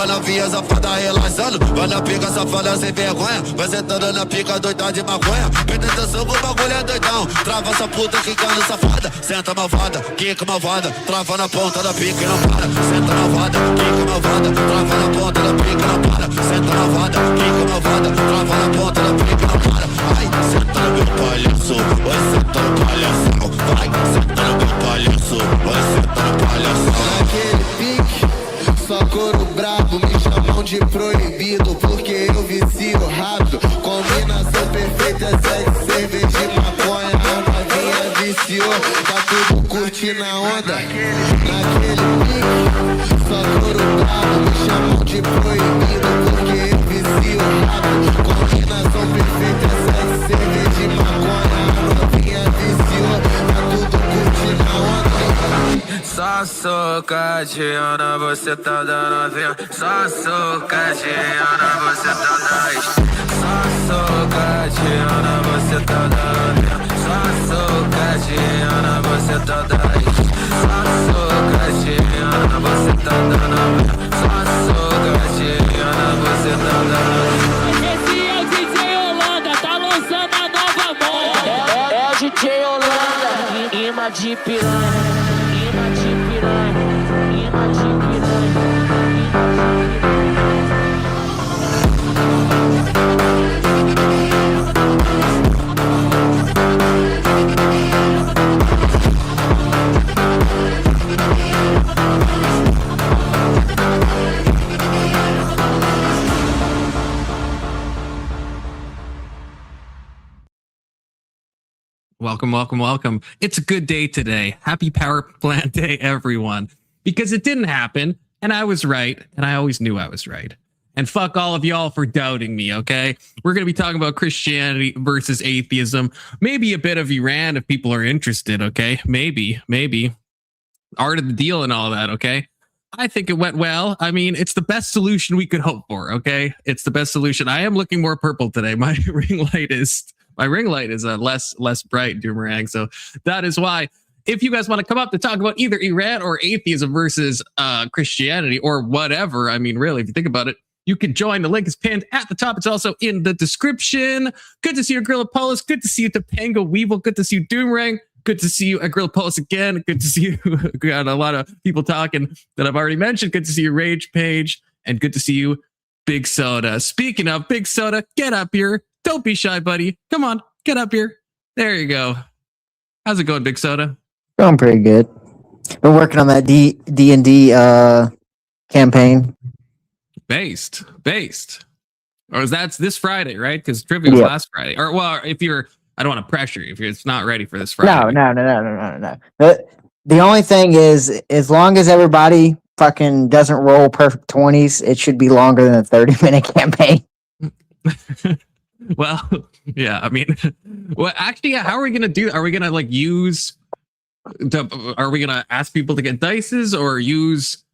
Vai na via, safada relaxando. Vai na pica, safada sem vergonha. Vai sentando na pica, doida de maconha. Presta atenção que o bagulho é doidão. Trava essa puta quicando safada. Senta malvada, quica malvada. Trava na ponta da pica e não para. Senta malvada, quica malvada. Trava na ponta da pica e não para. Senta malvada, quica malvada. Trava na ponta da pica e não para. Ai, senta no meu palhaço. Vai senta no palhação. Vai, senta no meu palhaço. Vai senta no palhação. Naquele pique, só couro brabo. Me chamam de proibido porque eu vicio rápido. Combinação perfeita, sexo, cerveja e maconha. A novinha viciou, tá tudo curtindo a onda. Naquele pique, só couro brabo. Me chamam de proibido porque eu vicio rápido. Combinação perfeita, sexo, cerveja e maconha. A novinha viciou, tá tudo curtindo a onda. Só socadinha, você tá dando vinha. Só socadinha, você tá dando. Só socadinha, você tá dando vinha. Só socadinha, você tá dando. Só socadinha, você tá dando vinha. Só socadinha, você tá dando. Esse é o DJ Holanda, tá lançando a nova moda. É o DJ Holanda, imã de piranha. Welcome, welcome, welcome. It's a good day today. Happy Power Plant Day, everyone. Because it didn't happen, and I was right, and I always knew I was right. And fuck all of y'all for doubting me, okay? We're going to be talking about Christianity versus atheism. Maybe a bit of Iran if people are interested, okay? Maybe. Art of the deal and all that, okay? I think it went well. I mean, it's the best solution we could hope for, okay? It's the best solution. I am looking more purple today. My ring light is less bright, Doomerang. So that is why. If you guys want to come up to talk about either Iran or atheism versus Christianity or whatever, I mean, really, if you think about it, you can join. The link is pinned at the top. It's also in the description. Good to see you, Agrillapolis. Good to see you, Topanga Weevil. Good to see you, Doomerang. Good to see you, Agrillapolis again. Good to see you. We got a lot of people talking that I've already mentioned. Good to see you, Rage Page. And good to see you, Big Soda. Speaking of Big Soda, get up here. Don't be shy, buddy. Come on, get up here. There you go. How's it going, Big Soda? Going pretty good. Been working on that D&D campaign. Based. Or is that this Friday, right? Because trivia was last Friday. Or well, if you're, I don't want to pressure you if it's not ready for this Friday. No. The only thing is, as long as everybody fucking doesn't roll perfect 20s, it should be longer than a 30-minute campaign. Well, yeah, I mean, well, actually, yeah, how are we going to do? Are we going to like are we going to ask people to get dices or use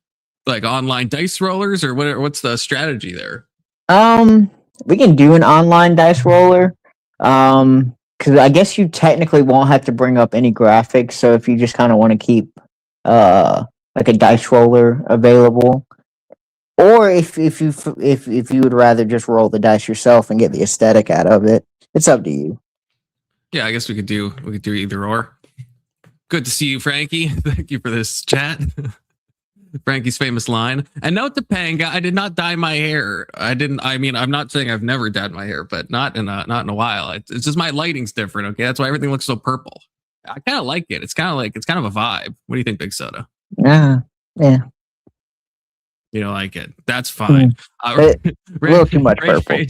like online dice rollers or what's the strategy there? We can do an online dice roller. Because I guess you technically won't have to bring up any graphics. So if you just kind of want to keep like a dice roller available, or if you would rather just roll the dice yourself and get the aesthetic out of it, it's up to you. Yeah, I guess we could do either or. Good to see you, Frankie. Thank you for this chat. Frankie's famous line. And note to Panga, I did not dye my hair. I'm not saying I've never dyed my hair, but not in a while. It's just my lighting's different, okay? That's why everything looks so purple. I kind of like it. It's kind of a vibe. What do you think, Big Soda? Yeah. You don't like it. That's fine. A little too much purple.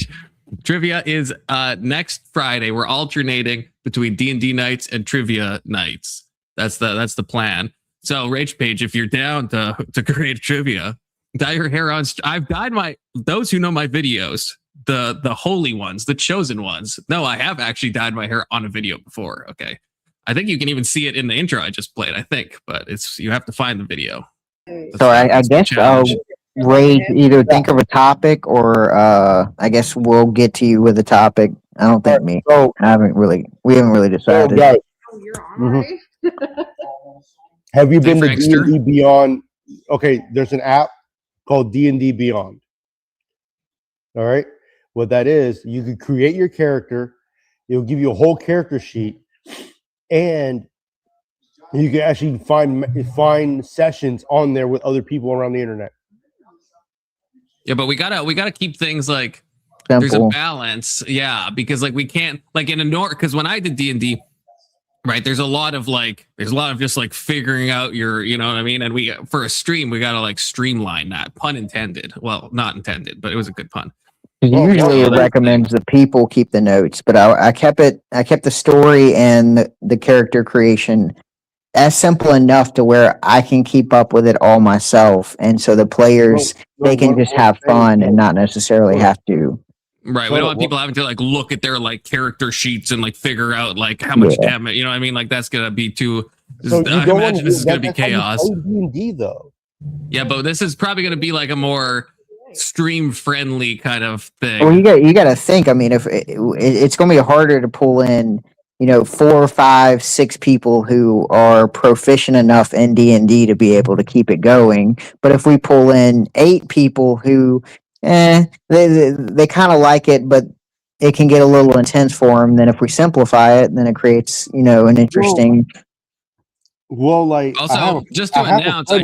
Trivia is next Friday. We're alternating between D&D nights and trivia nights. That's the plan. So, Rage Page, if you're down to create trivia, dye your hair on. I've dyed those who know my videos, the holy ones, the chosen ones. No, I have actually dyed my hair on a video before. Okay, I think you can even see it in the intro I just played. I think, but you have to find the video. So I guess Rage, either think of a topic or I guess we'll get to you with a topic. I don't think we haven't really decided. Oh, you're on. Have you been to D&D Beyond? Okay, there's an app called D&D Beyond. All right. What that is, you can create your character. It'll give you a whole character sheet, and you can actually find sessions on there with other people around the internet. Yeah, but we gotta keep things like there's a Simple. balance. Yeah, because like we can't like in a because when I did D&D, right, there's a lot of just like figuring out your, you know what I mean? And we for a stream, we gotta like streamline that. Pun intended. Well, not intended, but it was a good pun. Usually it recommends the people keep the notes, but I kept the story and the character creation as simple enough to where I can keep up with it all myself, and so the players they can just have fun and not necessarily have to. Right, we don't want people having to like look at their like character sheets and like figure out like how much damage, you know what I mean? Like that's gonna be too. So I imagine this is gonna be chaos. D&D though. Yeah, but this is probably gonna be like a more stream friendly kind of thing. Well, you got to think. I mean, if it's going to be harder to pull in, 4, 5, 6 people who are proficient enough in D&D to be able to keep it going. But if we pull in 8 people who, they kind of like it, but it can get a little intense for them. Then if we simplify it, then it creates, an interesting. Well, like also just to announce, I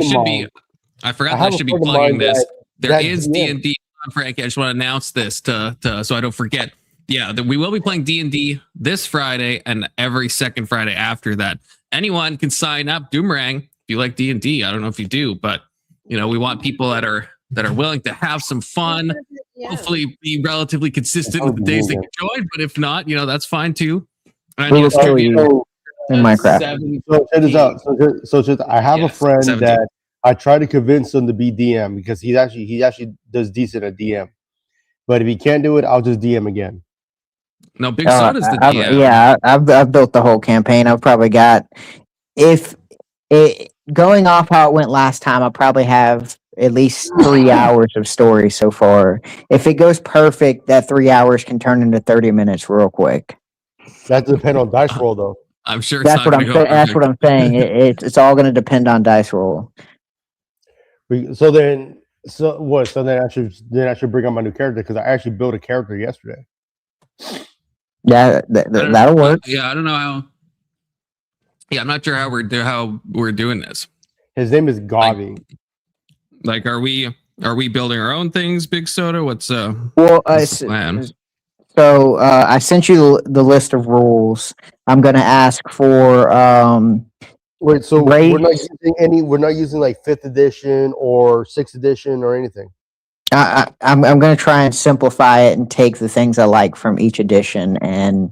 forgot that I should be plugging this. There is D&D on Frankie. I just want to announce this to so I don't forget. Yeah, we will be playing D&D this Friday and every second Friday after that. Anyone can sign up. Doomerang, if you like D&D. I don't know if you do, but we want people that are willing to have some fun. Hopefully, be relatively consistent with the days they can join. But if not, that's fine too. And in Minecraft. So I have a friend that I try to convince him to be DM because he actually does decent at DM. But if he can't do it, I'll just DM again. No, Big Soda's the DM. I've built the whole campaign. I've probably got, going off how it went last time, I probably have at least 3 hours of story so far. If it goes perfect, that 3 hours can turn into 30 minutes real quick. That depends on dice roll, though. I'm sure that's what I'm saying. That's what I'm saying. It's all going to depend on dice roll. So then I should bring up my new character because I actually built a character yesterday. Yeah, that'll work. Yeah, I don't know how. Yeah, I'm not sure how we're doing this. His name is Gavi. Like, are we building our own things, Big Soda? What's the plan? So I sent you the list of rules. I'm going to ask for wait, so we're not using like 5th edition or 6th edition or anything. I'm going to try and simplify it and take the things I like from each edition, and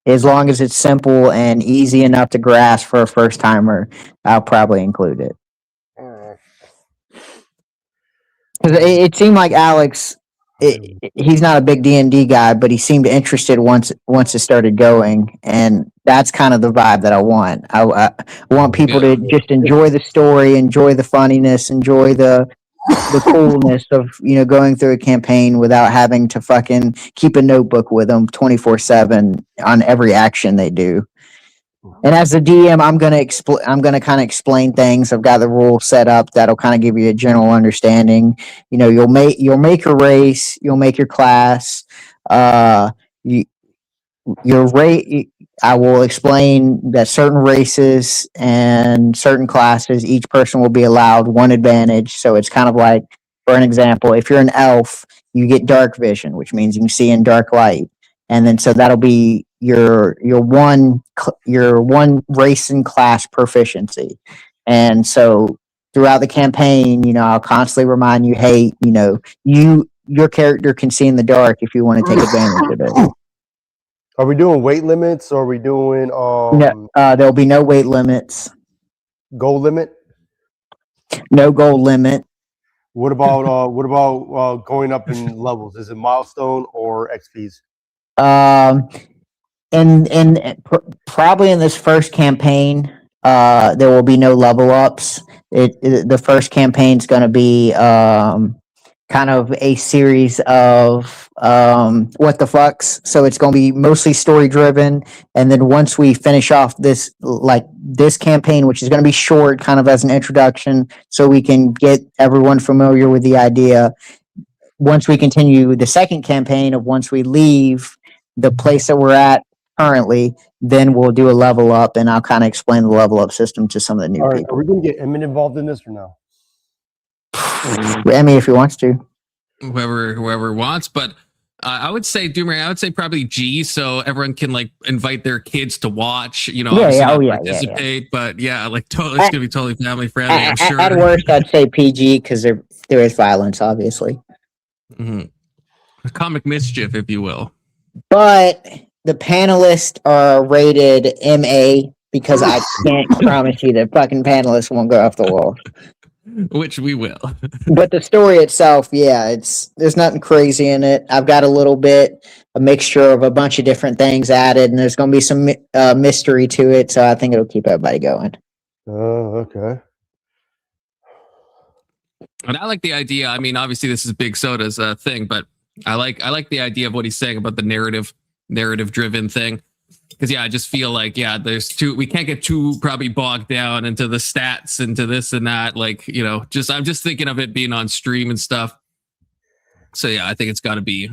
as long as it's simple and easy enough to grasp for a first timer, I'll probably include it. Because it seemed like Alex, he's not a big D&D guy, but he seemed interested once it started going, and that's kind of the vibe that I want. I want people to just enjoy the story, enjoy the funniness, enjoy the coolness of going through a campaign without having to fucking keep a notebook with them 24/7 on every action they do. And as a DM, I'm gonna kind of explain things. I've got the rules set up that'll kind of give you a general understanding. You'll make your race, you'll make your class, your rate. I will explain that certain races and certain classes, each person will be allowed one advantage. So it's kind of like, for an example, if you're an elf, you get dark vision, which means you can see in dark light. And then so that'll be your one race and class proficiency. And so throughout the campaign, I'll constantly remind you, hey, your character can see in the dark if you want to take advantage of it. Are we doing weight limits? Or are we doing no, there'll be no weight limits. Goal limit? No goal limit. What about going up in levels? Is it milestone or XPs? Probably in this first campaign, there will be no level ups. The first campaign's going to be kind of a series of what the fucks. So it's going to be mostly story driven, and then once we finish off this campaign, which is going to be short, kind of as an introduction, so we can get everyone familiar with the idea. Once we continue the second campaign of once we leave the place that we're at currently, then we'll do a level up, and I'll kind of explain the level up system to some of the new people. Are we going to get Emmett involved in this or no? Emmy, if he wants to. Whoever wants, but I would say Doomer. I would say probably G, so everyone can like invite their kids to watch. You know, participate. Yeah. But yeah, like totally, it's gonna be totally family friendly. I'm sure. At worst, I'd say PG because there is violence, obviously. Mm-hmm. Comic mischief, if you will. But the panelists are rated MA because I can't promise you that fucking panelists won't go off the wall. Which we will. But the story itself, yeah, there's nothing crazy in it. I've got a mixture of a bunch of different things added, and there's going to be some mystery to it, so I think it'll keep everybody going. Oh, okay. And I like the idea. I mean, obviously, this is Big Soda's thing, but I like the idea of what he's saying about the narrative driven thing. Because I just feel like we can't get too probably bogged down into the stats, into this and that. Like, you know, I'm just thinking of it being on stream and stuff. So I think it's got to be.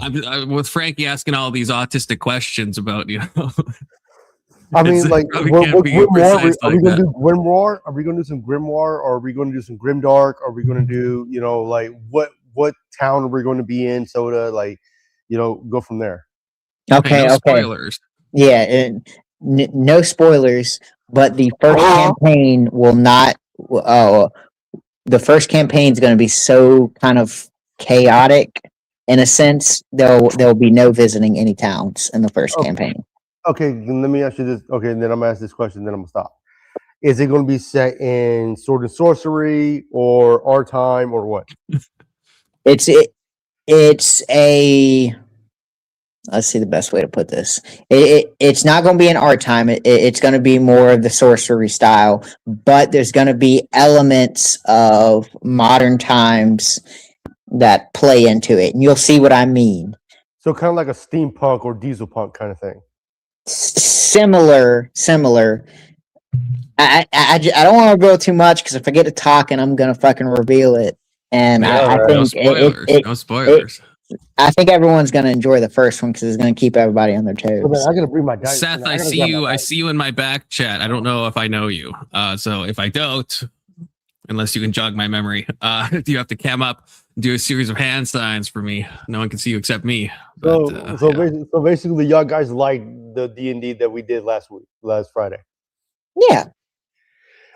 I'm with Frankie asking all these autistic questions about, you know. I mean, like, what grimoire? Are we going to do grimoire? Are we going to do some grimoire, or are we going to do some grimdark? Are we going to do, you know, like what town are we going to be in? Soda, like, you know, go from there. Okay. No spoilers. Yeah, no spoilers. But the first campaign will not. The first campaign is going to be so kind of chaotic in a sense. There'll be no visiting any towns in the first campaign. Okay, let me ask you this. Okay, and then I'm gonna ask this question. Then I'm gonna stop. Is it going to be set in Sword and Sorcery or our time or what? It's a. Let's see the best way to put this. It's not going to be in our time. It's going to be more of the sorcery style, but there's going to be elements of modern times that play into it, and you'll see what I mean. So kind of like a steampunk or diesel punk kind of thing. Similar. I don't want to go too much because if I get to talking, I'm going to fucking reveal it. And I think no spoilers. I think everyone's going to enjoy the first one because it's going to keep everybody on their toes. So I got to bring my dice. Seth, I see you in my back chat. I don't know if I know you. So if I don't, unless you can jog my memory, you have to cam up and do a series of hand signs for me. No one can see you except me. But, so basically, y'all guys like the D&D that we did last Friday. Yeah.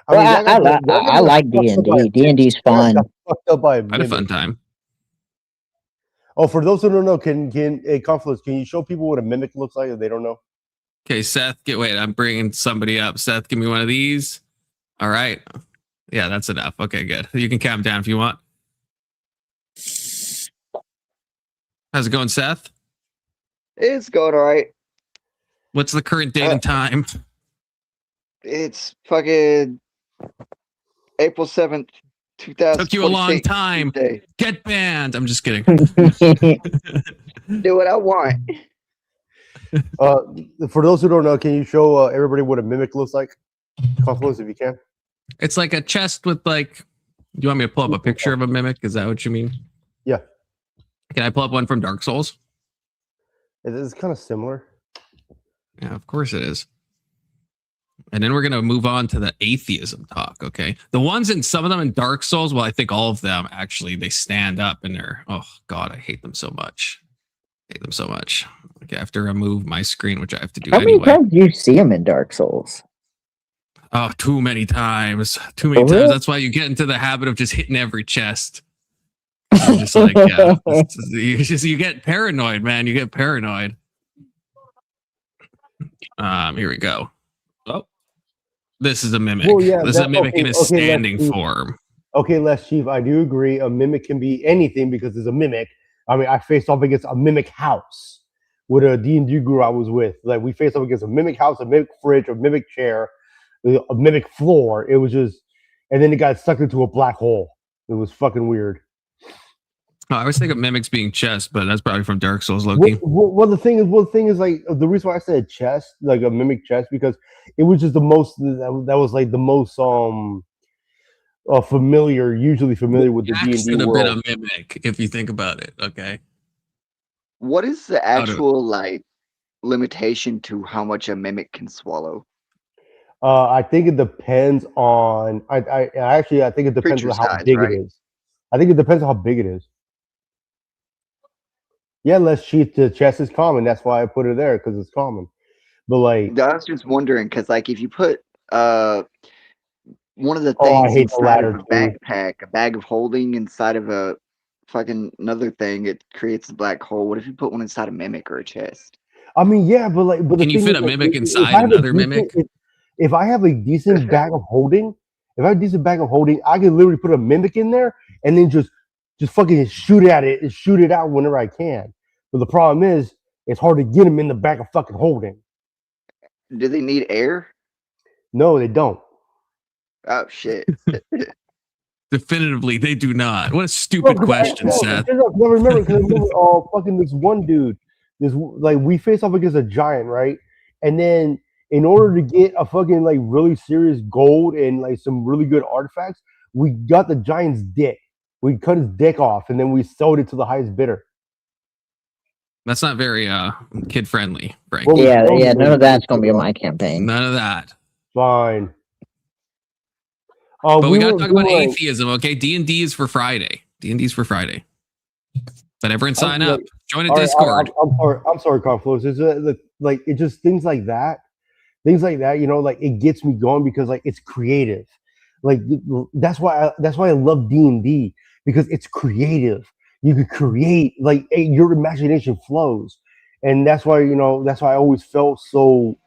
I like D&D. D&D's fun. I had a fun time. Oh, for those who don't know, can Confluence, can you show people what a mimic looks like if they don't know? Okay, Seth, wait, I'm bringing somebody up. Seth, give me one of these. All right. Yeah, that's enough. Okay, good. You can calm down if you want. How's it going, Seth? It's going all right. What's the current date and time? It's fucking April 7th, 2000. Took you a long time. Tuesday. Get banned. I'm just kidding. Do what I want. For those who don't know, can you show everybody what a mimic looks like? Confluence, if you can. It's like a chest with like. Do you want me to pull up a picture of a mimic? Is that what you mean? Yeah. Can I pull up one from Dark Souls? It is kind of similar. Yeah, of course it is. And then we're going to move on to the atheism talk, okay? The ones in some of them in Dark Souls, well, I think all of them, actually, they stand up and they're, oh, God, I hate them so much. Okay, I have to remove my screen, which I have to do anyway. How many times do you see them in Dark Souls? Oh, too many times. Times. That's why you get into the habit of just hitting every chest. You're just like, yeah. You get paranoid, man. You get paranoid. Here we go. Oh. This is a mimic. Well, yeah, this is a mimic in a standing form. Okay, Les Chief, I do agree. A mimic can be anything because it's a mimic. I mean, I faced off against a mimic house with a D&D group I was with. Like, we faced off against a mimic house, a mimic fridge, a mimic chair, a mimic floor. It was just, and then it got sucked into a black hole. It was fucking weird. Oh, I was thinking mimics being chess, but that's probably from Dark Souls, Loki. Well, the thing is, like, the reason why I said chess, like a mimic chess, because it was just the most that was like the most usually familiar with the Jax D&D should have world. been a mimic if you think about it. Okay. What is the actual like limitation to how much a mimic can swallow? I think it depends on. I think it depends Creature on how size, big right? it is. I think it depends on how big it is. Yeah, let's cheat. The chess is common. That's why I put it there because it's common. But like, I was just wondering because like if you put one of the oh, I things hate the inside latter of a too. backpack, a bag of holding inside of a fucking another thing, it creates a black hole. What if you put one inside a mimic or a chest? I mean, yeah, but like, but Can the you thing fit is, a like, mimic if inside I have a another decent- mimic? If I have a decent bag of holding, I can literally put a mimic in there and then just fucking shoot at it and shoot it out whenever I can. But the problem is, it's hard to get them in the bag of fucking holding. Do they need air? No, they don't. Oh shit. Definitively, they do not. What a stupid question, Seth. I remember fucking this one dude. We face off against a giant, right? And then in order to get a fucking like really serious gold and like some really good artifacts, we got the giant's dick. We cut his dick off and then we sold it to the highest bidder. That's not very kid friendly, Frank. Well, Yeah, none of that's gonna be on my campaign. None of that. Fine. But we gotta talk about atheism, okay? D&D is for Friday. D&D is for Friday. But everyone sign up. Join a Discord. I'm sorry, Confluence. It's like it just things like that. You know, like it gets me going because like it's creative. Like that's why I love D&D because it's creative. You could create like your imagination flows, and that's why I always felt so.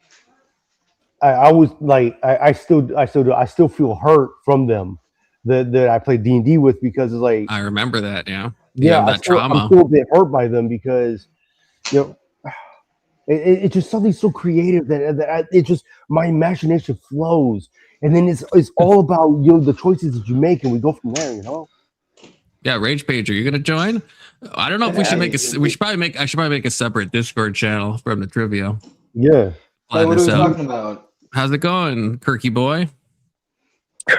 I was like I still feel hurt from them that I played D&D with because it's like I remember that. Yeah. I'm still a bit hurt by them because it's just something so creative that it just my imagination flows, and then it's all about the choices that you make, and we go from there. Yeah, Rage Pager, you gonna join? I don't know if we should I should probably make a separate Discord channel from the trivia. Yeah. What are we talking about? How's it going, Kirky boy?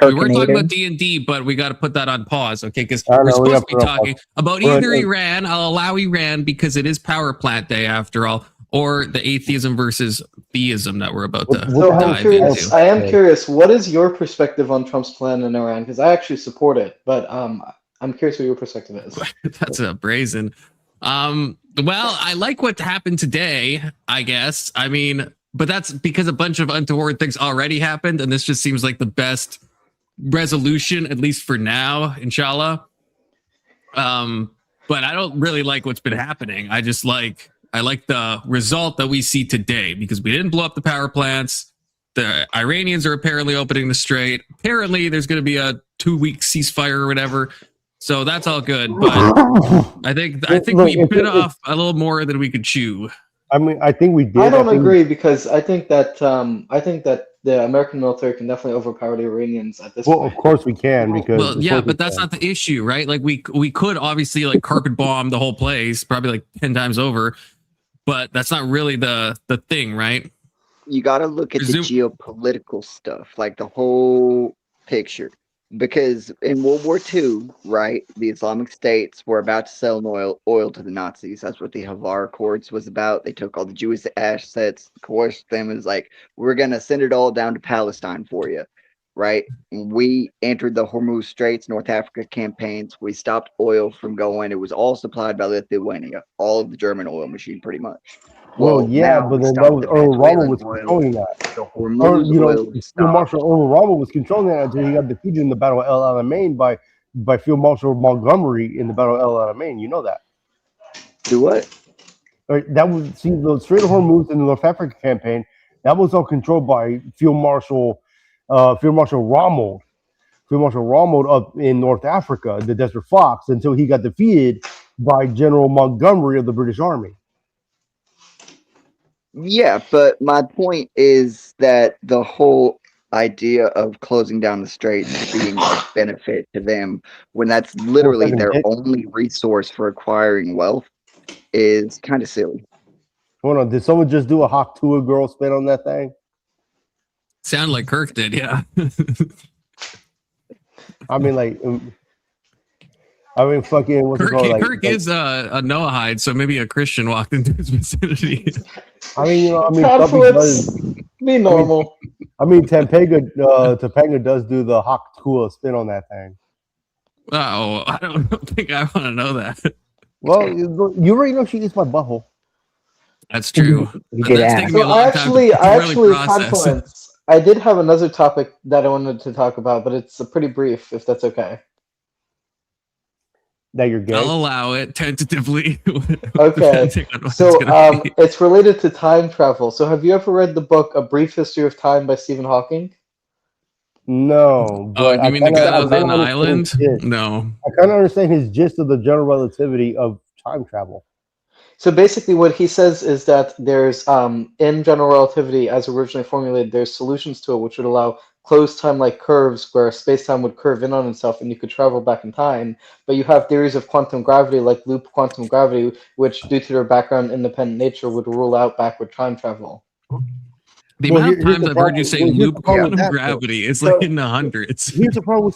We were talking about D&D, but we got to put that on pause, okay? Because we're supposed to be talking about either Iran. I'll allow Iran because it is Power Plant Day after all, or the atheism versus theism that we're about to dive into. I am curious. What is your perspective on Trump's plan in Iran? Because I actually support it, but I'm curious what your perspective is. That's a brazen. Well, I like what happened today, I guess. I mean, but that's because a bunch of untoward things already happened, and this just seems like the best resolution, at least for now, inshallah. But I don't really like what's been happening. I like the result that we see today because we didn't blow up the power plants. The Iranians are apparently opening the strait. Apparently, there's going to be a 2-week ceasefire or whatever. So that's all good. But I think we bit off a little more than we could chew. I mean, I think we did. I don't agree because I think that the American military can definitely overpower the Iranians at this point. Well, of course we can because but that's not the issue, right? Like we could obviously like carpet bomb the whole place, probably like 10 times over, but that's not really the thing, right? You got to look at the geopolitical stuff, like the whole picture. Because in World War II, right, the Islamic states were about to sell oil to the Nazis. That's what the Havar Accords was about. They took all the Jewish assets, coerced them, and was like, we're going to send it all down to Palestine for you, right? And we entered the Hormuz Straits, North Africa campaigns. We stopped oil from going. It was all supplied by Lithuania, all of the German oil machine, pretty much. Well, yeah, but then that was Earl Rommel was controlling that. Field Marshal Earl Rommel was controlling that until he got defeated in the Battle of El Alamein by Field Marshal Montgomery in the Battle of El Alamein. You know that. Do what? That was the Strait of Hormuz in the North Africa campaign. That was all controlled by Field Marshal Rommel. Field Marshal Rommel up in North Africa, the Desert Fox, until he got defeated by General Montgomery of the British Army. Yeah, but my point is that the whole idea of closing down the straits being a benefit to them when that's literally their only resource for acquiring wealth is kind of silly. Hold on, did someone just do a Hawk Tua girl spin on that thing? Sound like Kirk did, yeah. I mean, like, fucking, what's it called? Kirk is a Noahide, so maybe a Christian walked into his vicinity. I mean, Conflicts, be normal. Topanga does do the Hawk Tua spin on that thing. Oh, I don't think I want to know that. Well, you already know she eats my butthole. That's true. That's taking me a long time to really process. I did have another topic that I wanted to talk about, but it's pretty brief, if that's okay. That you're gay? I'll allow it tentatively. Okay. So it's related to time travel. So have you ever read the book A Brief History of Time by Stephen Hawking? No. Oh, you mean the guy that was on the island? No. I kind of understand his gist of the general relativity of time travel. So basically what he says is that there's, in general relativity, as originally formulated, there's solutions to it which would allow closed time-like curves where space-time would curve in on itself and you could travel back in time. But you have theories of quantum gravity, like loop quantum gravity, which, due to their background-independent nature, would rule out backward time travel. The amount of times I've heard you say loop quantum gravity is like in the hundreds. Here's the problem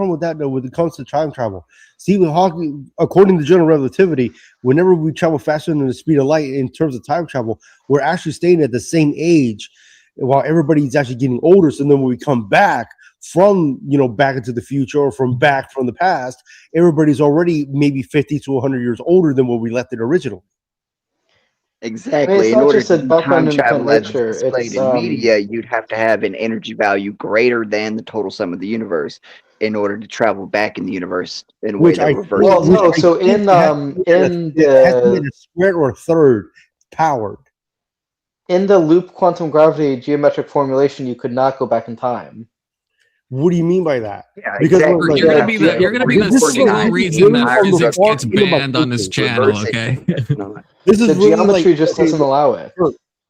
with that, though, when it comes to time travel. Stephen Hawking, according to general relativity, whenever we travel faster than the speed of light in terms of time travel, we're actually staying at the same age while everybody's actually getting older. So then when we come back from, back into the future or from the past, everybody's already maybe 50 to 100 years older than what we left it originally. Exactly. I mean, in order to time travel as displayed in media, you'd have to have an energy value greater than the total sum of the universe in order to travel back in the universe in a way that reverses. Well, no. So in the square or a third powered. In the loop quantum gravity geometric formulation, you could not go back in time. What do you mean by that? Yeah, because exactly. You're gonna be the single reason that physics gets banned on this channel. Okay. This is the really geometry just doesn't allow it.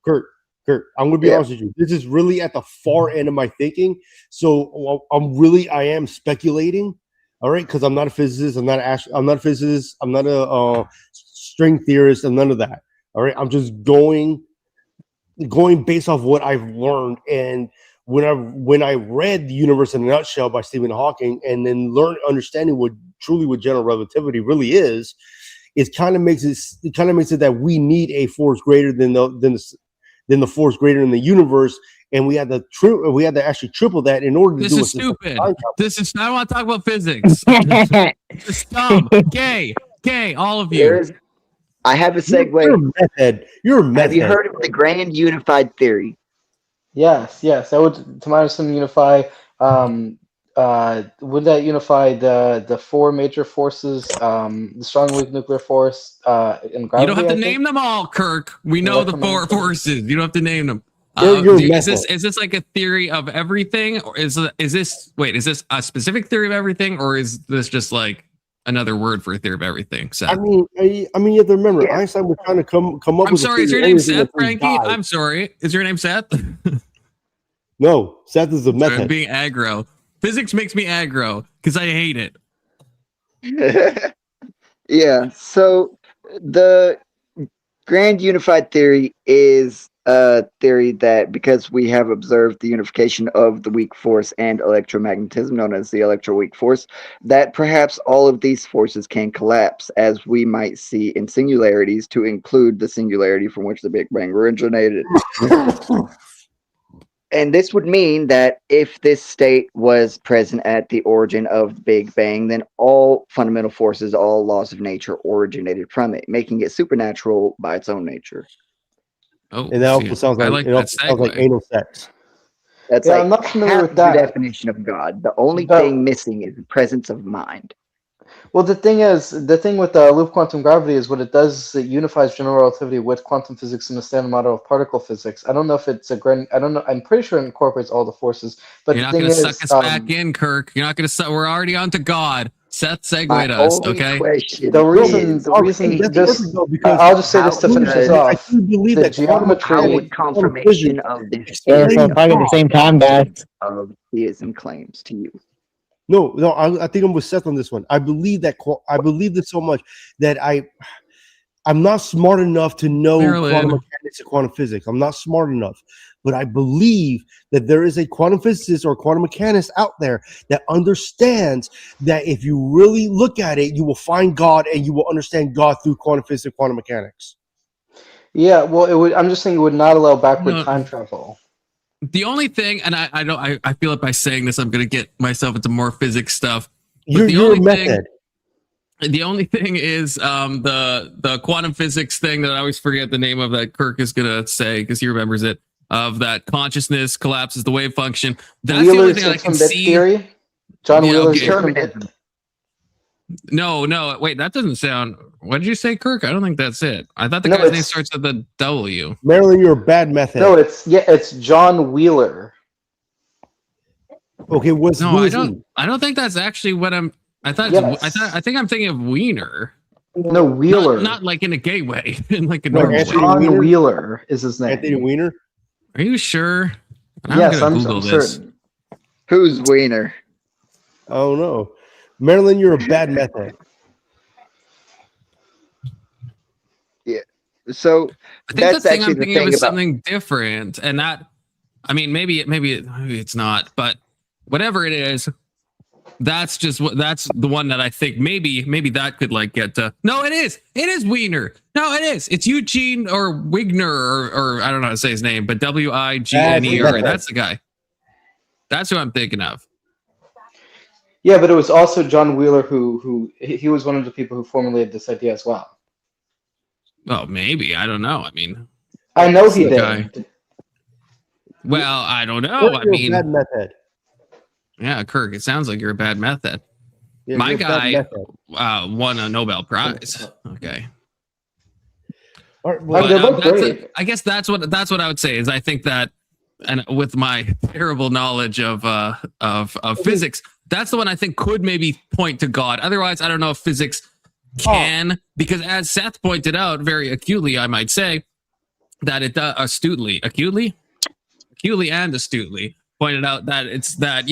Kurt, I'm going to be honest with you. This is really at the far end of my thinking. So I am speculating. All right, because I'm not a physicist. I'm not a physicist. I'm not a string theorist. I'm none of that. All right, I'm just going based off what I've learned. And when I read The Universe in a Nutshell by Stephen Hawking, and then understanding what general relativity really is, it kind of makes it that we need a force greater than the force greater in the universe, and we had to actually triple that in order to do it. This is stupid. I don't want to talk about physics. It's dumb. Gay, all of you. I have a segue. You're a meth head. Have you heard of the grand unified theory? Yes. That would, to my understanding, unify. Would that unify the four major forces, the strong weak nuclear force, and gravity? You don't have to name them all, Kirk. We know the four forces. You don't have to name them. Is this like a theory of everything, or is this a specific theory of everything, or is this just like another word for a theory of everything? So I mean, you have to remember, Einstein was trying to come up. I'm sorry, is your name Seth, Frankie? I'm sorry, is your name Seth? No, Seth is a method. I'm being aggro. Physics makes me aggro because I hate it. Yeah. So the grand unified theory is a theory that because we have observed the unification of the weak force and electromagnetism, known as the electroweak force, that perhaps all of these forces can collapse, as we might see in singularities, to include the singularity from which the Big Bang originated. And this would mean that if this state was present at the origin of the Big Bang, then all fundamental forces, all laws of nature originated from it, making it supernatural by its own nature. Oh, and that also sounds like anal sex. That's like I'm not familiar with that. The definition of God. The only thing missing is the presence of mind. Well, the thing with loop quantum gravity is what it does is it unifies general relativity with quantum physics and the standard model of particle physics. I don't know if it's I don't know. I'm pretty sure it incorporates all the forces. But you're not going to suck us back in, Kirk. You're not going to. We're already on to God. Seth segued My us, only okay? question The reason, is, the reason, that's just perfect, though, because I'll just say this to how finish this does- I off. do believe The that quantum how geometry. would quantum confirmation physics of this Yeah, so explains I'm talking at the God. same time, guys. of theism claims to you? No, I think I'm with Seth on this one. I believe that I believe this so much that I'm not smart enough to know Marilyn. quantum mechanics and quantum physics. I'm not smart enough, but I believe that there is a quantum physicist or quantum mechanist out there that understands that if you really look at it, you will find God and you will understand God through quantum physics and quantum mechanics. Yeah, well, it would. I'm just saying it would not allow backward No. time travel. The only thing, and I feel like by saying this, I'm going to get myself into more physics stuff. Your method. The only thing is the quantum physics thing that I always forget the name of that Kirk is going to say because he remembers it, of that consciousness collapses the wave function. That's the only thing I can see. Theory? John Yeah, Wheeler's okay. Determinism. No, wait, that doesn't sound. What did you say, Kirk? I don't think that's it. I thought the No, guy's name it's- starts with a W. Marilyn, you're a bad method. No, it's John Wheeler. Okay, who No, is he? I don't think that's actually what I'm. I thought. Yes. I think I'm thinking of Wiener. No, Wheeler. Not like in a gay way, in like a No, normal Anthony way. John Wiener? Wheeler is his name. Anthony Weiner? Are you sure? Yes, gonna I'm Google this. certain. Who's Wiener? I don't know. Marilyn, you're a bad method. So I think that's the thing actually I'm the thinking of thing is about. something different, and that, I mean, maybe it's not, but whatever it is, that's the one that I think maybe that could like get to. No, it is Wiener. No, it is. It's Eugene or Wigner or I don't know how to say his name, but Wigner. That's the guy. That's who I'm thinking of. Yeah, but it was also John Wheeler who he was one of the people who formulated this idea as well. Well, maybe, I don't know. I mean, I know he the did. guy. Well, I don't know. I You're mean, a bad method. yeah, Kirk, it sounds like you're a bad method. Yeah, My you're a bad guy method. won a Nobel Prize. Okay. All right, well, They look great. I guess that's what I would say is I think that, and with my terrible knowledge of physics, that's the one I think could maybe point to God. Otherwise, I don't know if physics can, because as Seth pointed out very acutely, I might say that it acutely and astutely pointed out that it's that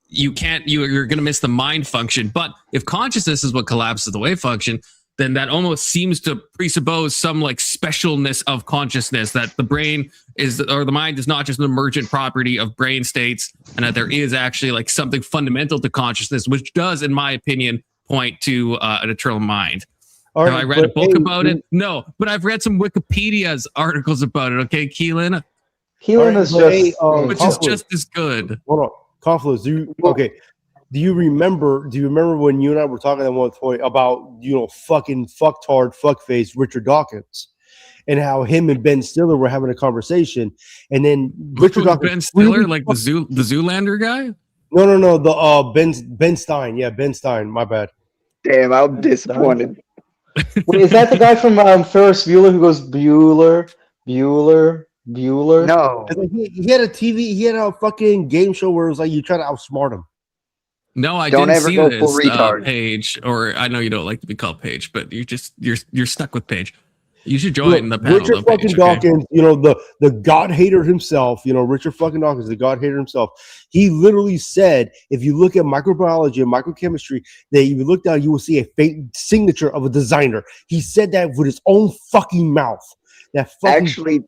you can't, you're going to miss the mind function. But if consciousness is what collapses the wave function, then that almost seems to presuppose some like specialness of consciousness, that the brain is, or the mind is not just an emergent property of brain states, and that there is actually like something fundamental to consciousness, which does, in my opinion, point to an eternal mind. all Have right, I read a but, book hey, about it? No, but I've read some Wikipedia's articles about it. Okay, Keelan, Keelan All is right, but just hey, which is Confluence. just as good. Hold on, Confluence. Do you remember when you and I were talking at one point about fucking fucktard fuckface Richard Dawkins, and how him and Ben Stiller were having a conversation, and then Richard Dawkins, Ben Stiller, really like the Zoolander guy. No, the Ben Stein. Yeah, Ben Stein. My bad. Damn, I'm disappointed. Wait, is that the guy from Ferris Bueller who goes Bueller? No, I think he had a TV. He had a fucking game show where it was like you try to outsmart him. No, I Don't didn't ever see go this full retard. Paige, or I know you don't like to be called Paige, but you're stuck with Paige. You should join the panel. Richard though, fucking Paige, okay? Dawkins, the God hater himself, Richard fucking Dawkins, the God hater himself. He literally said, if you look at microbiology and microchemistry, that if you look down, you will see a fake signature of a designer. He said that with his own fucking mouth. That fucking actually,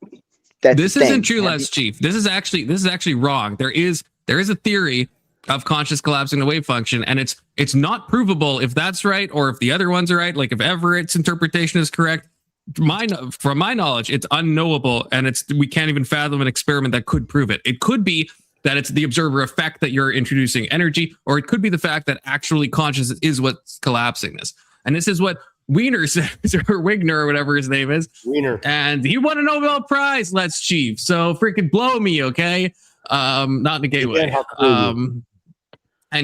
that's This the thing. isn't true, Have Les Chief. This is actually wrong. There is a theory of conscious collapsing the wave function, and it's not provable if that's right or if the other ones are right. Like if Everett's interpretation is correct. From my knowledge, it's unknowable, and we can't even fathom an experiment that could prove it. It could be that it's the observer effect that you're introducing energy, or it could be the fact that actually consciousness is what's collapsing this. And this is what Wiener says, or Wigner, or whatever his name is. Wiener. And he won a Nobel Prize, Let's Chief. So freaking blow me, okay? Not in a gay way. And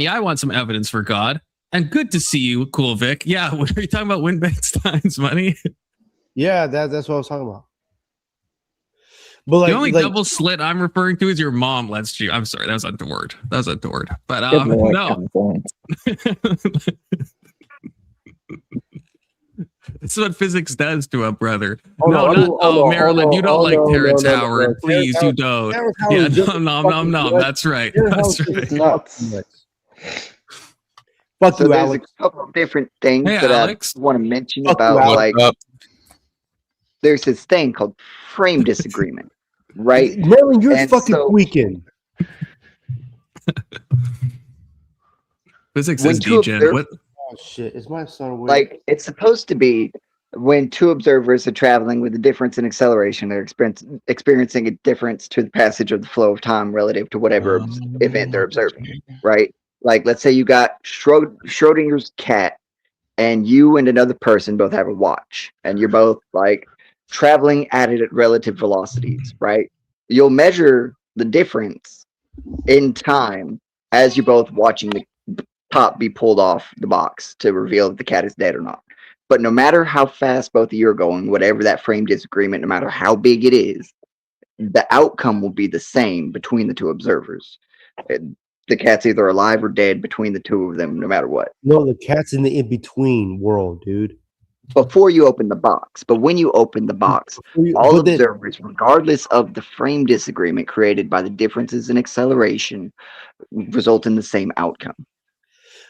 yeah, I want some evidence for God. And good to see you, Cool Vic. Yeah, are you talking about Winbank Stein's money? Yeah, that's what I was talking about. But like, the only double slit I'm referring to is your mom lets you. I'm sorry, that was untoward. But Good Lord, no, California. this is what physics does to a brother. Hold No, on, not hold on, Marilyn. hold You on, don't hold like on, Terrence no. Howard. Please, you don't. Terrence Yeah, Howard just no. fucking That's right. Terrence That's Howard right. just Nuts. nuts. Fuck So you, there's Alex. a couple of different things Hey, that Alex. I want to mention Fuck you, about Alex. like Up. there's this thing called frame disagreement, right? Marilyn, you're And fucking so tweaking. Physics when is two degen. observers, What? Oh shit, is my son awake? like it's supposed to be when two observers are traveling with a difference in acceleration, they're experiencing a difference to the passage of the flow of time relative to whatever event they're observing, right? Like, let's say you got Schrodinger's cat, and you and another person both have a watch, and you're both like traveling at it at relative velocities, right? You'll measure the difference in time as you're both watching the top be pulled off the box to reveal if the cat is dead or not. But no matter how fast both of you are going, whatever that frame disagreement, no matter how big it is, the outcome will be the same between the two observers. The cat's either alive or dead between the two of them, no matter what. No, the cat's in the in-between world, dude. Before you open the box. But when you open the box, all observers, regardless of the frame disagreement created by the differences in acceleration, result in the same outcome.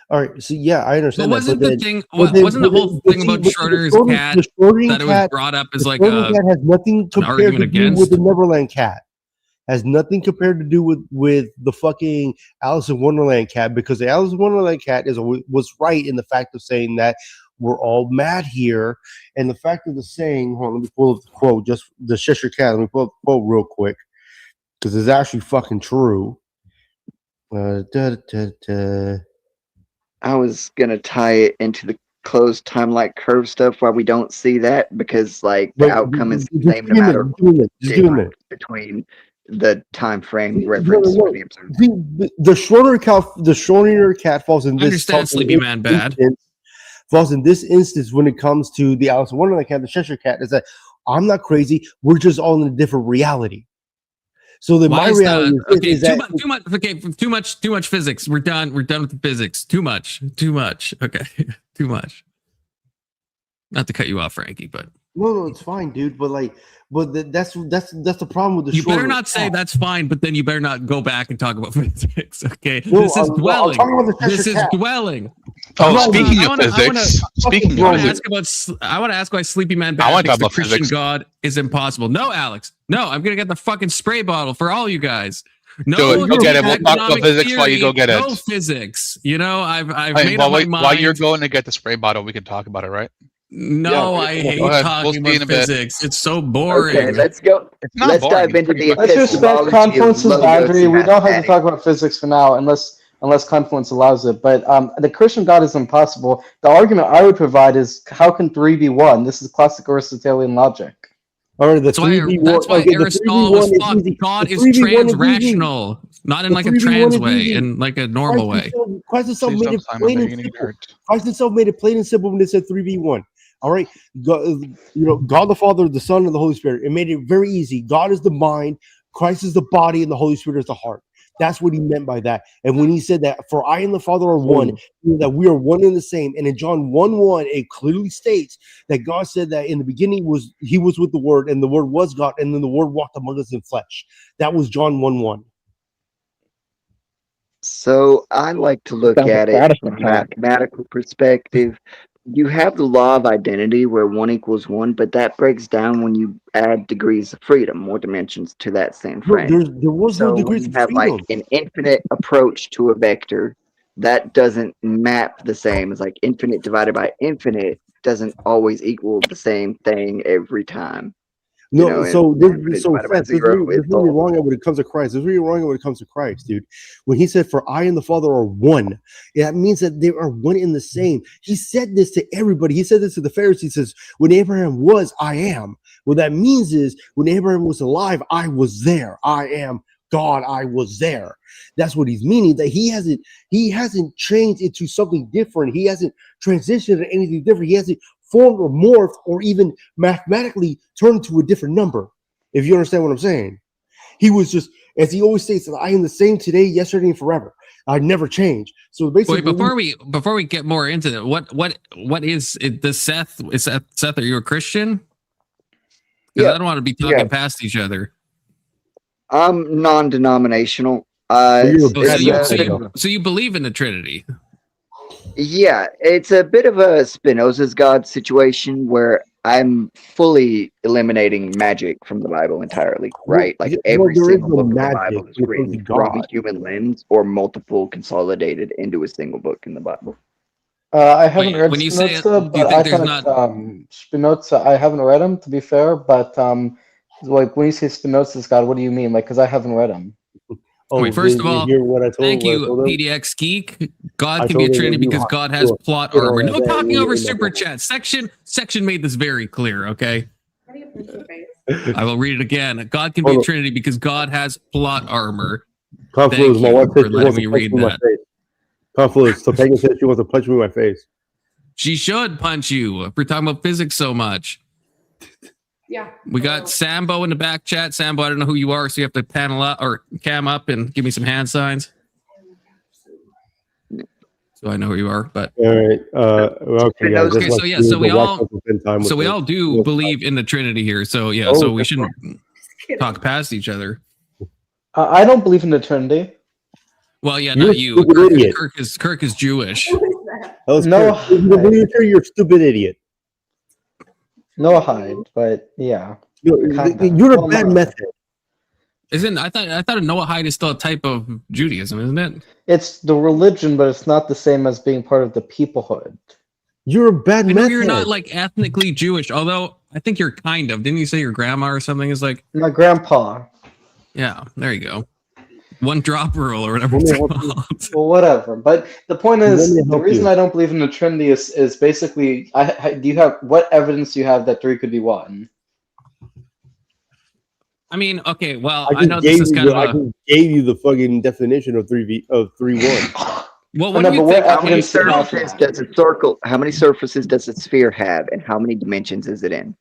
All right, so yeah, I understand. But wasn't that, the thing? Wasn't the whole thing about Schrodinger's cat that it was brought up as like cat has nothing compared to do against? with the Neverland cat. Has nothing compared to do with the fucking Alice in Wonderland cat, because the Alice in Wonderland cat was right in the fact of saying that we're all mad here, and the fact of the saying. Hold on, let me pull up the quote. Just the Cheshire Cat. Let me pull up the quote real quick because it's actually fucking true. I was gonna tie it into the closed time-like curve stuff why we don't see that, because like the outcome is the same no matter what between the time frame reference for the observer. The Schrodinger cat falls in this. Understand Sleepy Man bad. Falls in this instance when it comes to the Alice in Wonderland cat, the Cheshire Cat, is that I'm not crazy. We're just all in a different reality. So my reality is that too much physics. We're done with the physics. Too much. Okay, too much. Not to cut you off, Frankie, but no, it's fine, dude. But that's the problem with the. You better not say that's fine, but then you better not go back and talk about physics. Okay, no, this is dwelling. This is cat. dwelling. Oh, speaking of physics, I want to ask why Sleepy Man Bad thinks the Christian physics. God is impossible. No, Alex. No, I'm gonna get the fucking spray bottle for all you guys. No, do it. Go get it. We'll talk about physics while you go get it. No physics. You know, I've made up my mind. While you're going to get the spray bottle, we can talk about it, right? No, I hate talking about physics. It's so boring. Okay, let's go. Let's dive into the. Let's respect Confluence's boundary. We don't have to talk about physics for now, unless Confluence allows it. But the Christian God is impossible. The argument I would provide is, how can 3 be 1? This is classic Aristotelian logic. Or that's why Aristotle was fucked. God is transrational, not in like a trans way, in like a normal way. Christ himself made it plain and simple. Christ himself made it plain and simple when it said 3v1. All right, God, God the Father, the Son, and the Holy Spirit. It made it very easy. God is the mind, Christ is the body, and the Holy Spirit is the heart. That's what he meant by that. And when he said that, for I and the Father are one, that we are one and the same. And in John 1:1, it clearly states that God said that in the beginning he was with the Word, and the Word was God, and then the Word walked among us in flesh. That was John 1:1. So I like to look at it from a mathematical perspective. You have the law of identity where 1 equals 1, but that breaks down when you add degrees of freedom, more dimensions to that same frame. There was no degrees of freedom. Like an infinite approach to a vector, that doesn't map the same as like infinite divided by infinite doesn't always equal the same thing every time. No, so there's really wrong when it comes to Christ. There's really wrong when it comes to Christ, dude. When he said, "For I and the Father are one," that means that they are one in the same. He said this to everybody. He said this to the Pharisees. He says, "When Abraham was, I am." What that means is, when Abraham was alive, I was there. I am God. I was there. That's what he's meaning. That he hasn't changed into something different. He hasn't transitioned to anything different. He hasn't formed or morphed or even mathematically turned to a different number. If you understand what I'm saying, he was just, as he always states, I am the same today, yesterday, and forever. I never change. So basically, wait, before we get more into that, what is it? The Seth? Is that Seth? Are you a Christian? Because I don't want to be talking past each other. I'm non-denominational. So you believe in the Trinity? Yeah, it's a bit of a Spinoza's God situation where I'm fully eliminating magic from the Bible entirely, right? Like every single book of the Bible is written from a human lens or multiple consolidated into a single book in the Bible. I haven't read Spinoza, but I thought Spinoza. I haven't read him, to be fair. But like when you say Spinoza's God, what do you mean? Like, because I haven't read him. Wait, first of all, thank you, PDX Geek. God can be a Trinity because God has plot armor. No talking over super chat. Section made this very clear. Okay, I will read it again. God can be a Trinity because God has plot armor. Thank you for letting me read that. Confluence. So Peggy said she wants to punch me in my face. She should punch you if we're talking about physics so much. Yeah. We got Sambo in the back chat. Sambo, I don't know who you are, so you have to panel up or cam up and give me some hand signs. So I know who you are, but all right. Okay. Okay. So we all do believe in the Trinity here. So yeah. So we shouldn't talk past each other. I don't believe in the Trinity. Well, yeah, not you. Kirk is Jewish. No, you're a stupid idiot. No hide, but yeah. You're a bad method. I thought a Noahide is still a type of Judaism, isn't it? It's the religion, but it's not the same as being part of the peoplehood. You're a bad method. You're not like ethnically Jewish, although I think you're kind of. Didn't you say your grandma or something is like my grandpa? Yeah, there you go. One drop rule or whatever it's called. Well, whatever. But the point is, the reason I don't believe in the Trinity is basically, what evidence do you have that 3 could be 1? I mean, okay, well, I know this is kind of I gave you the fucking definition of 3-1. Well, what do you think? How many surfaces does a circle? How many surfaces does a sphere have, and how many dimensions is it in?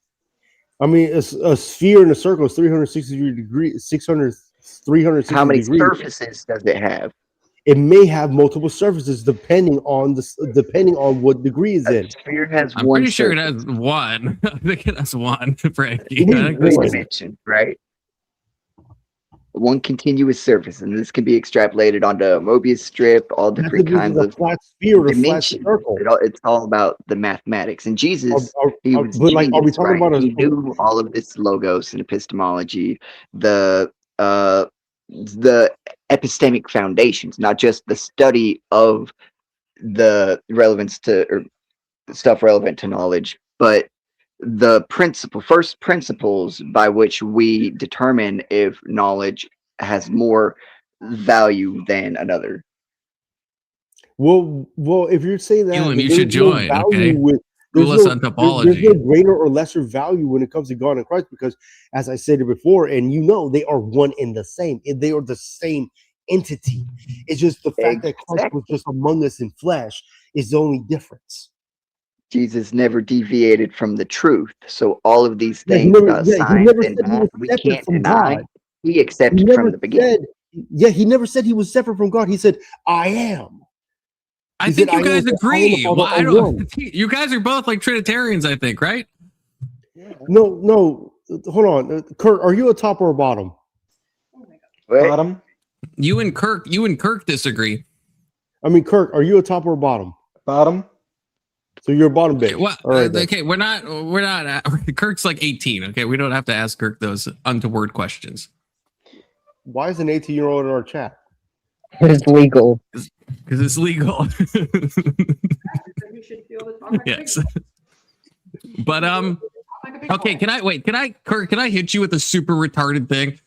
I mean, a sphere and a circle is 360 degrees, 360 How many degrees. surfaces does it have? It may have multiple surfaces depending on what degree it's in. Sphere has I'm one. Pretty sure it has one. I think it has one, Frankie. Three dimensions, right? One continuous surface, and this can be extrapolated onto a Mobius strip, all different kinds of flat sphere or flat dimensions. circle. It's all about the mathematics. And Jesus, he are we talking about he knew all of this logos and epistemology, the epistemic foundations, not just the study of the relevance to or stuff relevant to knowledge, but the first principles by which we determine if knowledge has more value than another. Well, if you're saying that, you should join. Okay. There's no greater or lesser value when it comes to God and Christ, because, as I said before, and they are one and the same. They are the same entity. It's just the fact that Christ was just among us in flesh is the only difference. Jesus never deviated from the truth, so all of these things about science and math, we can't deny. He accepted from the beginning. He never said he was separate from God. He said, "I am." I think you guys agree. Well, I don't. You guys are both like Trinitarians, I think, right? No. Hold on, Kurt. Are you a top or a bottom? Bottom. You and Kirk disagree. I mean, Kirk, are you a top or a bottom? Bottom. So you're a bottom bitch. Well, all right, okay, we're not. Kirk's like 18. Okay, we don't have to ask Kirk those untoward questions. Why is an 18-year-old in our chat? It's legal. Because it's legal. Yes. But okay, Kurt, can I hit you with a super retarded thing?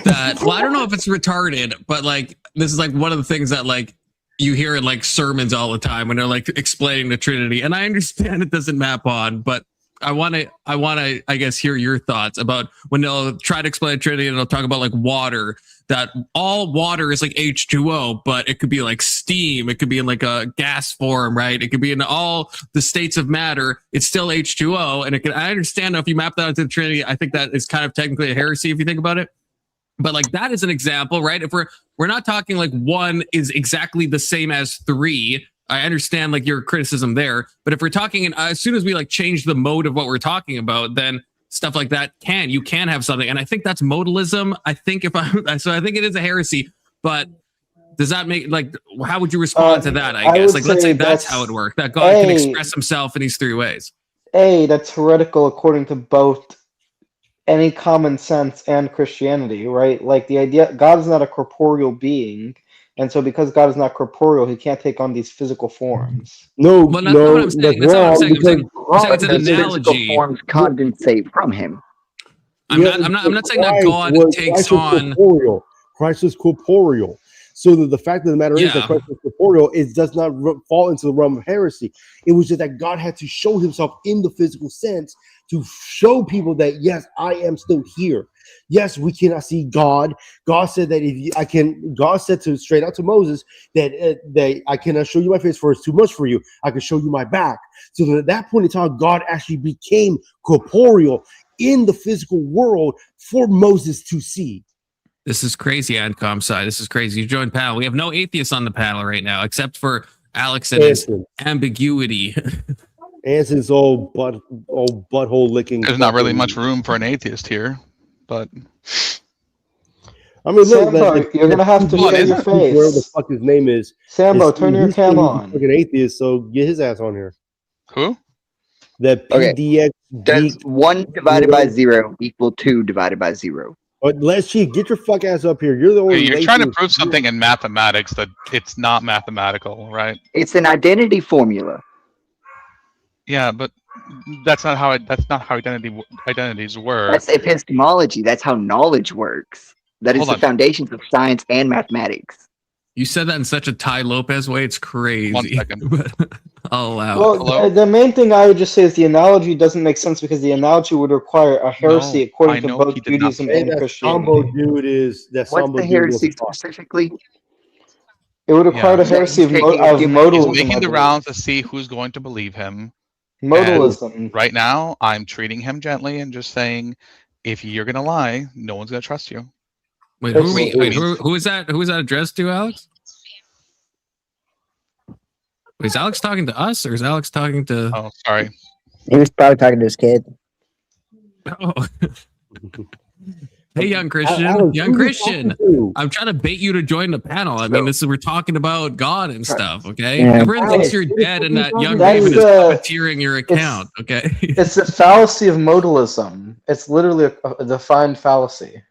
That I don't know if it's retarded, but like this is like one of the things that like you hear in like sermons all the time when they're like explaining the Trinity. And I understand it doesn't map on, but I want to, I guess, hear your thoughts about when they'll try to explain Trinity and they'll talk about like water that all water is like H2O, but it could be like steam. It could be in like a gas form, right? It could be in all the states of matter. It's still H2O. And I understand if you map that onto the Trinity, I think that is kind of technically a heresy if you think about it. But like that is an example, right? If we're not talking like one is exactly the same as three, I understand like your criticism there. But if we're talking, as soon as we like change the mode of what we're talking about, then stuff like that you can have something. And I think that's modalism. I think I think it is a heresy, but does that make like, how would you respond to that? I guess like, let's say that's how it worked, that God can express himself in these three ways. That's heretical according to both any common sense and Christianity, right? Like the idea, God is not a corporeal being. And so because God is not corporeal, he can't take on these physical forms. No, well, that's not what I'm saying. That's not what I'm saying. I'm saying it's an analogy. Forms condensate from him. I'm not saying that God takes on. Christ was corporeal. So the fact of the matter is that Christ was corporeal, it does not fall into the realm of heresy. It was just that God had to show himself in the physical sense to show people that, yes, I am still here. Yes, we cannot see God. God said that God said straight out to Moses that I cannot show you my face, for it's too much for you. I can show you my back. So at that point in time, God actually became corporeal in the physical world for Moses to see. This is crazy, Ancom side. This is crazy. You joined panel. We have no atheists on the panel right now, except for Alex and his ambiguity. Anson's old butthole licking. There's not really much room for an atheist here, but I mean, Sambo, you're gonna have to show your face. Where the fuck his name is? Sambo, turn your cam on. He's an atheist, so get his ass on here. Who? That PDX. Does 1 divided by 0 equal 2 divided by 0? But let's cheat. Get your fuck ass up here. You're the only. You're trying to prove something in mathematics that it's not mathematical, right? It's an identity formula. Yeah, but that's not how identities work. That's epistemology. That's how knowledge works. That is the foundations of science and mathematics. You said that in such a Ty Lopez way. It's crazy. 1 second. But I'll allow it. Well, the main thing I would just say is the analogy doesn't make sense because the analogy would require a heresy according to both Judaism and Christianity. What's the heresy specifically? It would require a heresy of modalism. He's making the rounds to see who's going to believe him. Modalism. And right now, I'm treating him gently and just saying, if you're gonna lie, no one's gonna trust you. Wait, who is that? Who is that addressed to, Alex? Wait, is Alex talking to us or is Alex talking to? Oh, sorry. He was probably talking to his kid. Oh. Hey, young Christian, I'm trying to bait you to join the panel. I mean, we're talking about God and stuff, okay? Yeah. Everyone thinks you're dead and that young Raven is puppeteering your account, okay? It's the fallacy of modalism. It's literally a defined fallacy.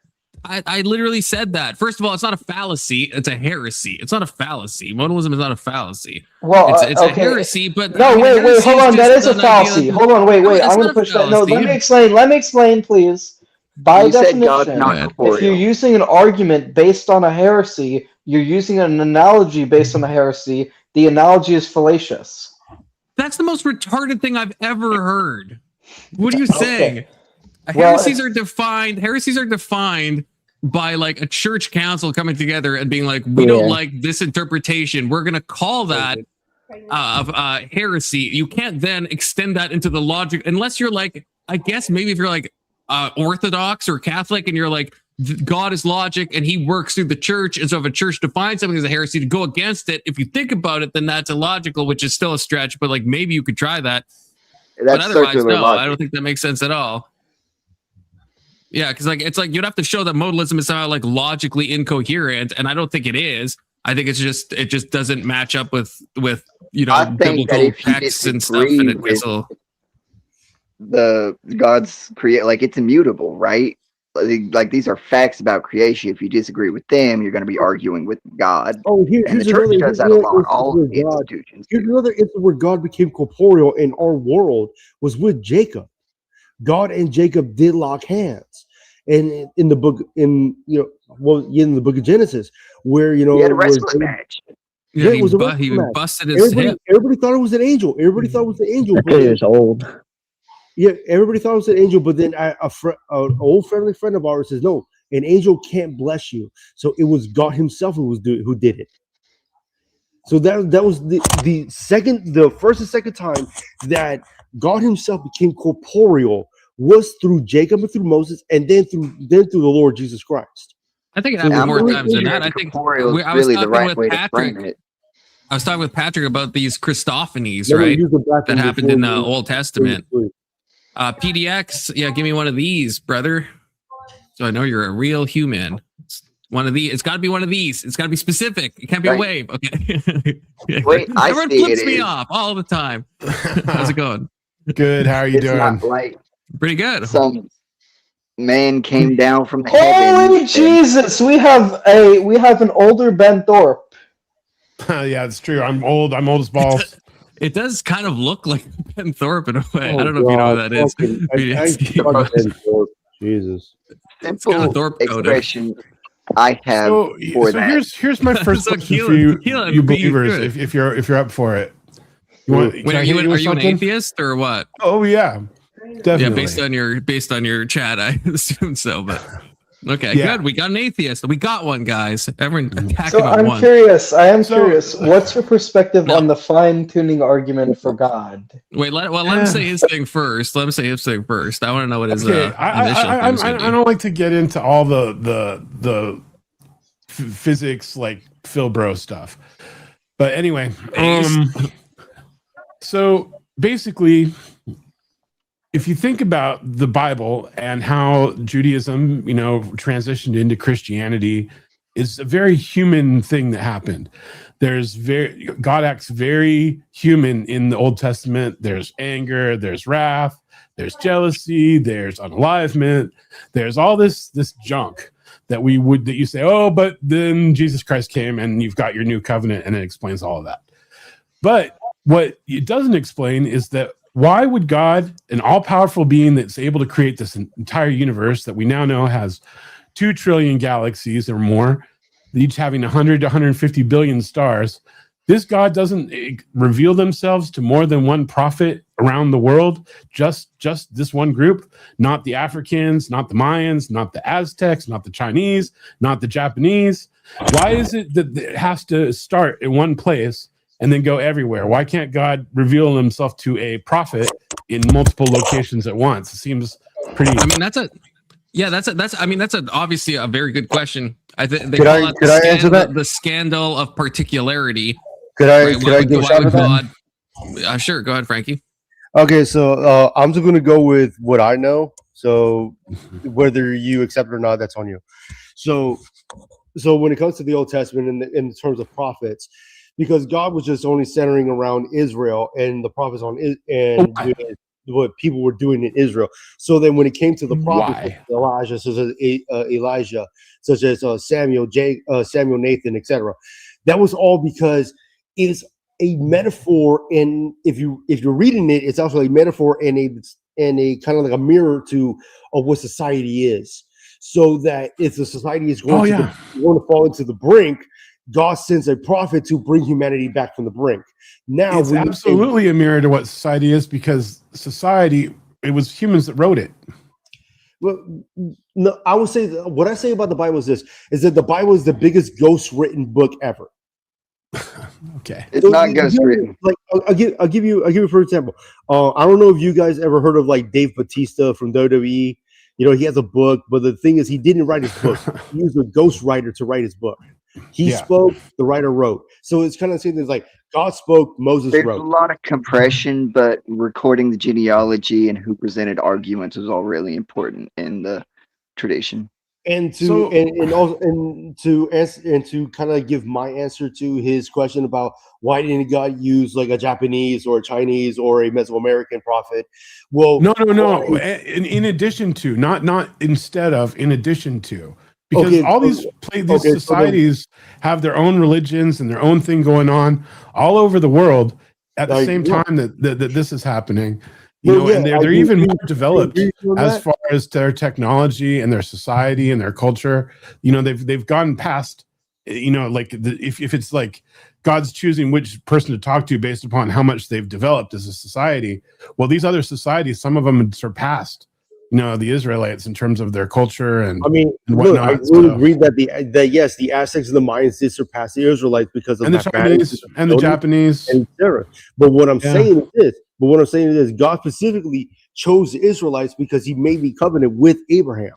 I literally said that. First of all, it's not a fallacy. It's a heresy. It's not a fallacy. Modalism is not a fallacy. Well, it's a heresy, but... No, wait, hold on. That is a fallacy. Hold on, wait. I'm going to push that. No, let me explain, please. By definition, if you're using an argument based on a heresy, you're using an analogy based on a heresy, the analogy is fallacious. That's the most retarded thing I've ever heard. What are you saying? Heresies are defined by like a church council coming together and being like, we don't like this interpretation. We're going to call that heresy. You can't then extend that into the logic unless you're like, I guess maybe if you're like Orthodox or Catholic and you're like, God is logic and he works through the church. And so if a church defines something as a heresy to go against it, if you think about it, then that's illogical, which is still a stretch, but like maybe you could try that. But otherwise, no, logic. I don't think that makes sense at all. Yeah, because like it's like you'd have to show that modalism is somehow like logically incoherent, and I don't think it is. I think it just doesn't match up with biblical texts and stuff, and it gets the God's create like it's immutable, right? Like these are facts about creation. If you disagree with them, you're going to be arguing with God. Oh, and the church does that along all institutions. Here's another instance where God became corporeal in our world was with Jacob. God and Jacob did lock hands, and in the book, in the book of Genesis, where he had a wrestling match. Yeah, he busted his hip. Everybody thought it was an angel. Everybody thought it was an angel. Because he was old. Yeah, everybody thought it was an angel, but then an old friendly friend of ours says, no, An angel can't bless you. So it was God himself who did it. So that was the first and second time that God himself became corporeal was through Jacob and through Moses, and then through the Lord Jesus Christ. I think it happened more times than that. I think I was talking with Patrick. I was talking with Patrick about these Christophanies, right? That happened in the Old Testament. PDX, yeah, give me one of these, brother. So I know you're a real human. One of these. It's got to be one of these. It's got to be specific. It can't be a wave. Okay. Wait, everyone flips me off all the time. How's it going? Good. How are you doing? Not like pretty good. Some man came down from Holy heaven. Jesus! We have an older Ben Thorpe. Yeah, it's true. I'm old. I'm old as balls. It does kind of look like Ben Thorpe in a way. I don't know if you know what that is. Jesus. Simple expression I have for that. Here's my first question for you believers, if you're up for it. Wait, are you an atheist or what? Oh yeah, definitely. Yeah, based on your chat, I assume so. But okay, good. We got an atheist. We got one, guys. Everyone attacking So I'm curious. Curious. What's your perspective on the fine-tuning argument for God? Wait, let him say his thing first. Let him say his thing first. I want to know what his initial I don't like to get into all the physics like Phil Bro stuff, but anyway, so basically, if you think about the Bible and how Judaism, transitioned into Christianity, is a very human thing that happened. God acts very human in the Old Testament. There's anger, there's wrath, there's jealousy, there's unalivement, there's all this junk that you say, oh, but then Jesus Christ came and you've got your new covenant, and it explains all of that. But what it doesn't explain is that why would God, an all-powerful being that's able to create this entire universe that we now know has 2 trillion galaxies or more, each having 100 to 150 billion stars, this God doesn't reveal themselves to more than one prophet around the world, just this one group, not the Africans, not the Mayans, not the Aztecs, not the Chinese, not the Japanese? Why is it that it has to start in one place and then go everywhere? Why can't God reveal himself to a prophet in multiple locations at once? It seems pretty. I mean, that's obviously a very good question. I think could I answer that? The scandal of particularity. Could I give a shot at that? Sure, go ahead, Frankie. Okay, so I'm just going to go with what I know. So whether you accept it or not, that's on you. So when it comes to the Old Testament in terms of prophets, because God was just only centering around Israel and the prophets what people were doing in Israel. So then when it came to the prophets, Elijah, such as Samuel, Nathan, etc., that was all because it's a metaphor. And if you're reading it, it's also a metaphor and a kind of like a mirror of what society is. So that if the society is going to fall into the brink, God sends a prophet to bring humanity back from the brink. Now it's absolutely a mirror to what society is, because society, it was humans that wrote it. Well, no, I would say what I say about the Bible is that the Bible is the biggest ghost written book ever. Okay, it's not ghost written. Like I'll give you for example. I don't know if you guys ever heard of like Dave Bautista from WWE. He has a book, but the thing is, he didn't write his book. He used a ghostwriter to write his book. He spoke, the writer wrote. So it's kind of the same thing. Like God spoke, Moses wrote. There's a lot of compression, but recording the genealogy and who presented arguments was all really important in the tradition. And to kind of give my answer to his question about why didn't God use like a Japanese or a Chinese or a Mesoamerican prophet? Well, no. In addition to, not instead of, in addition to. Because all these societies have their own religions and their own thing going on all over the world at the same time that this is happening. And they're even more developed as far as their technology and their society and their culture. They've gone past, if it's like God's choosing which person to talk to based upon how much they've developed as a society. Well, these other societies, some of them had surpassed the Israelites in terms of their culture and I mean, and look, I whatnot. will So- agree that yes, the Aztecs and the Mayans did surpass the Israelites because of and the mathematics Chinese and the Japanese. and etc. But what I'm Yeah. saying is this. But what I'm saying is God specifically chose the Israelites because He made the covenant with Abraham.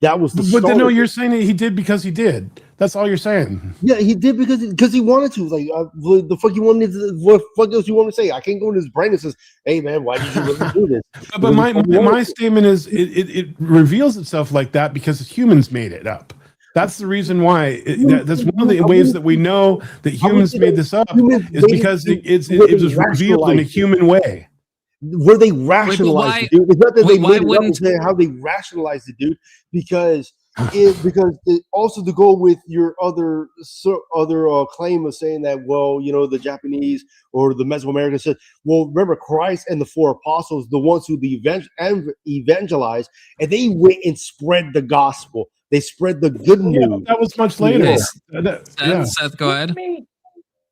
That was the But start. then, no, of it. you're saying that he did because he did. That's all you're saying. Yeah, he did because he wanted to. Like, the fuck you want me to? What fuck else you want me to say? I can't go in his brain and says, "Hey man, why did you really do this?" But my statement is it reveals itself like that because humans made it up. That's the reason why. That's one of the ways that we know that humans made this up is because it was revealed in a human way. Where they rationalized it, dude. It's not that they made it up, it's how they rationalized it, dude. Because it also to go with your other claim of saying that, well, the Japanese or the Mesoamericans said, well, remember Christ and the four apostles, the ones who evangelized, and they went and spread the gospel. They spread the good news. That was much later. Seth, go ahead.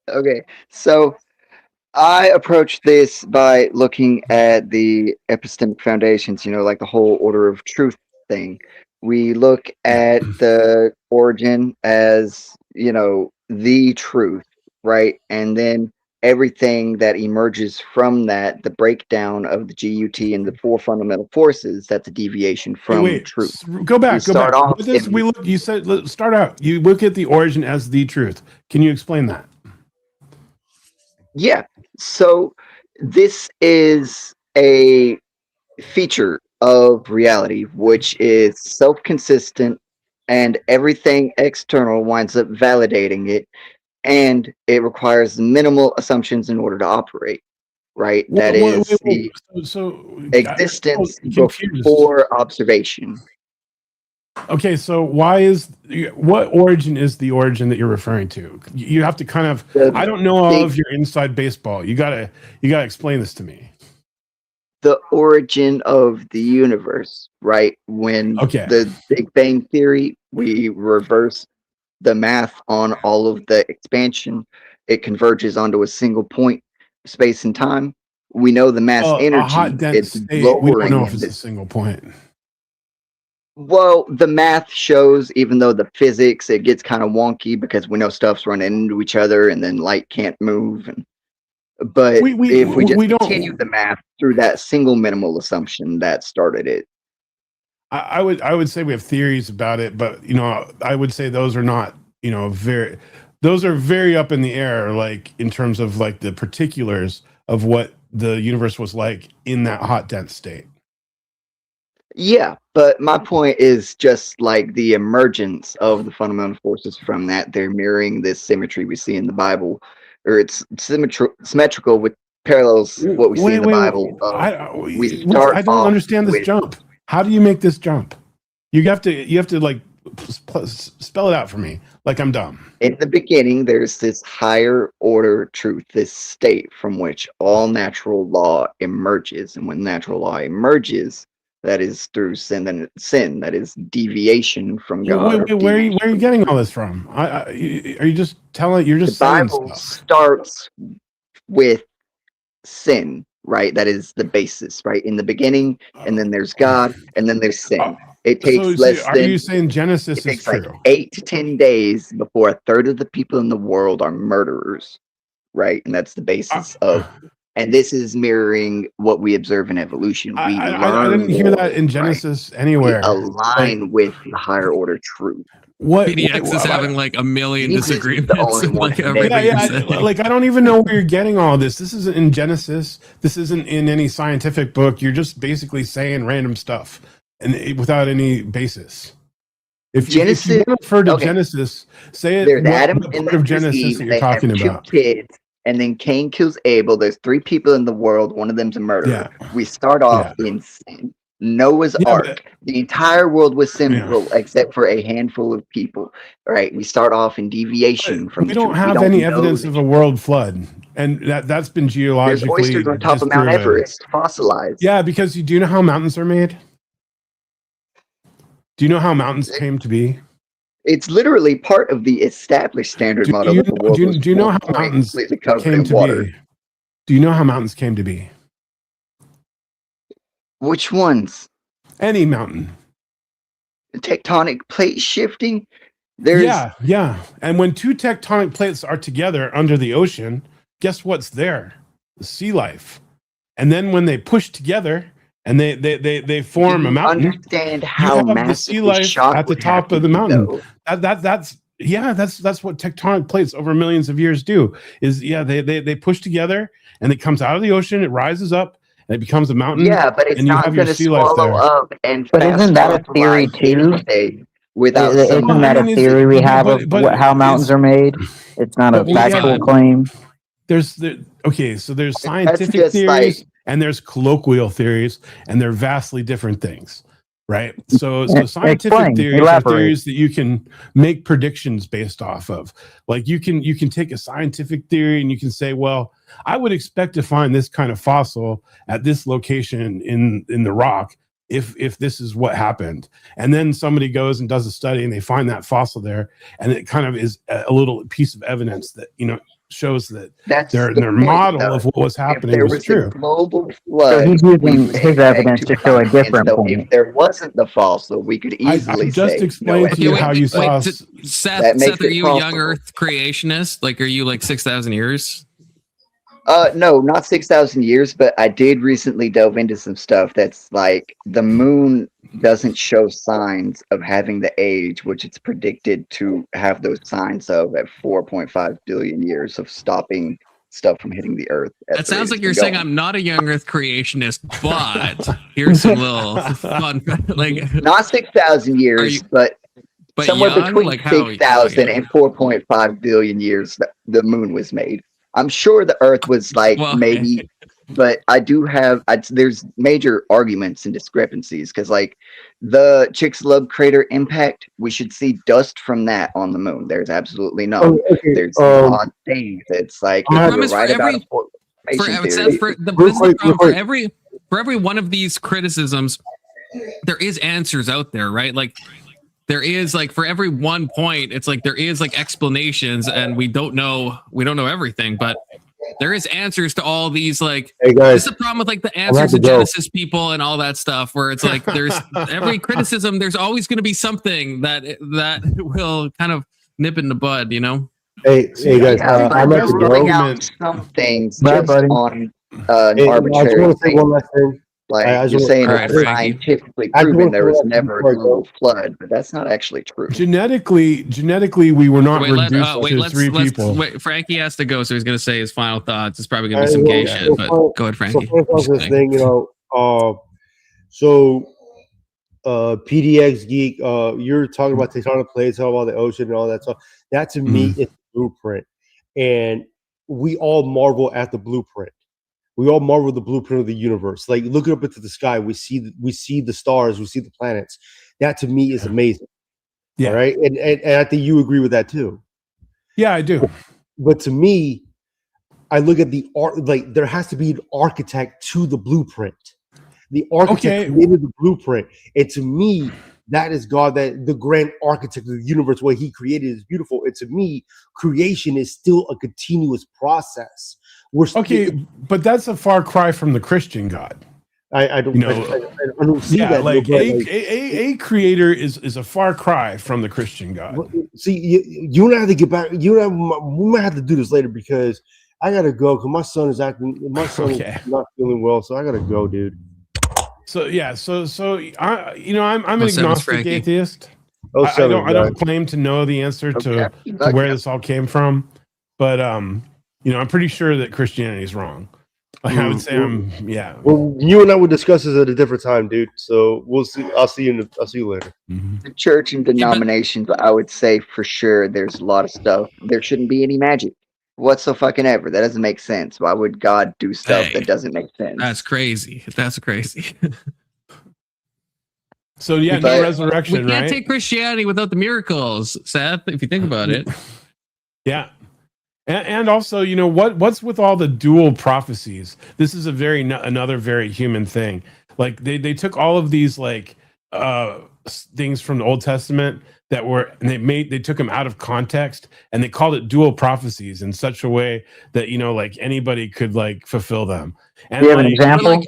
Okay, so I approach this by looking at the epistemic foundations, like the whole order of truth thing. We look at the origin as, the truth, right? And then everything that emerges from that, the breakdown of the GUT and the four fundamental forces, that's a deviation from truth. Go back. Off You said start out. You look at the origin as the truth. Can you explain that? Yeah. So this is a feature of reality, which is self-consistent, and everything external winds up validating it, and it requires minimal assumptions in order to operate. Right? That is the existence before observation. Okay, so what origin is the origin that you're referring to? You have to kind of. I don't know all of your inside baseball. You gotta explain this to me. The origin of the universe, right? When the Big Bang Theory, we reverse the math on all of the expansion. It converges onto a single point, space and time. We know the mass energy. A hot dense state. We don't know if it's a single point. Well, the math shows, even though the physics, it gets kind of wonky because we know stuff's running into each other and then light can't move. But if we just continue the math through that single minimal assumption that started it. I would say we have theories about it, but I would say those are not, those are very up in the air, like in terms of like the particulars of what the universe was like in that hot dense state. Yeah, but my point is just like the emergence of the fundamental forces from that. They're mirroring this symmetry we see in the Bible, or it's symmetrical with parallels what we see in the Bible. I don't understand this jump. How do you make this jump? You have to like spell it out for me, like I'm dumb. In the beginning, there's this higher order truth, this state from which all natural law emerges, and when natural law emerges, that is through sin. Then sin, that is deviation from God. Where are you getting all this from? Are you just telling? You're just the saying Bible stuff. starts with sin, right? That is the basis, right? In the beginning, and then there's God, and then there's sin. It takes Are you saying Genesis is true? Like 8 to 10 days before a third of the people in the world are murderers, right? And that's the basis of. And this is mirroring what we observe in evolution. I didn't hear that in Genesis anywhere. We align with the higher order truth. PDX is having like a million disagreements in like everything you say. Like I don't even know where you're getting all this. This isn't in Genesis. This isn't in any scientific book. You're just basically saying random stuff and without any basis. If you refer to Genesis, say it. There's Adam what and part of Genesis Eve, that you're talking about. 2 kids. And then Cain kills Abel. There's 3 people in the world. One of them's a murderer. Yeah. We start off in sin. Noah's Ark. The entire world was sinful except for a handful of people. Right? We start off in deviation from. We don't have any evidence of a world flood, and that's been geologically. There's oysters on top of Mount Everest, fossilized. Yeah, because do you know how mountains are made? Do you know how mountains came to be? It's literally part of the established standard model of the world. Do you know how mountains came to be? Do you know how mountains came to be? Which ones? Any mountain. Tectonic plate shifting. There's Yeah. And when two tectonic plates are together under the ocean, guess what's there? The sea life. And then when they push together and they form a mountain, understand you how have the massive sea life shock at the would top have of the to be, mountain. though. That's what tectonic plates over millions of years do. They push together and it comes out of the ocean, it rises up, and it becomes a mountain. Yeah, but it's and you not have your going to sea life swallow there. up and But isn't that a fast theory vaporize too? anything without Isn't some. that a theory we have of how mountains are made? It's not a factual claim. There's scientific just theories like- and there's colloquial theories, and they're vastly different things, right? So scientific Explain, theories elaborate. are theories that you can make predictions based off of. Like you can take a scientific theory and you can say, well, I would expect to find this kind of fossil at this location in the rock if this is what happened. And then somebody goes and does a study and they find that fossil there, and it kind of is a little piece of evidence that, shows that their model of what was happening was true. A global flood, So he's using his evidence to show a different so point. if there wasn't the fossil, we could easily I just say, explained to you how you saw. Seth, are you a young Earth creationist? Like, are you like 6,000 years? No, not 6,000 years, but I did recently delve into some stuff that's like the moon doesn't show signs of having the age which it's predicted to have those signs of at 4.5 billion years of stopping stuff from hitting the Earth. That sounds like you're saying I'm not a young Earth creationist, but here's some little fun, like not 6,000 years, but somewhere young? between Like how 6,000 and 4.5 billion years that the moon was made. I'm sure the Earth was like maybe, but I do have, there's major arguments and discrepancies because like the Chicxulub crater impact, we should see dust from that on the moon. There's absolutely no. There's odd things. It's like if you're right about a formation theory. For every one of these criticisms, there is answers out there, right? Like there is like for every one point, it's like there is like explanations, and we don't know everything, but there is answers to all these. Like, hey guys, this is the problem with like the answers to Genesis people and all that stuff, where it's like there's every criticism, there's always going to be something that will kind of nip in the bud, you know. Hey guys, I'm at the argument. Some things just on hey, arbitrary thing. One last thing. Like you're saying it's scientifically proven there was never a global flood, but that's not actually true. Genetically, we were not reduced to three people. Wait, Frankie has to go, so he's going to say his final thoughts. It's probably going to be some gay shit, but go ahead, Frankie. So this thing, PDX Geek, you're talking about tectonic plates, talking about the ocean and all that stuff. That to me is the blueprint, and we all marvel at the blueprint. We all marvel at the blueprint of the universe. Like looking up into the sky, we see the stars, we see the planets. That to me is amazing. Yeah. All right. And I think you agree with that too. Yeah, I do. But to me, I look at the art, like there has to be an architect to the blueprint. The architect created the blueprint. And to me, that is God, that the grand architect of the universe, what he created is beautiful. And to me, creation is still a continuous process. But that's a far cry from the Christian God. I don't see that. Like a creator is a far cry from the Christian God. See, you and I have to get back. We might have to do this later because I gotta go because my son is not feeling well, so I gotta go, dude. So I'm an agnostic atheist. I don't claim to know the answer to where this all came from, but I'm pretty sure that Christianity is wrong. Like I would say, Well, you and I would discuss this at a different time, dude. So we'll see. I'll see you later. The church and denominations, I would say for sure, there's a lot of stuff. There shouldn't be any magic whatsoever. That doesn't make sense. Why would God do stuff that doesn't make sense? That's crazy. So no resurrection. We can't take Christianity without the miracles, Seth. If you think about it. Yeah. And also, what's with all the dual prophecies? This is another very human thing. Like they took all of these like things from the Old Testament and they took them out of context and they called it dual prophecies in such a way that like anybody could like fulfill them. And do you have an example?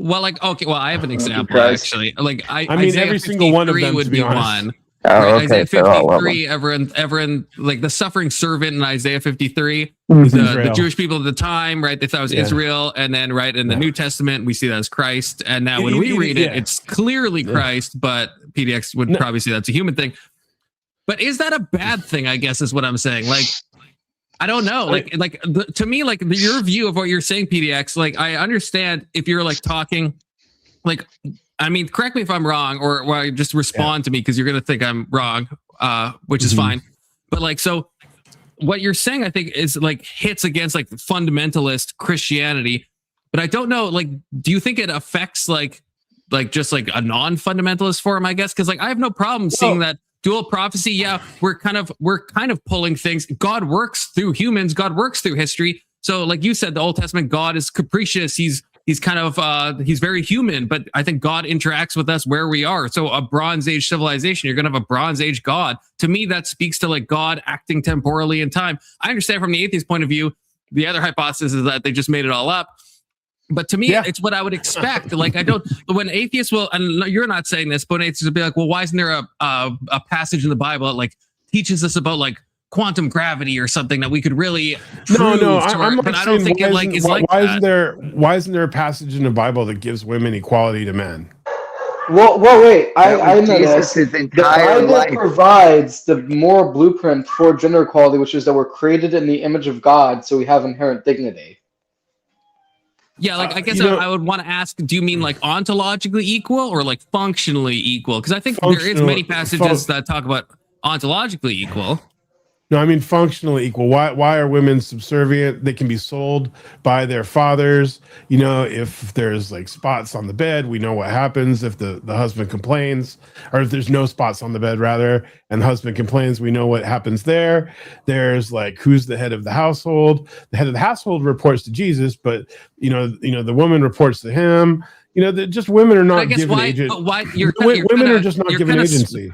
Well, like, okay, well, I have an example Christ. actually. Like, I mean, Isaiah every single one of 53 them, would to be honest. one. Oh, Right, okay. Isaiah So, oh, well, 53, everyone, like the suffering servant in Isaiah 53, Is the Israel. Jewish people at the time, right? They thought it was Yeah. Israel, and then right in the New Testament, we see that as Christ. And now when we read it, Yeah. it's clearly Christ, but PDX would probably say that's a human thing. But is that a bad thing? I guess is what I'm saying. Like, I don't know. To me, like your view of what you're saying, PDX. Like, I understand if you're like talking, like. I mean, correct me if I'm wrong, or just respond to me because you're going to think I'm wrong, which is fine. But like, so what you're saying, I think, is like hits against like fundamentalist Christianity. But I don't know, like, do you think it affects like just like a non-fundamentalist form? I guess because like I have no problem seeing that dual prophecy. Yeah, we're kind of pulling things. God works through humans. God works through history. So like you said, the Old Testament God is capricious. He's kind of he's very human, but I think God interacts with us where we are. So a Bronze Age civilization, you're going to have a Bronze Age God. To me, that speaks to like God acting temporally in time. I understand from the atheist point of view, the other hypothesis is that they just made it all up. But to me, it's what I would expect. Like I don't, when atheists will, and you're not saying this, but atheists will be like, well, why isn't there a passage in the Bible that like teaches us about like quantum gravity or something that we could really prove I'm but I don't think it like is like why isn't there a passage in the Bible that gives women equality to men? Well, wait. I know this. Jesus' The entire Bible life. provides the moral blueprint for gender equality, which is that we're created in the image of God, so we have inherent dignity. Yeah, like I guess I would want to ask, do you mean like ontologically equal or like functionally equal? Because I think there is many passages that talk about ontologically equal. No, I mean functionally equal. Why are women subservient? They can be sold by their fathers. You know, if there's like spots on the bed, we know what happens if the husband complains, or if there's no spots on the bed rather, and the husband complains, we know what happens there. There's like who's the head of the household. The head of the household reports to Jesus, but you know the woman reports to him. You know, just women are not given agency. Women are just not given agency.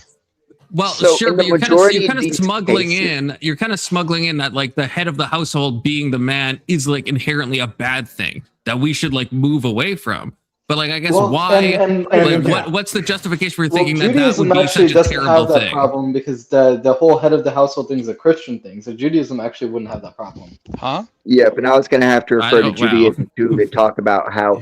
Well, So sure, in but the you're kind majority of of these smuggling cases- you're kind of smuggling in that like the head of the household being the man is like inherently a bad thing that we should like move away from. But like, I guess what's the justification for thinking that Judaism would be actually such a doesn't terrible have that thing? problem because the whole head of the household thing is a Christian thing. So Judaism actually wouldn't have that problem. Huh? Yeah, but I was going to have to refer to Judaism too to talk about how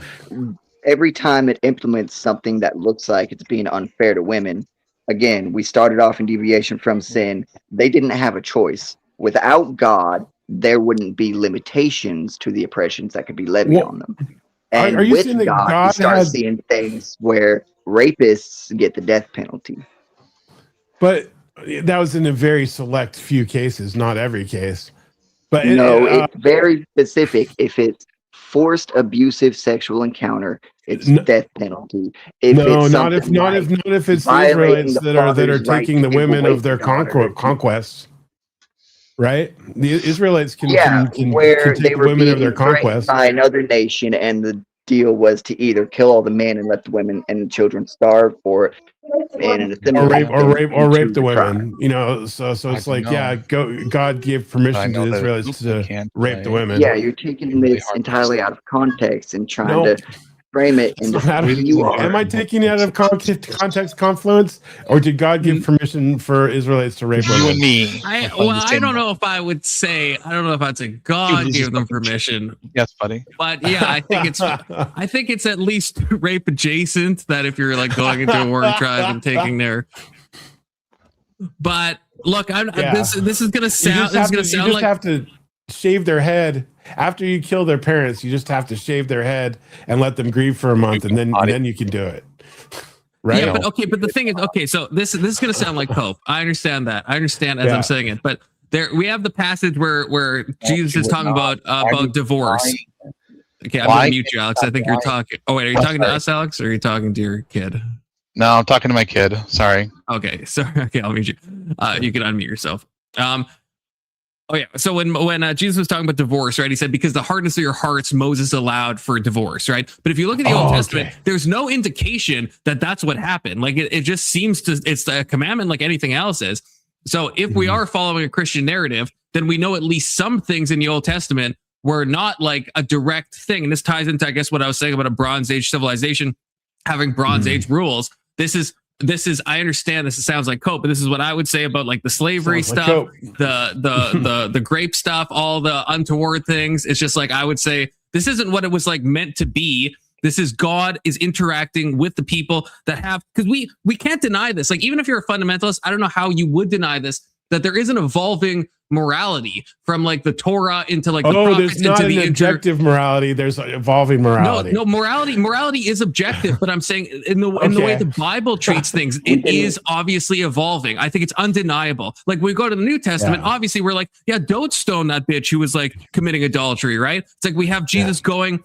every time it implements something that looks like it's being unfair to women, again, we started off in deviation from sin. They didn't have a choice. Without God, there wouldn't be limitations to the oppressions that could be levied on them. And are you with saying that God, God you start had- seeing things where rapists get the death penalty. But that was in a very select few cases, not every case. But it's very specific. If it's forced abusive sexual encounter, it's death penalty. If it's not if it's the Israelites that are taking the women of their conquests. Right? The Israelites can where take they the were women of being their conquest by another nation, and the deal was to either kill all the men and let the women and the children starve, or rape the women. You know, so it's like God gave permission to the Israelites to rape the women. Yeah, you're taking this entirely out of context and trying to frame it into who you are. Am I taking it out of context, confluence, or did God give permission for Israelites to rape women? You and me. I don't know if I would say God gave them permission. Yes, buddy. But yeah, I think it's at least rape adjacent. That if you're like going into a warring tribe and taking their. But look, this is gonna sound. You just have to shave their head. After you kill their parents, you just have to shave their head and let them grieve for a month, and then you can do it. Right? Yeah, but the thing is, so this is going to sound like hope. I understand that. I understand as I'm saying it, but we have the passage where Jesus is talking about divorce. Okay, I'm going to mute you, Alex. I think you're talking. Oh wait, are you talking to us, Alex, or are you talking to your kid? No, I'm talking to my kid. Sorry. Okay, sorry. Okay, I'll mute you. You can unmute yourself. Oh yeah. So when Jesus was talking about divorce, right? He said, because the hardness of your hearts, Moses allowed for divorce, right? But if you look at the Old Testament, there's no indication that that's what happened. Like it just seems it's a commandment like anything else is. So if we are following a Christian narrative, then we know at least some things in the Old Testament were not like a direct thing. And this ties into, I guess, what I was saying about a Bronze Age civilization having Bronze Age rules. This is, I understand this sounds like cope, but this is what I would say about like the slavery stuff, the grape stuff, all the untoward things. It's just like, I would say this isn't what it was like meant to be. This is God is interacting with the people that have, because we can't deny this. Like, even if you're a fundamentalist, I don't know how you would deny this, that there is an evolving morality from like the Torah into like the prophets, there's not into an objective morality. There's an evolving morality. No, morality is objective, but I'm saying in the way the Bible treats things, it is obviously evolving. I think it's undeniable. Like, we go to the New Testament, obviously we're like, yeah, don't stone that bitch who was like committing adultery, right? It's like we have Jesus going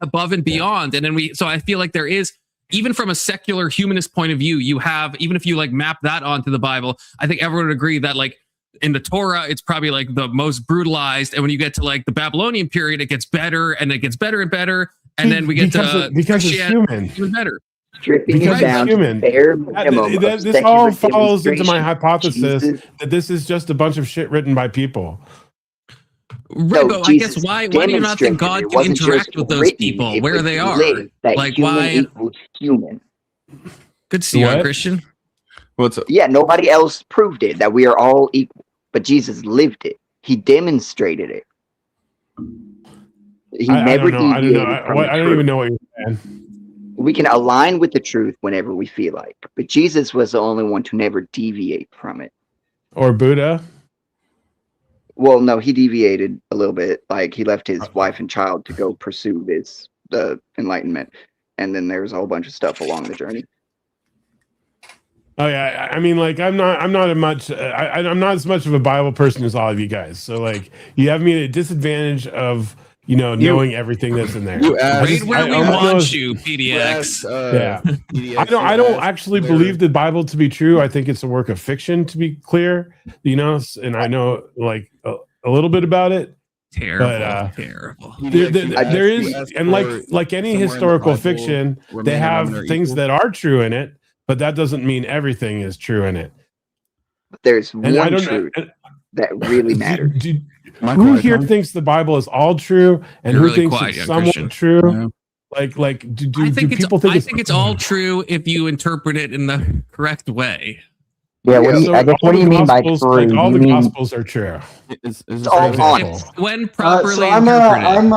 above and beyond, and then so I feel like there is, even from a secular humanist point of view, you have, even if you like map that onto the Bible, I think everyone would agree that like in the Torah, it's probably like the most brutalized. And when you get to like the Babylonian period, it gets better and it gets better and better. And then we get to because it's human, even better. Because it's human. This all follows into my hypothesis that this is just a bunch of shit written by people. Right, but I guess why do you not think God can interact with those people where they are? Like, why? Human. Good to see you, Christian. What's up? Yeah, nobody else proved it, that we are all equal, but Jesus lived it. He demonstrated it. He never deviated from the truth. I don't even know what you're saying. We can align with the truth whenever we feel like, but Jesus was the only one to never deviate from it. Or Buddha. Well, no, he deviated a little bit. Like, he left his wife and child to go pursue the enlightenment, and then there's a whole bunch of stuff along the journey. Oh yeah, I mean, like I'm not as much of a Bible person as all of you guys. So like, you have me at a disadvantage of knowing everything that's in there. Right where we want you, PDX. PDX. I don't actually believe the Bible to be true. I think it's a work of fiction, to be clear. And I know like a little bit about it. Terrible. There is, and like any historical fiction, they have things that are true in it. But that doesn't mean everything is true in it. But there's one truth that really matters. Who here thinks the Bible is all true, and who thinks it's somewhat true? Yeah. Like, do people think? I think it's all true if you interpret it in the correct way. Yeah, I guess what do you mean by true? Like, all the Gospels are true. It's all honest. When properly interpreted.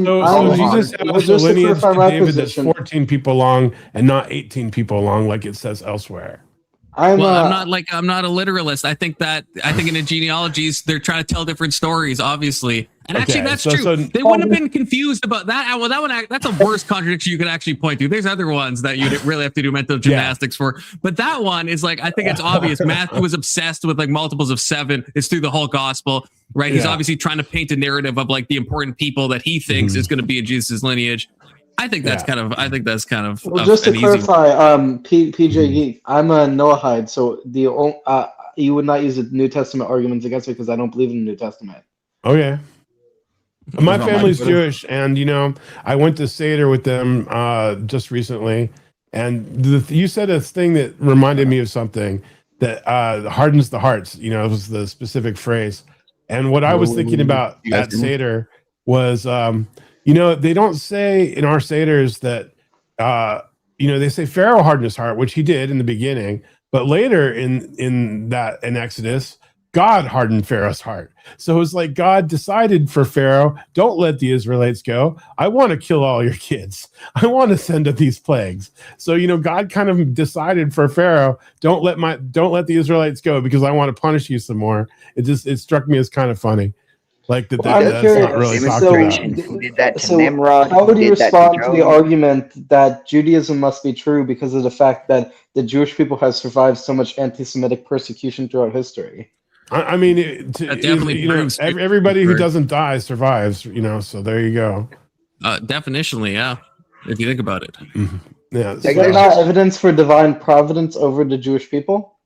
So Jesus has a lineage to David that's 14 people long and not 18 people long, like it says elsewhere. I'm not a literalist. I think in the genealogies they're trying to tell different stories, obviously. And actually, that's true. So, they wouldn't have been confused about that. Well, that one, that's a worse contradiction you could actually point to. There's other ones that you really have to do mental gymnastics for. But that one is like, I think it's obvious. Matthew was obsessed with like multiples of 7. It's through the whole gospel, right? He's obviously trying to paint a narrative of like the important people that he thinks is going to be in Jesus' lineage. I think that's kind of. Well, just to clarify, PJ Geek, I'm a Noahide, so you would not use the New Testament arguments against me because I don't believe in the New Testament. Okay. My family's Jewish, and I went to Seder with them just recently, and you said a thing that reminded me of something that hardens the hearts. It was the specific phrase, and what I was thinking about at Seder was, they don't say in our Seders that, they say Pharaoh hardened his heart, which he did in the beginning, but later in Exodus, God hardened Pharaoh's heart. So it's like God decided for Pharaoh, don't let the Israelites go. I want to kill all your kids. I want to send these plagues. So, God kind of decided for Pharaoh, don't let the Israelites go because I want to punish you some more. It struck me as kind of funny. Like that's not really talked about. So Nimrod, how would you respond to the argument that Judaism must be true because of the fact that the Jewish people have survived so much anti-Semitic persecution throughout history? I mean, everybody who doesn't die survives, so there you go. Definitionally, yeah, if you think about it. Mm-hmm. Yeah. Is there not evidence for divine providence over the Jewish people?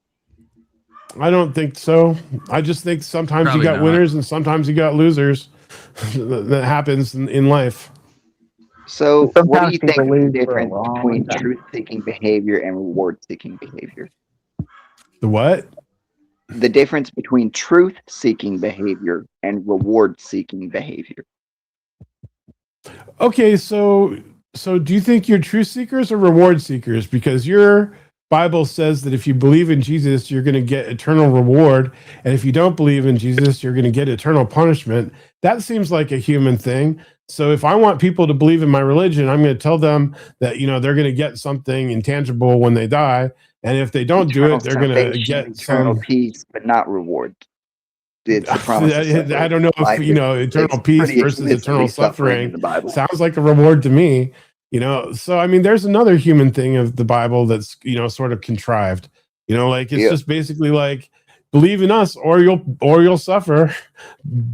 I don't think so. I just think sometimes you got winners and sometimes you got losers. That happens in life. So what do you think is the difference between truth-seeking behavior and reward-seeking behavior? The what? The difference between truth-seeking behavior and reward-seeking behavior. Okay, so do you think you're truth seekers or reward seekers? Because your Bible says that if you believe in Jesus, you're going to get eternal reward, and if you don't believe in Jesus, you're going to get eternal punishment. That seems like a human thing. So if I want people to believe in my religion, I'm going to tell them that they're going to get something intangible when they die, and if they don't do Eternal it, they're going to salvation, get eternal some. peace, but not reward. It's the promise of I salvation. don't know if Like eternal it's peace pretty versus explicitly eternal suffering in suffering the Bible. sounds like a reward to me. So I mean, there's another human thing of the Bible that's sort of contrived. Like it's just basically like believe in us or you'll suffer.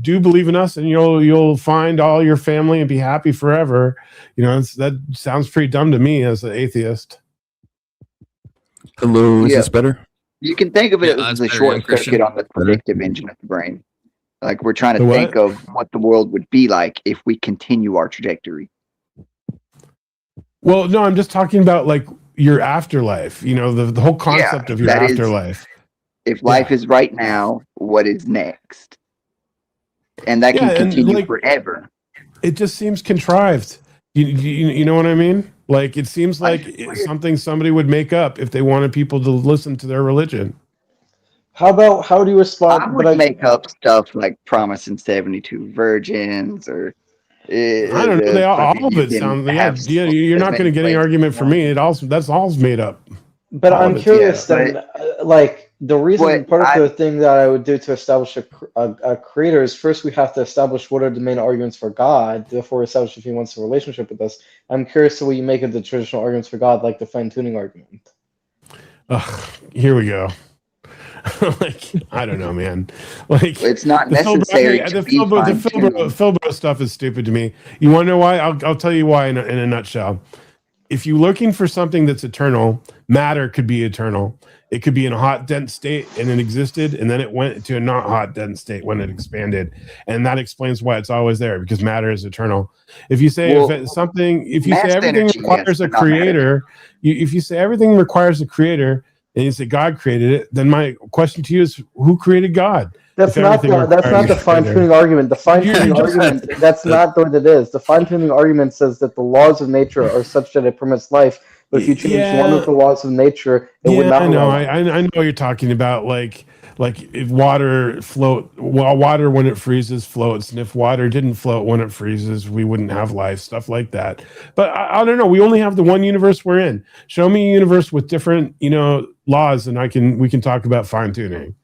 Do believe in us and you'll find all your family and be happy forever. That sounds pretty dumb to me as an atheist. Hello, is this better? You can think of it Yeah, as that's a better, short Christian. circuit on the predictive engine of the brain. Like we're trying The to what? think of what the world would be like if we continue our trajectory. Well, no, I'm just talking about like your afterlife. The whole concept of your that is- afterlife. If life is right now, what is next? And that can continue forever. It just seems contrived. You know what I mean? Like it seems like it's something somebody would make up if they wanted people to listen to their religion. How do you respond? I would make up stuff like promising 72 virgins or I don't know. All of it sounds. Yeah, you're not going to get any argument from me. That's all's made up. But All I'm of it. curious then, like the reason, part of the thing that I would do to establish a creator is first we have to establish what are the main arguments for God before we establish if he wants a relationship with us. I'm curious to what you make of the traditional arguments for God, like the fine-tuning argument. Here we go. Like I don't know, man. Like it's not necessary. The Philbro stuff is stupid to me. You want to know why? I'll tell you why in a nutshell. If you're looking for something that's eternal, matter could be eternal. It could be in a hot, dense state and it existed, and then it went to a not hot, dense state when it expanded, and that explains why it's always there because matter is eternal. If you say if you say everything requires a creator, if you say everything requires a creator, and you say God created it, then my question to you is, who created God? That's not the fine-tuning argument. The fine-tuning argument, that's not what it is. The fine-tuning argument says that the laws of nature are such that it permits life, but if you change one of the laws of nature, it would not allow life. I know what you're talking about, like if water water when it freezes floats, and if water didn't float when it freezes, we wouldn't have life, stuff like that. But I don't know. We only have the one universe we're in. Show me a universe with different, laws, and we can talk about fine-tuning.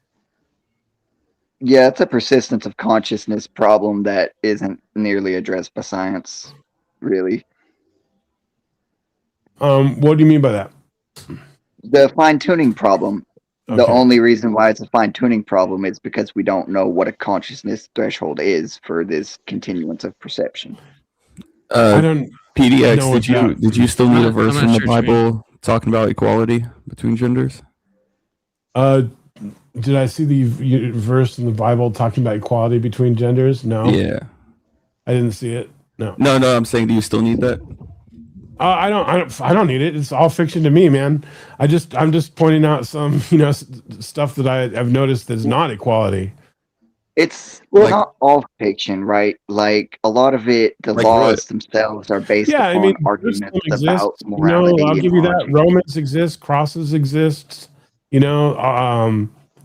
Yeah, it's a persistence of consciousness problem that isn't nearly addressed by science, really. What do you mean by that? The fine-tuning problem. The only reason why it's a fine-tuning problem is because we don't know what a consciousness threshold is for this continuance of perception. I don't. PDX, did you still need a verse from the Bible talking about equality between genders? Did I see the verse in the Bible talking about equality between genders? No. Yeah. I didn't see it. No. No, I'm saying, do you still need that? I don't need it. It's all fiction to me, man. I'm just pointing out some, stuff that I've noticed that's not equality. It's not all fiction, right? Like a lot of it, the laws themselves are based upon arguments about morality. I'll give you that. Romans exist, crosses exist. A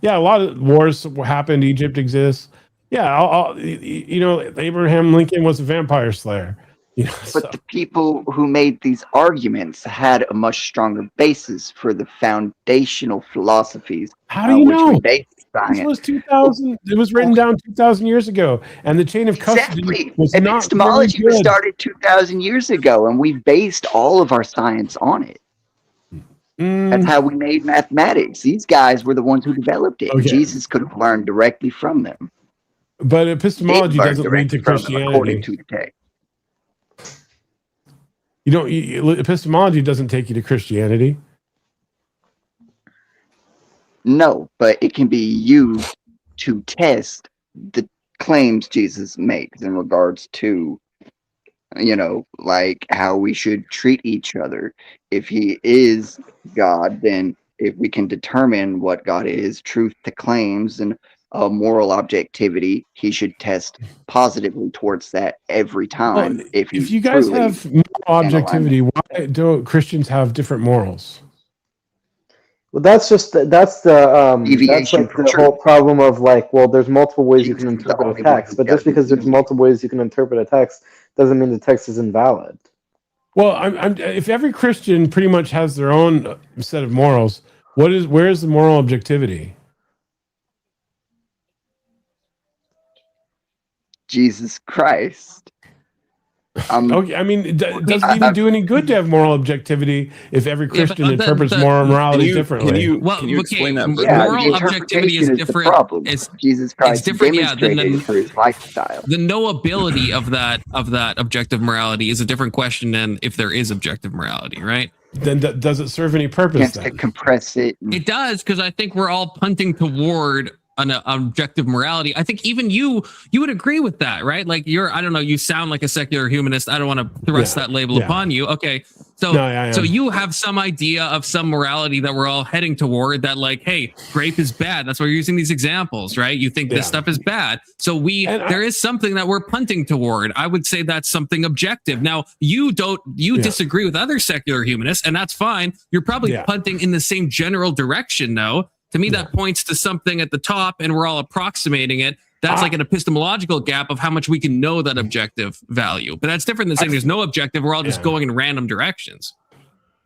lot of wars happened. Egypt exists. Yeah, Abraham Lincoln was a vampire slayer. But the people who made these arguments had a much stronger basis for the foundational philosophies. How do you know? This was 2000. It was written down 2,000 years ago, and the chain of custody was not epistemology was started 2,000 years ago, and we based all of our science on it. That's how we made mathematics. These guys were the ones who developed it. Jesus could have learned directly from them. But epistemology doesn't lead to Christianity. According to the text. Epistemology doesn't take you to Christianity. No, but it can be used to test the claims Jesus makes in regards to, like how we should treat each other. If he is God, then if we can determine what God is, truth to claims, and moral objectivity, he should test positively towards that every time. Well, if you guys have moral objectivity, why do Christians have different morals? Well, that's like the whole problem of like, well, there's multiple ways you can interpret a text, but just because there's multiple ways you can interpret a text doesn't mean the text is invalid. Well, if every Christian pretty much has their own set of morals, where's the moral objectivity? Jesus Christ. Okay, I mean, it doesn't even do any good to have moral objectivity if every Christian interprets moral morality differently. Can you explain that? Moral objectivity is different. It's Jesus Christ demonstrated through his lifestyle. The knowability of that objective morality is a different question than if there is objective morality, right? Then does it serve any purpose? To compress it. It does, because I think we're all punting toward an objective morality. I think even you would agree with that, right? Like I don't know, you sound like a secular humanist. I don't want to thrust that label upon you. Okay. So so you have some idea of some morality that we're all heading toward, that like, hey, grape is bad. That's why you're using these examples, right? You think this stuff is bad. So there is something that we're punting toward. I would say that's something objective. Now, you disagree with other secular humanists, and that's fine. You're probably punting in the same general direction, though. To me, that points to something at the top, and we're all approximating it. That's like an epistemological gap of how much we can know that objective value. But that's different than saying there's no objective. We're all just going in random directions.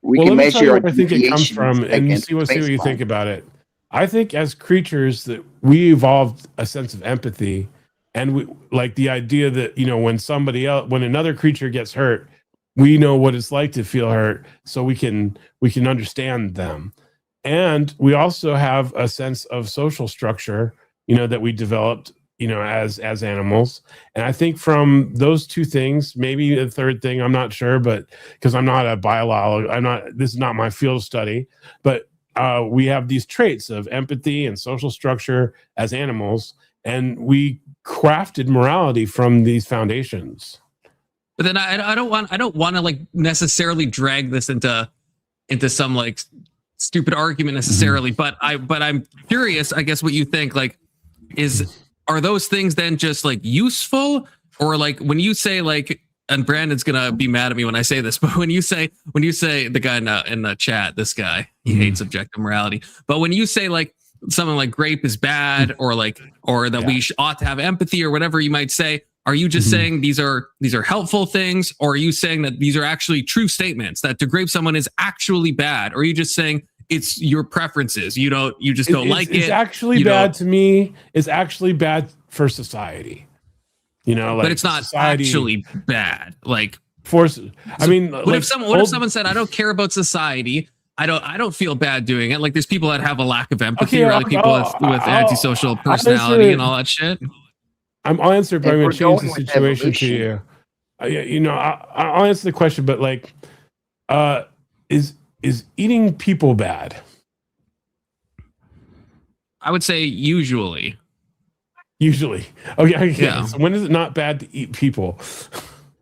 We can measure where I think it comes from, and see what you think about it. I think as creatures that we evolved a sense of empathy, and we like the idea that, when another creature gets hurt, we know what it's like to feel hurt, so we can understand them. And we also have a sense of social structure, that we developed, as animals. And I think from those two things, maybe a third thing, I'm not sure, but because I'm not a biologist, this is not my field of study, but we have these traits of empathy and social structure as animals, and we crafted morality from these foundations. But then I don't want to like necessarily drag this into some like stupid argument necessarily, but I'm curious, I guess, what you think, like, are those things then just like useful, or like when you say like, and Brandon's gonna be mad at me when I say this, but when you say the guy in the chat, this guy, he hates objective morality, but when you say like something like grape is bad, or that we ought to have empathy, or whatever you might say, are you just saying these are helpful things, or are you saying that these are actually true statements, that to grape someone is actually bad, or are you just saying it's your preferences, you just don't like it? It's actually bad to me. It's actually bad for society, like, but it's not actually bad. Like I mean, what if someone said, I don't care about society, I don't feel bad doing it? Like, there's people that have a lack of empathy, or like people with antisocial personality and all that shit. I'll answer, but I'm going to change the situation to you. I'll answer the question, but like, is eating people bad? I would say usually. Okay. Yeah. So when is it not bad to eat people?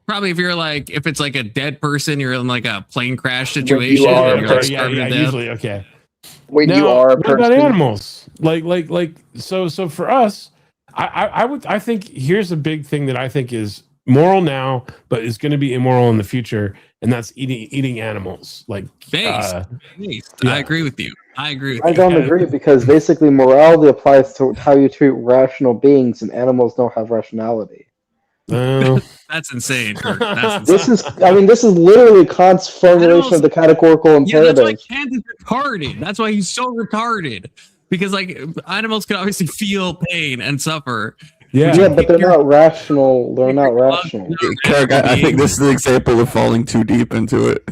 Probably if it's like a dead person, you're in like a plane crash situation. Usually. Okay. When now, you are a person. What about animals? So for us, I think here's a big thing that I think is moral now, but is going to be immoral in the future, and that's eating animals. Like I agree with you. I don't agree, because basically morality applies to how you treat rational beings, and animals don't have rationality. That's insane. This is literally Kant's formulation of the categorical imperative. Yeah, that's why Kant is retarded. That's why he's so retarded. Because like animals can obviously feel pain and suffer. Yeah, but they're not rational. They're not rational. Kirk, I think this is an example of falling too deep into it.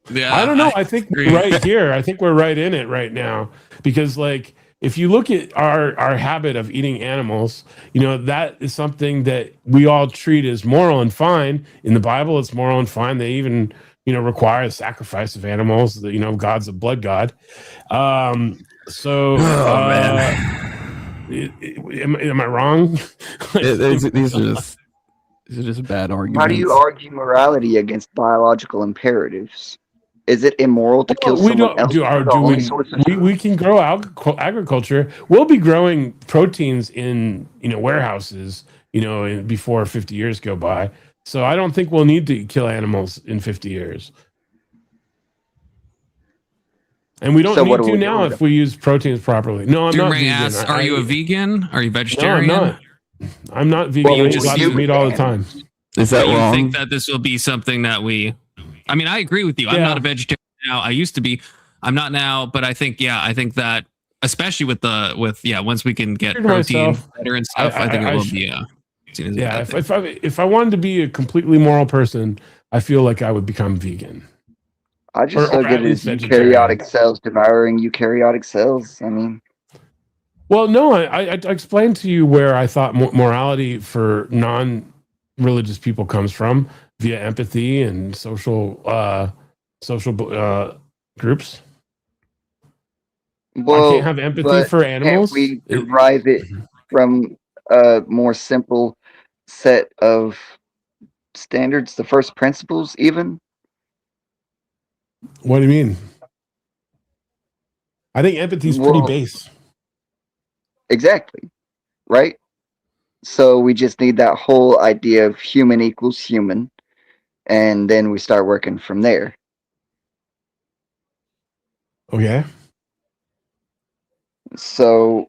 Yeah, I don't know. I think right here. I think we're right in it right now, because like if you look at our habit of eating animals, that is something that we all treat as moral and fine. In the Bible, it's moral and fine. They even require the sacrifice of animals. God's a blood god. Man. Am I wrong? These are just bad arguments. How do you argue morality against biological imperatives? Is it immoral to kill we someone don't else? do for our the do only we, source of food? we can grow agriculture. We'll be growing proteins in warehouses before 50 years go by. So I don't think we'll need to kill animals in 50 years. And we don't need to now if we use proteins properly. No, I'm not Ray vegan. asks, are you a vegan? Are you vegetarian? No, I'm not. I'm not vegan. Well, I you eat lots of meat all the time. Is that Do you wrong? think that this will be something that I mean, I agree with you. I'm Yeah. not a vegetarian now. I used to be. I'm not now, but I think that especially once we can get Figured protein myself. better and stuff, I think it will be seen as a Yeah, bad thing. if I wanted to be a completely moral person, I feel like I would become vegan. I just Or look at at it least as vegetarian. eukaryotic cells devouring eukaryotic cells. I mean, Well, no, I explained to you where I thought morality for non-religious people comes from via empathy and social groups. well, I can't have empathy but for animals. Can't we derive it from a more simple set of standards, the first principles, even? What do you mean? I think empathy is pretty base. Exactly. Right? So we just need that whole idea of human equals human, and then we start working from there. Okay. So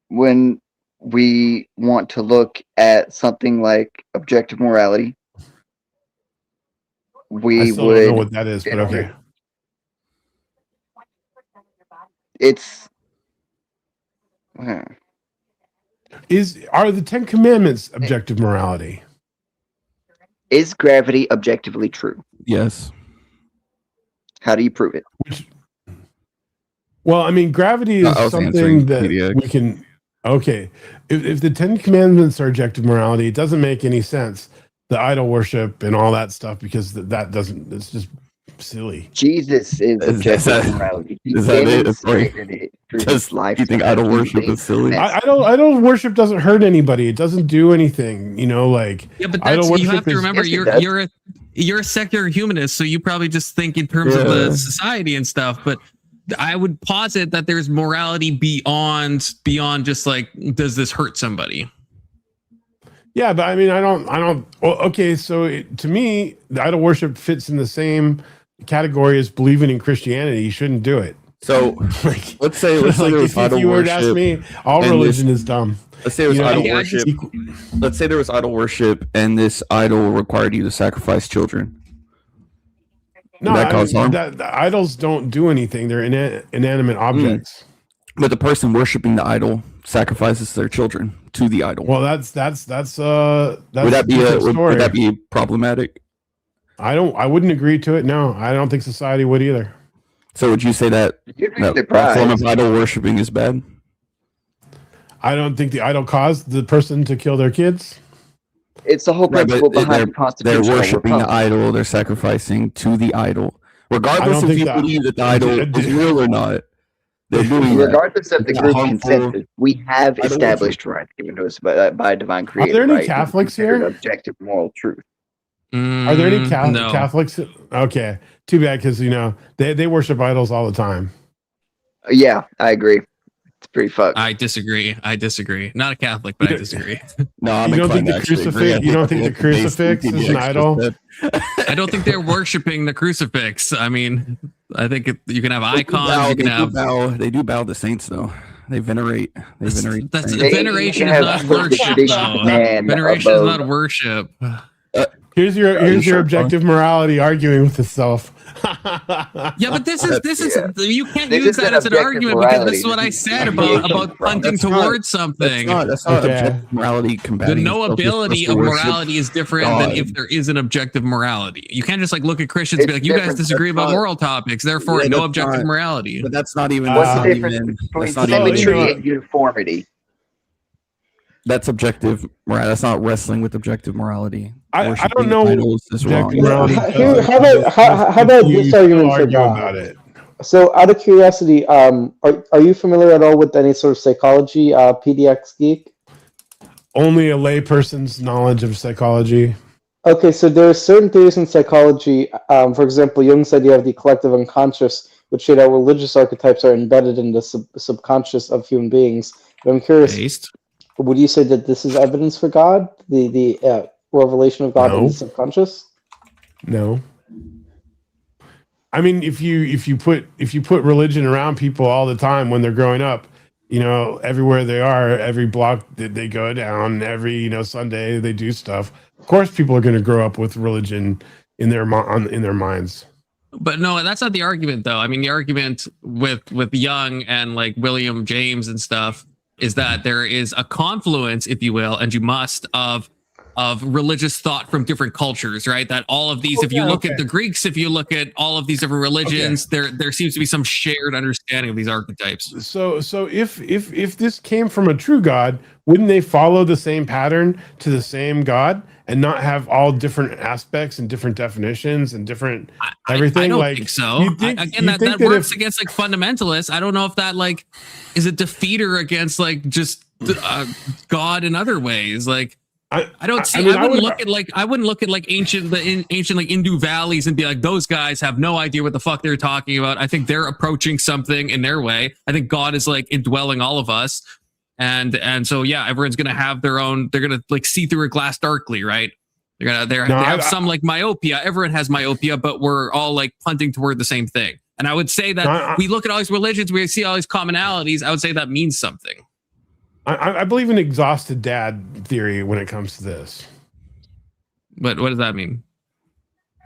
when we want to look at something like objective morality, we I still would don't know what that is, but okay. It's Are the Ten Commandments objective morality? Is gravity objectively true? Yes. How do you prove it? Well, I mean, gravity is I was something answering that PDX. we can. Okay, if the Ten Commandments are objective morality, it doesn't make any sense. The idol worship and all that stuff, because that doesn't. It's just silly. Jesus is objective morality. He demonstrated it through his life. You think idol worship is silly? Idol worship doesn't hurt anybody. It doesn't do anything. Like but idol you worship have to is- remember you're a secular humanist, so you probably just think in terms of the society and stuff. But I would posit that there's morality beyond just like, does this hurt somebody? Yeah, but I mean, I don't. Well, okay, so to me, the idol worship fits in the same category as believing in Christianity. You shouldn't do it. So let's say there was idol if you were to worship. ask me, all and religion is dumb. Let's say there was idol worship. Let's say there was idol worship, and this idol required you to sacrifice children. No, Would that cause harm? the idols don't do anything. They're inanimate objects. But the person worshiping the idol sacrifices their children to the idol. Well, that's would that be problematic? I wouldn't agree to it. No, I don't think society would either. So would you say that that form of idol worshiping is bad? I don't think the idol caused the person to kill their kids. It's the whole principle behind the They're constitutional worshiping republic. the idol. They're sacrificing to the idol, regardless if you believe that the idol is real or not. They're doing Regardless of the It's not group harmful. consensus, we have idol established rights given to us by a divine creator. there any right? Catholics Considered here? Objective moral truth. Are there any No. Catholics? Okay, too bad, because they worship idols all the time. Yeah, I agree. It's pretty fucked. I disagree. Not a Catholic, but I disagree. No, I'm You don't think inclined to the actually agree. crucifix? I You don't think think the that's based on crucifix is an PDX idol? just said. I don't think they're worshiping the crucifix. I mean, I think you can have icons. You can have. They do bow the saints, though. They venerate. That's saints. veneration is not worship. though. Veneration is not worship. Here's your objective morality arguing with itself. Yeah, but this is you can't This use is that an as an objective argument because morality. this is what I This is said deviation about from- punting That's not- towards something. That's not Okay. objective morality The combating. knowability of morality is different than God. if there is an objective morality. You can't just like look at Christians and be It's like, you guys different. disagree That's about not- moral topics, therefore Yeah, no that's objective not- morality. But that's not even. What's that's the not difference even- between that's not even- symmetry and uniformity? That's objective morality. That's not wrestling with objective morality. I Worshiping don't know idols is wrong. objective morality. How about You this still argument for argue God? about it. So, out of curiosity, are you familiar at all with any sort of psychology, PDX geek? Only a layperson's knowledge of psychology. Okay, so there are certain theories in psychology. For example, Jung's idea of the collective unconscious, which say that religious archetypes are embedded in the subconscious of human beings. But I'm curious, Based. would you say that this is evidence for God, the revelation of God in No. the subconscious? No. I mean, if you put religion around people all the time when they're growing up, you know, everywhere they are, every block that they go down, every, you know, Sunday they do stuff. Of course, people are going to grow up with religion in their minds. But no, that's not the argument, though. I mean, the argument with Young and like William James and stuff is that there is a confluence, if you will, and you must of religious thought from different cultures, right? That all of these, if you look at the Greeks, if you look at all of these different religions, there seems to be some shared understanding of these archetypes. So if this came from a true God, wouldn't they follow the same pattern to the same God and not have all different aspects and different definitions and different everything? I don't like, think so. Again, that works against like fundamentalists. I don't know if that like is a defeater against like just God in other ways. Like I don't see. I wouldn't look at like ancient like Hindu valleys and be like, those guys have no idea what the fuck they're talking about. I think they're approaching something in their way. I think God is like indwelling all of us, and so yeah, everyone's gonna have their own. They're gonna like see through a glass darkly, right? They have some like myopia. Everyone has myopia, but we're all like punting toward the same thing. And I would say that we look at all these religions, we see all these commonalities. I would say that means something. I believe in exhausted dad theory when it comes to this. But what does that mean?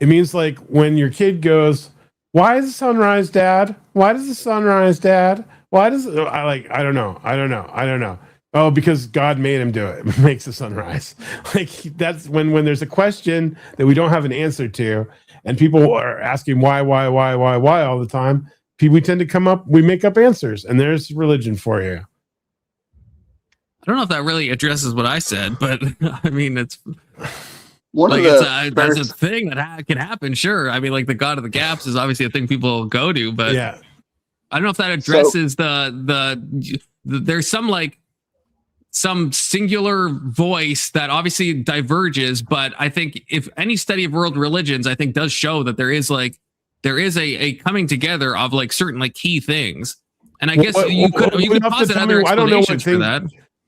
It means like when your kid goes, "Why is the sunrise, Dad? Why does the sunrise, Dad? Why does I don't know. Oh, because God made him do it. Makes the sunrise." Like that's when there's a question that we don't have an answer to, and people are asking why all the time. We tend to we make up answers, and there's religion for you. I don't know if that really addresses what I said, but I mean, it's one like of that's a thing that can happen. Sure, I mean, like the God of the Gaps is obviously a thing people go to, but yeah, I don't know if that addresses there's some singular voice that obviously diverges, but I think if any study of world religions, I think does show that there is a coming together of like certain like key things, and I guess you could posit other explanations for that.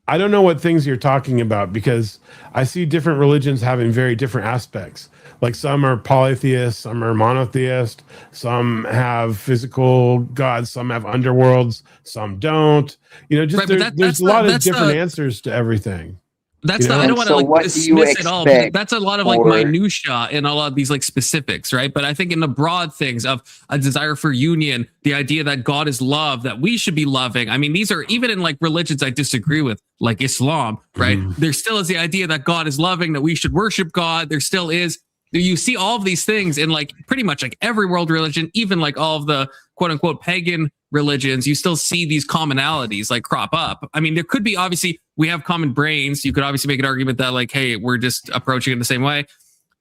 I don't know what things you're talking about because I see different religions having very different aspects. Like some are polytheist, some are monotheist, some have physical gods, some have underworlds, some don't. You know, just there's a lot of different answers to everything. That's I don't want to like dismiss it all. That's a lot of like minutia in a lot of these like specifics, right? But I think in the broad things of a desire for union, the idea that God is love, that we should be loving. I mean, these are even in like religions I disagree with, like Islam, right? There still is the idea that God is loving, that we should worship God. There still is. You see all of these things in like pretty much like every world religion, even like all of the quote unquote pagan religions, you still see these commonalities like crop up. I mean, there could be obviously we have common brains. You could obviously make an argument that like, hey, we're just approaching it the same way.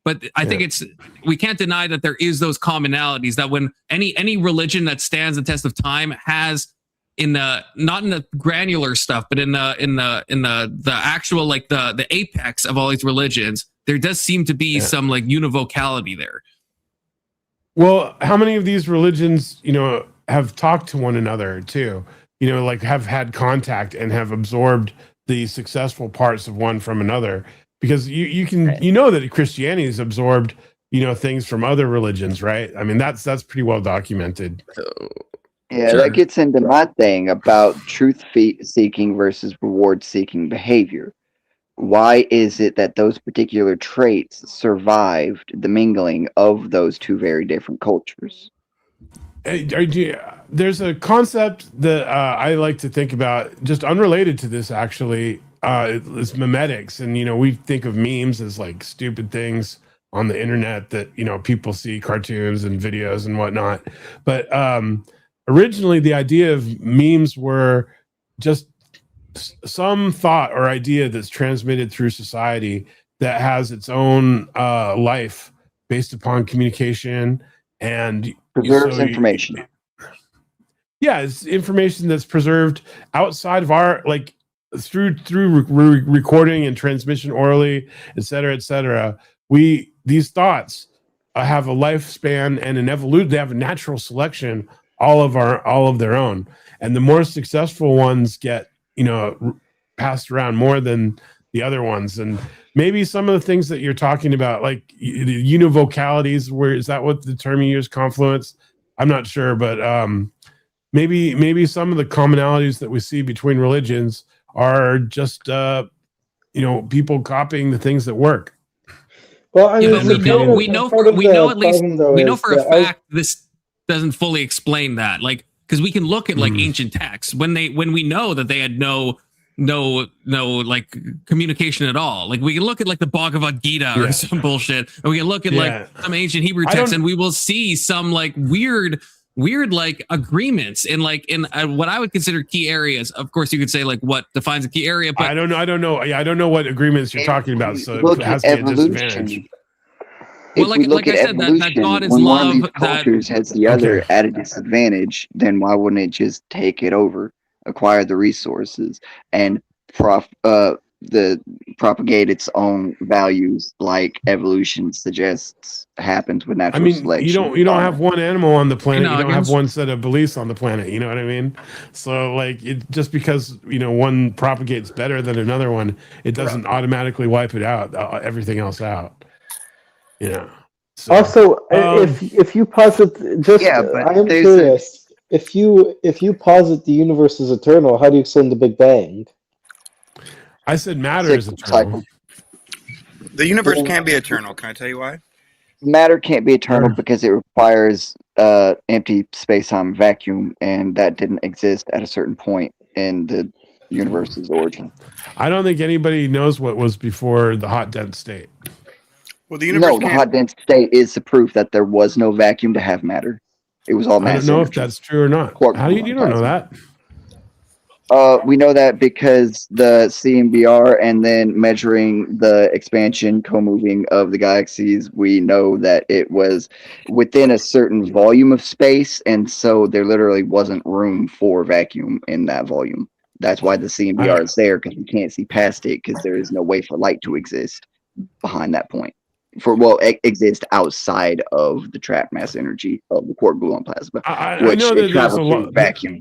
But I think we can't deny that there is those commonalities that when any religion that stands the test of time has not in the granular stuff, but in the actual like the apex of all these religions, there does seem to be some like univocality there. Well, how many of these religions, you know, have talked to one another too? You know, like have had contact and have absorbed the successful parts of one from another. Because you know that Christianity has absorbed, you know, things from other religions, right? I mean, that's pretty well documented. Yeah, that gets into my thing about truth seeking versus reward seeking behavior. Why is it that those particular traits survived the mingling of those two very different cultures? There's a concept that I like to think about, just unrelated to this actually, is memetics. And, you know, we think of memes as like stupid things on the internet that, you know, people see cartoons and videos and whatnot. But originally the idea of memes were just some thought or idea that's transmitted through society that has its own life based upon communication and preserves information. Yeah, it's information that's preserved outside of our like through recording and transmission orally, et cetera, these thoughts have a lifespan and an evolution. They have a natural selection, all of their own, and the more successful ones get, passed around more than the other ones. And maybe some of the things that you're talking about, like the univocalities, where is that what the term you use, confluence? I'm not sure, but maybe some of the commonalities that we see between religions are just people copying the things that work. Well, I mean, but we know for a fact this doesn't fully explain that. Like, because we can look at like ancient texts when we know that they had no like communication at all. Like we can look at like the Bhagavad Gita or some bullshit, and we can look at like some ancient Hebrew text, and we will see some like weird like agreements in what I would consider key areas. Of course, you could say like what defines a key area, but I don't know. Yeah, I don't know what agreements you're talking about. So it has to be a disadvantage. Well, like I said, that God is love. One of these cultures has the other at a disadvantage, then why wouldn't it just take it over, acquire the resources, and propagate its own values, like evolution suggests happens with natural selection? You don't have one animal on the planet. You don't have one set of beliefs on the planet. You know what I mean? So like, just because one propagates better than another one, it doesn't automatically wipe it out, everything else out. So, also, if you posit I am curious. If you posit the universe is eternal, how do you explain the Big Bang? I said matter is eternal. The universe can't be eternal. Can I tell you why? Matter can't be eternal because it requires empty space-time vacuum, and that didn't exist at a certain point in the universe's origin. I don't think anybody knows what was before the hot dense state. Well, the hot dense state is the proof that there was no vacuum to have matter. It was all mass. I don't know if that's true or not. How do you don't know that? We know that because the CMBR and then measuring the expansion co-moving of the galaxies, we know that it was within a certain volume of space, and so there literally wasn't room for vacuum in that volume. That's why the CMBR is there, because we can't see past it, because there is no way for light to exist behind that point. Exist outside of the trapped mass energy of the quark gluon plasma, which it travels through vacuum.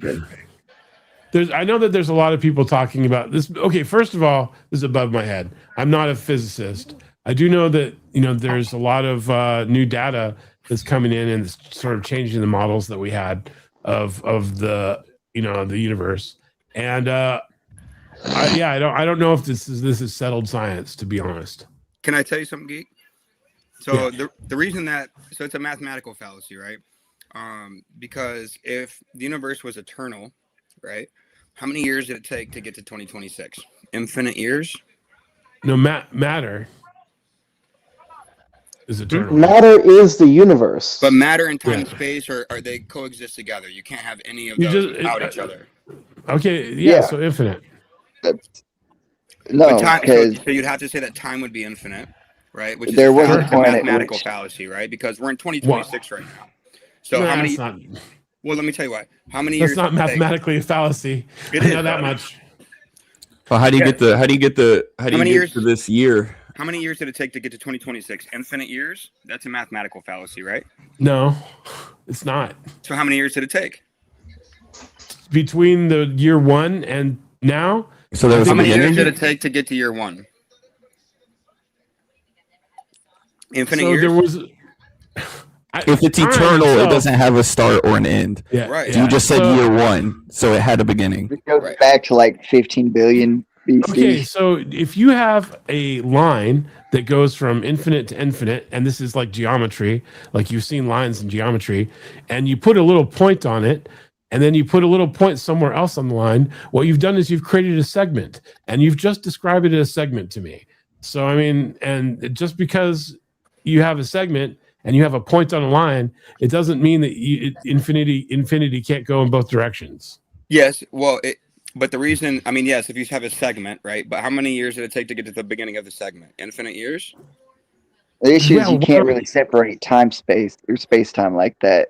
I know that there's a lot of people talking about this. Okay, first of all, this is above my head. I'm not a physicist. I do know that there's a lot of new data that's coming in and it's sort of changing the models that we had of the the universe. And I don't know if this is settled science, to be honest. Can I tell you something, geek? So the reason that it's a mathematical fallacy, right? Because if the universe was eternal, right? How many years did it take to get to 2026? Infinite years? No, matter is eternal. Matter is the universe. But matter and time and space are they coexist together. You can't have any of those without each other. Okay, so infinite. No, so you'd have to say that time would be infinite, right? Which is a mathematical fallacy, right? Because we're in 2026 right now. So how many? Well, let me tell you what. How many years? That's not mathematically a fallacy. I know that much. Well, how do you get to this year? How many years did it take to get to 2026? Infinite years? That's a mathematical fallacy, right? No, it's not. So how many years did it take? Between the year one and now? So there was how many years did it take to get to year one? Infinite years? There was... If it's eternal, it doesn't have a start or an end. Yeah, right. You just said year one, so it had a beginning. It goes back to like 15 billion BC. Okay, so if you have a line that goes from infinite to infinite, and this is like geometry, like you've seen lines in geometry, and you put a little point on it, and then you put a little point somewhere else on the line, what you've done is you've created a segment, and you've just described it as a segment to me. So, I mean, and just because you have a segment and you have a point on a line, it doesn't mean that infinity can't go in both directions. Yes, well, but the reason, I mean, yes, if you have a segment, right? But how many years did it take to get to the beginning of the segment? Infinite years? The issue is you can't really separate time-space or space-time like that.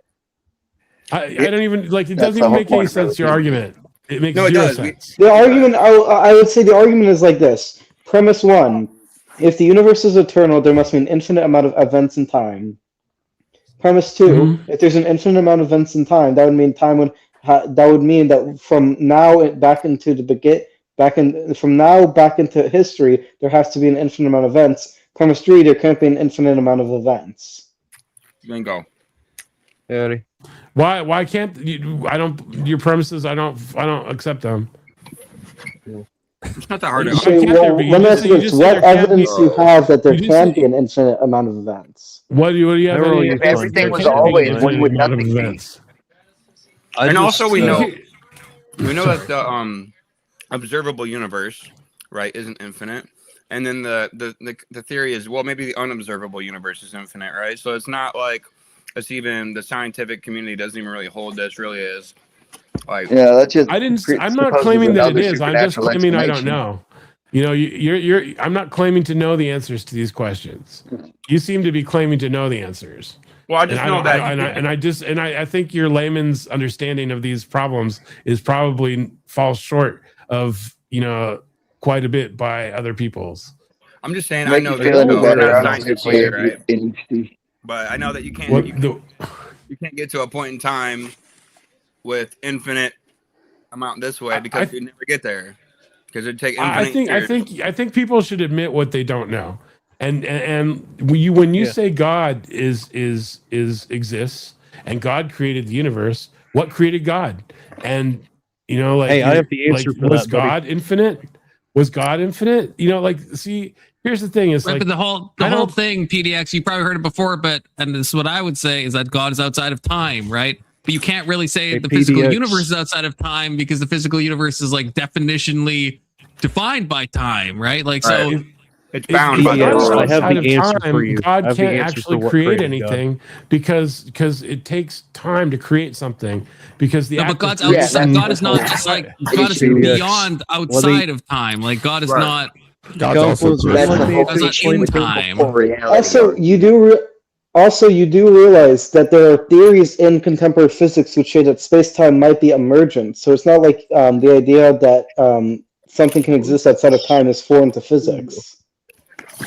I don't even, like, it doesn't even make any sense, your argument. It makes zero sense. The argument, I would say the argument is like this. Premise one, If the universe is eternal, there must be an infinite amount of events in time. Premise 2: if there's an infinite amount of events in time, that would mean that from now back into back into history, there has to be an infinite amount of events. Premise 3: there can't be an infinite amount of events. Bingo. Eddie. Why can't you? Your premises. I don't accept them. It's not that hard. Okay, well, let me ask you this: what evidence do you have that there can be an infinite amount of events? What do you have? If everything was always, when would nothing be? And also, we know that the observable universe, right, isn't infinite. And then the theory is, well, maybe the unobservable universe is infinite, right? So it's not like it's even the scientific community doesn't even really hold this. Really is. Like, yeah, that's just. I'm not claiming that it is. I'm just claiming I don't know. You know, you're. I'm not claiming to know the answers to these questions. You seem to be claiming to know the answers. Well, I just know that, I think your layman's understanding of these problems is probably falls short of quite a bit by other people's. I'm just saying, I know that we're not scientists here, right? But I know that you can't get to a point in time with infinite amount this way because you never get there. Because it'd take infinite I think people should admit what they don't know. And when you say God exists and God created the universe, what created God? And hey, I have the answer for was that. God buddy. infinite? Was God infinite? See, here's the thing: is right, but the whole thing, PDX. You probably heard it before, and this is what I would say is that God is outside of time, right? But you can't really say the physical universe is outside of time because the physical universe is like definitionally defined by time, right? Like so. It's bound by the I have the answer for you. God can't actually create anything because it takes time to create something. Because but God's outside. God is not just like God is beyond outside of time. Like God is not. God's not in time. Also, you do realize that there are theories in contemporary physics which say that space-time might be emergent. So it's not like the idea that something can exist outside of time is foreign to physics.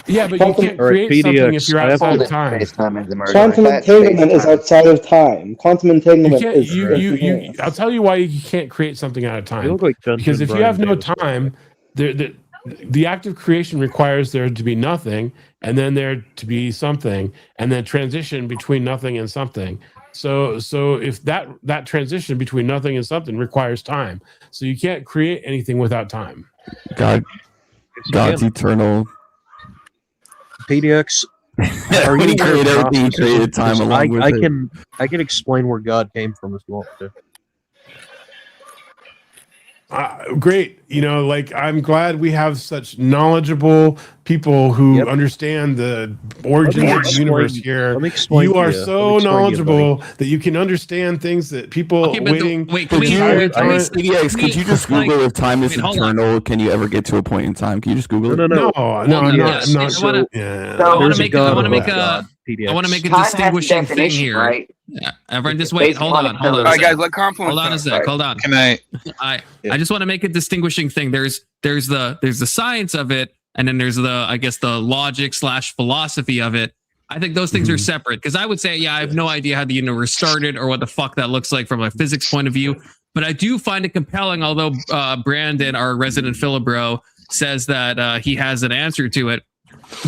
Yeah, but you can't create something if you're outside of time. Quantum entanglement is outside of time. Quantum entanglement is. I'll tell you why you can't create something out of time. Because if you have no time, the act of creation requires there to be nothing, and then there to be something, and then transition between nothing and something. So if that transition between nothing and something requires time, so you can't create anything without time. God's eternal. PDX, are you created time along with it? I can explain where God came from if you want to. Great. I'm glad we have such knowledgeable people who understand the origins of the universe here. You are so knowledgeable that you can understand things that people waiting. Could you just Google if time is eternal? Can you ever get to a point in time? Can you just Google it? No, I'm not sure. I want to make a distinguishing thing here. Right? Yeah, everyone, just wait. Hold on. All right, guys, let Confluence. Hold on a sec. Hold on. Can I? I just want to make a distinguishing thing. There's the science of it, and then there's the logic / philosophy of it. I think those things are separate because I would say, I have no idea how the universe started or what the fuck that looks like from a physics point of view. But I do find it compelling. Although Brandon, our resident Philibro, says that he has an answer to it.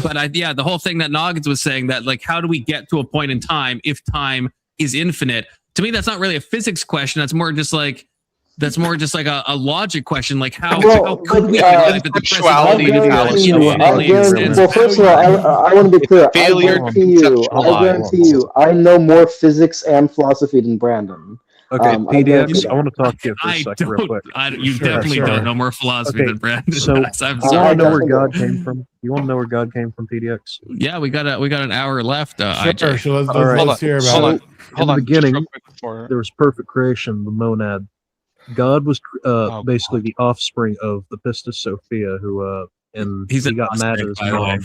But the whole thing that Noggins was saying that how do we get to a point in time if time is infinite? To me, that's not really a physics question. That's more just like a logic question. Like how could we arrive at the present? Well, first of all, I want to be clear. I guarantee you, I know more physics and philosophy than Brandon. Okay, PDX, I want to talk to you for a second real quick. You definitely don't know more philosophy than Brandon. So, I'm you want to know where God came from? You want to know where God came from, PDX? Yeah, we got an hour left. Sure, let's hear about it. In the beginning, there was perfect creation, the monad. God was basically the offspring of the Pistis Sophia, who he got mad at his mom,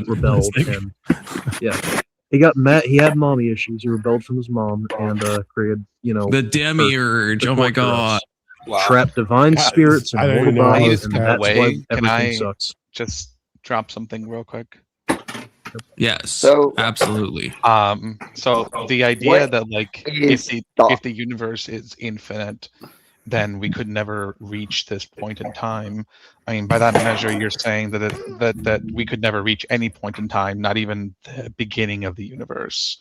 rebelled, and he got mad. He had mommy issues. He rebelled from his mom and created, the demiurge. Oh my god! Trapped divine spirits and mortal bodies, and that's why everything sucks. Just drop something real quick? Yes. So absolutely. So the idea What that like is if the universe is infinite, then we could never reach this point in time. I mean, by that measure, you're saying that that we could never reach any point in time, not even the beginning of the universe,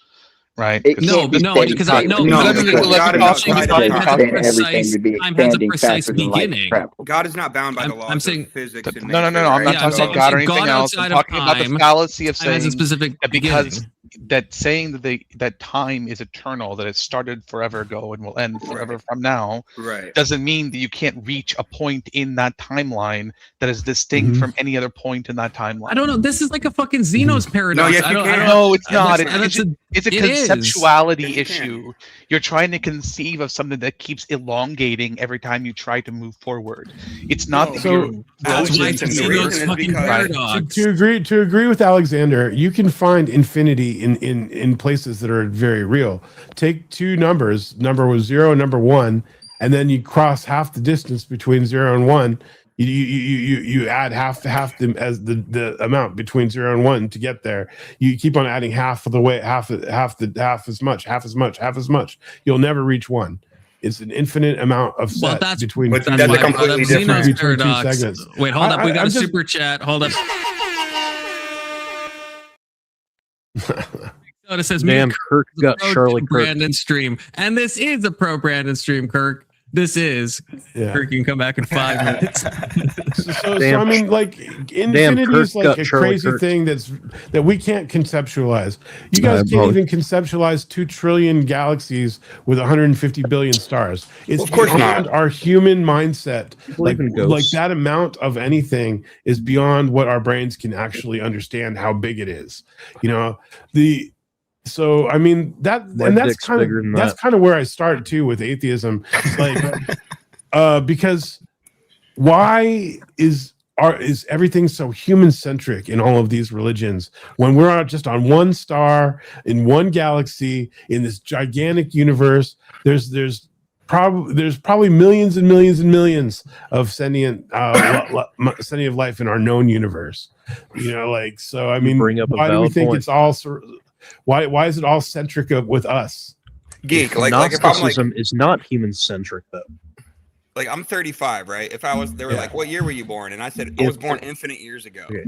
right? It can't be steady because state. no, No, because because God is nothing outside is of going time. to extend everything to be time has a expanding precise faster than light beginning. travel. God is not bound by the laws saying of physics and No, nature. I'm not right? talking about God or anything else. I'm talking about the fallacy of time has a saying specific that beginning. because that saying that that time is eternal, that it started forever ago and will end forever from now, Right. doesn't mean that you can't reach a point in that timeline that is distinct from any other point in that timeline. I don't know. This is like a fucking Zeno's paradox. yes, I you don't, can. I don't, No, it's not. It's It's a it is. conceptuality Yes, you can. issue. You're trying to conceive of something that keeps elongating every time you try to move forward. It's not that you're that's why it's the Zeno's reason is fucking because- paradox. To agree with Alexander, you can find infinity in places that are very real. Take two numbers, number was 0 and number 1, and then you cross half the distance between 0 and 1. You add half as the amount between 0 and 1 to get there. You keep on adding half of the way, half as much. You'll never reach 1. It's an infinite amount of set between. But that's a completely different between two paradox. segments. Wait, hold up. We got I'm a just- super chat. Hold up. It says, Damn, Kirk got pro Charlie Kirk. Brandon stream. And this is a pro Brandon stream, Kirk. This is. Kirk, you can come back in 5 minutes. So I mean, like, infinity is like a crazy thing that we can't conceptualize. You guys can't even conceptualize 2 trillion galaxies with 150 billion stars. It's of course beyond not. our human mindset. Like ghosts. that amount of anything is beyond what our brains can actually understand how big it is. You know, so I mean that's kind of where I start too with atheism. It's like because why is everything so human centric in all of these religions when we're just on one star in one galaxy in this gigantic universe? There's probably millions and millions and millions of sentient life in our known universe. You know, like, so I mean, why do we think it's all? Why is it all centric with us? Geek, like if I'm like, Gnosticism is not human centric though. like I'm 35, right? If I was, they were like, "What year were you born?" And I said, "I was born infinite years ago." Okay.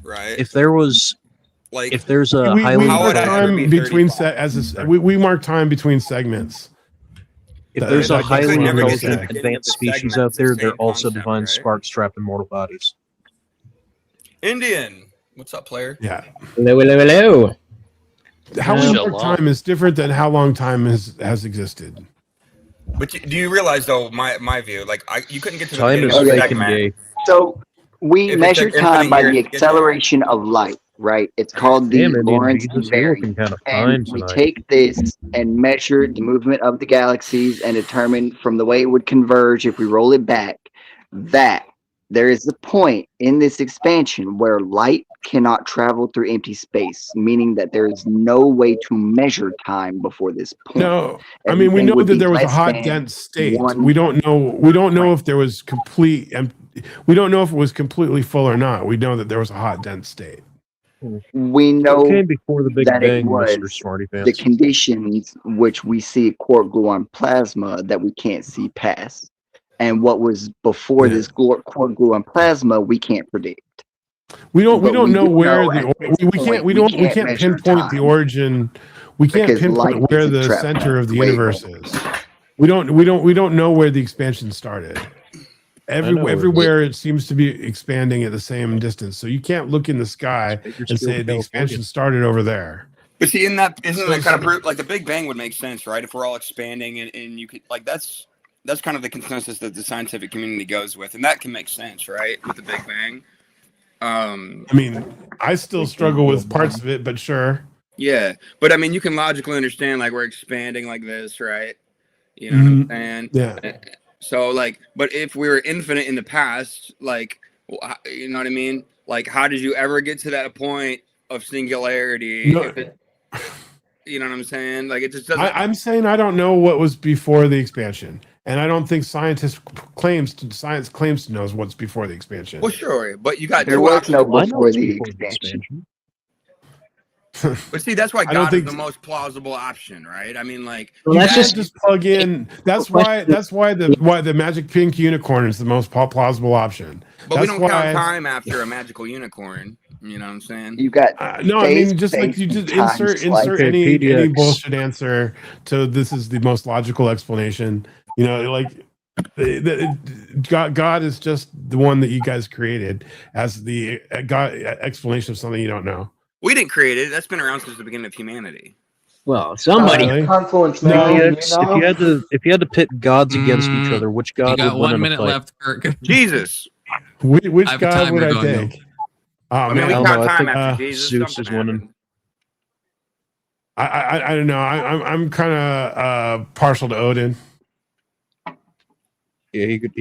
Right? If there was, like, if there's a we highly mark time between $35? we mark time between segments. if there's a highly never get intelligent to the advanced species segment, out it's the there, same they're also concept, divine right? sparks trapped in mortal bodies. Indian, what's up, player? Yeah. Hello. How we mark time is different than how long time has existed. But do you realize though, my view, like you couldn't get to the Time beginning is of the fucking segment. gay. So we If it measure took time infinite by years the to get there. acceleration of light, right? It's called the Damn, Indian Lorentz Jesus, you're looking invariant. kind of fine And we tonight. take this and measure the movement of the galaxies and determine from the way it would converge if we roll it back that there is a point in this expansion where light cannot travel through empty space, meaning that there is no way to measure time before this point. No, I mean, we Everything know would that be there was a less hot than dense state. one- We don't know if there was complete, and we don't know if it was completely full or not. We know that there was a hot dense state. We know Okay, before the Big that it Bang, was Mr. Smarty the Pants. conditions which we see quark gluon plasma that we can't see past, and what was before this quark gluon plasma we can't predict. We don't But know do where know the at this we point can't we can't measure pinpoint the time origin. We can't because light pinpoint where isn't the traveling center of the way universe is. We don't know where the expansion started. Everywhere it seems to be expanding at the same distance. So you can't look in the sky and say the expansion started over there. But see, isn't that kind of proof? Like the Big Bang would make sense, right? If we're all expanding and you could like that's kind of the consensus that the scientific community goes with, and that can make sense, right? With the Big Bang. I mean, I still struggle with parts of it, but sure. Yeah, but I mean, you can logically understand like we're expanding like this, right? You know what I'm saying? Yeah. So like, but if we were infinite in the past, like, you know what I mean? Like, how did you ever get to that point of singularity? No. You know what I'm saying? Like, it just doesn't. I'm saying I don't know what was before the expansion. And I don't think science claims to know what's before the expansion. Well, sure, but you got There two was options. no before the expansion. But see, that's why I don't God is think the most plausible option, right? I mean, like you can't just plug in. That's why the magic pink unicorn is the most plausible option. But That's we don't count time after a magical unicorn. You know what I'm saying? You got no, I mean just like you just insert any bullshit answer to this is the most logical explanation. You know, like God is just the one that you guys created as the God explanation of something you don't know. We didn't create it. That's been around since the beginning of humanity. Well, somebody. Confluence. If you had to pit gods against each other, which god You got would win 1 in a minute fight? left, Kirk. Jesus. Which I have a God would timer I going, take? though. Oh I mean, man, we count I time think, after Jesus. Zeus Something is winning. happened. I don't know. I'm kind of partial to Odin. Yeah, he could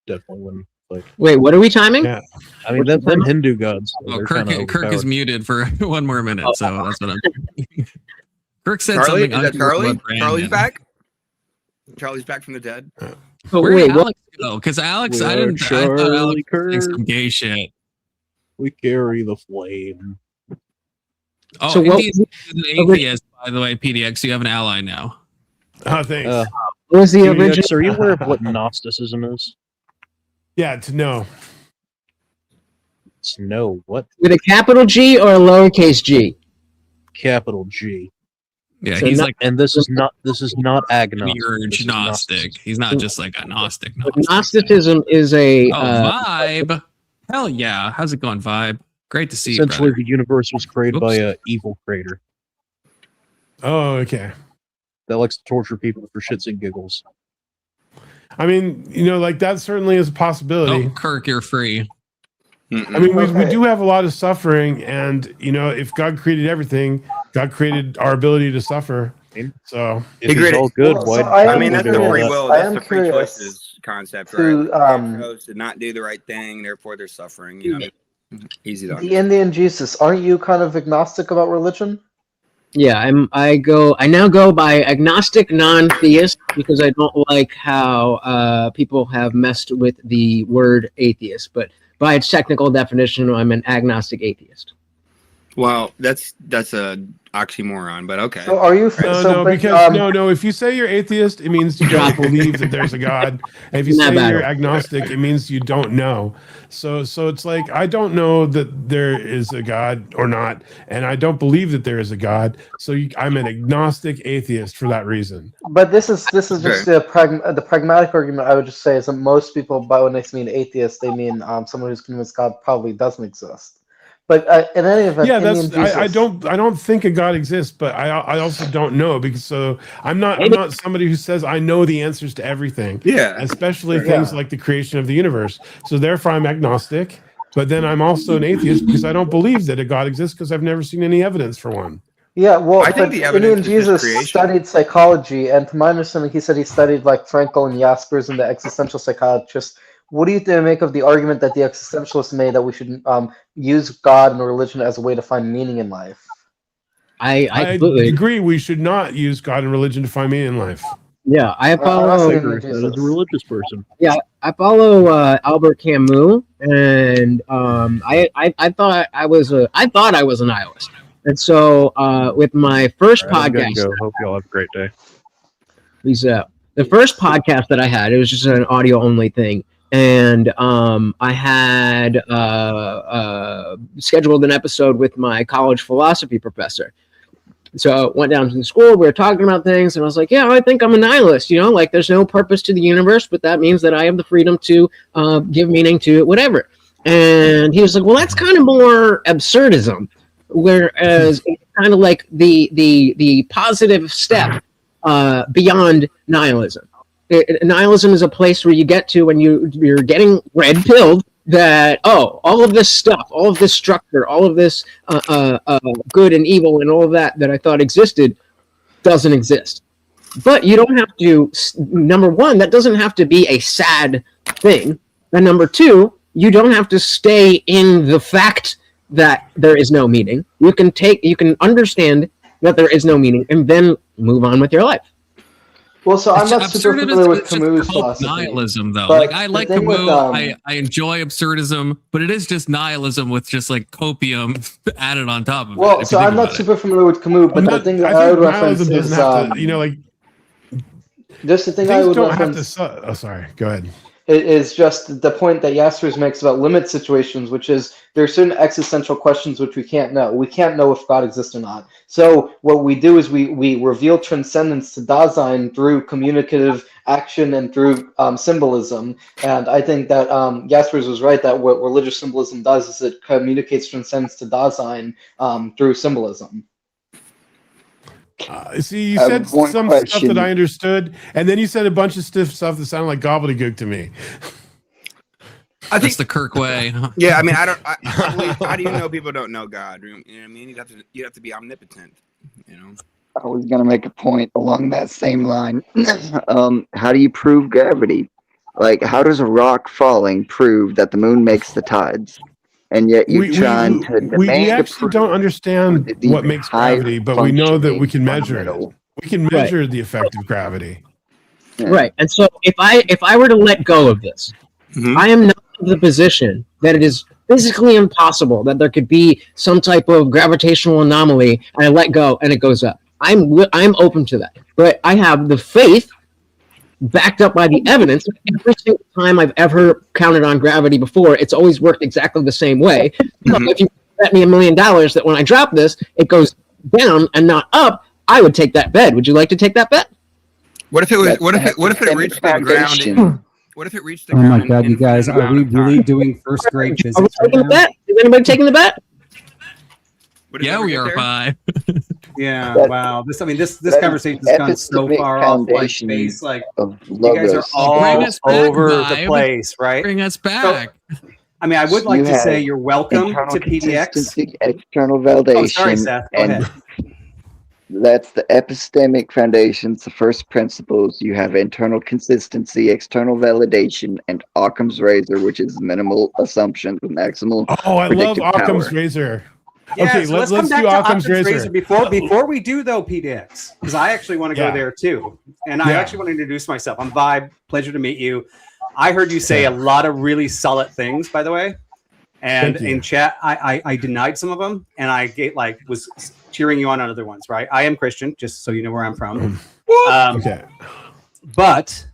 definitely win. Like, Wait, what are we timing? Yeah. I mean, that's them Hindu gods. So Oh, they're Kirk kinda is overpowered. muted for 1 more minute, so that's what I'm. Kirk said Charlie, something. is that Charlie? about Brandon. Charlie's back. Charlie's back from the dead. Oh, Where wait, did what? Alex go? Because Alex, We I are didn't. I thought Charlie Alex was saying Kirk. some gay shit. We carry the flame. Oh, So what- Indian is an atheist, by the way. PDX, you have an ally now. Oh, thanks. What was the PDX, original? are you aware of what Gnosticism is? Yeah, to know. It's no what? With a capital G or a lowercase g? Capital G. Yeah, So he's not- like And this is not the agnostic. This urge is Gnostic. He's not just like a Gnostic. Gnosticism is a Oh, Vibe. Hell yeah. How's it going, Vibe? Great to see you, Essentially, brother. the universe was created by Oops. an evil creator Oh, okay. that likes to torture people for shits and giggles. I mean, you know, like that certainly is a possibility. Oh, Kirk, you're free. I mean, we do have a lot of suffering, and you know, if God created everything, God created our ability to suffer. So If it's all good, Well, why? so I I am mean, that's the curious- free will. I That's am the free curious choices concept, to, right? They chose to not do the right thing, therefore they're suffering. You know, easy to The understand. Indian Jesus, aren't you kind of agnostic about religion? Yeah, I now go by agnostic non-theist because I don't like how people have messed with the word atheist. But by its technical definition, I'm an agnostic atheist. Well, that's a oxymoron, but okay. So are you? No. If you say you're atheist, it means you don't believe that there's a God. And if you Not say bad. you're agnostic, it means you don't know. So it's like I don't know that there is a God or not, and I don't believe that there is a God. So I'm an agnostic atheist for that reason. But this is just the pragmatic argument. I would just say is that most people, by when they mean atheist, they mean someone who's convinced God probably doesn't exist. But in any event, Yeah, Indian Jesus, I don't think a God exists, but I also don't know because I'm not somebody who says I know the answers to everything. Yeah, especially things like the creation of the universe. So therefore, I'm agnostic, but then I'm also an atheist because I don't believe that a God exists because I've never seen any evidence for one. Yeah, well, I think but the evidence Indian is just Jesus creation. studied psychology, and to my understanding, he said he studied like Frankl and Jaspers and the existential psychiatrists. What do you make of the argument that the existentialists made that we should use God and religion as a way to find meaning in life? I completely agree. We should not use God and religion to find meaning in life. Yeah, I follow. I agree with that as a religious person. Yeah, I follow Albert Camus, and I thought I was a nihilist, and so with my first All right, I'm gonna podcast, go. Hope y'all have a great day. Peace out. The first podcast that I had, it was just an audio only thing. And I had scheduled an episode with my college philosophy professor. So I went down to the school, we were talking about things, and I was like, yeah, I think I'm a nihilist, like there's no purpose to the universe, but that means that I have the freedom to give meaning to it, whatever. And he was like, well, that's kind of more absurdism, whereas it's kind of like the positive step beyond nihilism. Nihilism is a place where you get to when you're getting red-pilled that, all of this stuff, all of this structure, all of this good and evil and all of that I thought existed doesn't exist. But you don't have to, number one, that doesn't have to be a sad thing. And number two, you don't have to stay in the fact that there is no meaning. You can understand that there is no meaning and then move on with your life. Well, so I'm not super familiar with Camus' philosophy. Nihilism, though. But Like, I like thing Camus. with, I enjoy absurdism, but it is just nihilism with just like copium added on top of it. well, so I'm not super familiar with Camus, but the thing that I would reference is, like, just the thing I would don't reference. have to. Oh, sorry. Go ahead. It is just the point that Jaspers makes about limit situations, which is there are certain existential questions which we can't know. We can't know if God exists or not. So what we do is we reveal transcendence to Dasein through communicative action and through symbolism. And I think that Jaspers was right that what religious symbolism does is it communicates transcendence to Dasein through symbolism. See, you said some stuff that I understood, and then you said a bunch of stiff stuff that sounded like gobbledygook to me. That's the Kirk way. Yeah, I mean, how do you know people don't know God? You know what I mean? You have to be omnipotent. You know. I was gonna make a point along that same line. How do you prove gravity? Like, how does a rock falling prove that the moon makes the tides? And yet you're trying to demand. We actually don't understand what makes gravity, but we know that we can measure it. We can measure the effect of gravity. Right. And so if I were to let go of this, I am not in the position that it is physically impossible that there could be some type of gravitational anomaly, and I let go and it goes up. I'm open to that. But I have the faith backed up by the evidence. Every single time I've ever counted on gravity before, it's always worked exactly the same way. So if you bet me $1 million that when I drop this, it goes down and not up, I would take that bet. Would you like to take that bet? What if it was? What if it reached the ground? What if it reached the ground? Oh my God, you guys, are we really doing first grade physics? Are we taking the bet? Is anybody taking the bet? Yeah, we are 5. Yeah, wow. This conversation has gone so far off like space. Like, you guys are all over the place, right? Bring us back. So, I mean, I would like to say you're welcome to PDX. External validation. Oh, sorry, Seth. Go ahead. That's the epistemic foundations, the first principles. You have internal consistency, external validation, and Occam's razor, which is minimal assumptions with maximal. Oh, I love predictive Occam's power. razor. Yeah, okay, so let's let's come do back Occam's to razor. Before we do though, PDX, because I actually want to go there too, and I actually want to introduce myself. I'm Vibe. Pleasure to meet you. I heard you say a lot of really solid things, by the way, and in chat, I denied some of them, and I was cheering you on other ones. Right? I am Christian, just so you know where I'm from. Okay, but.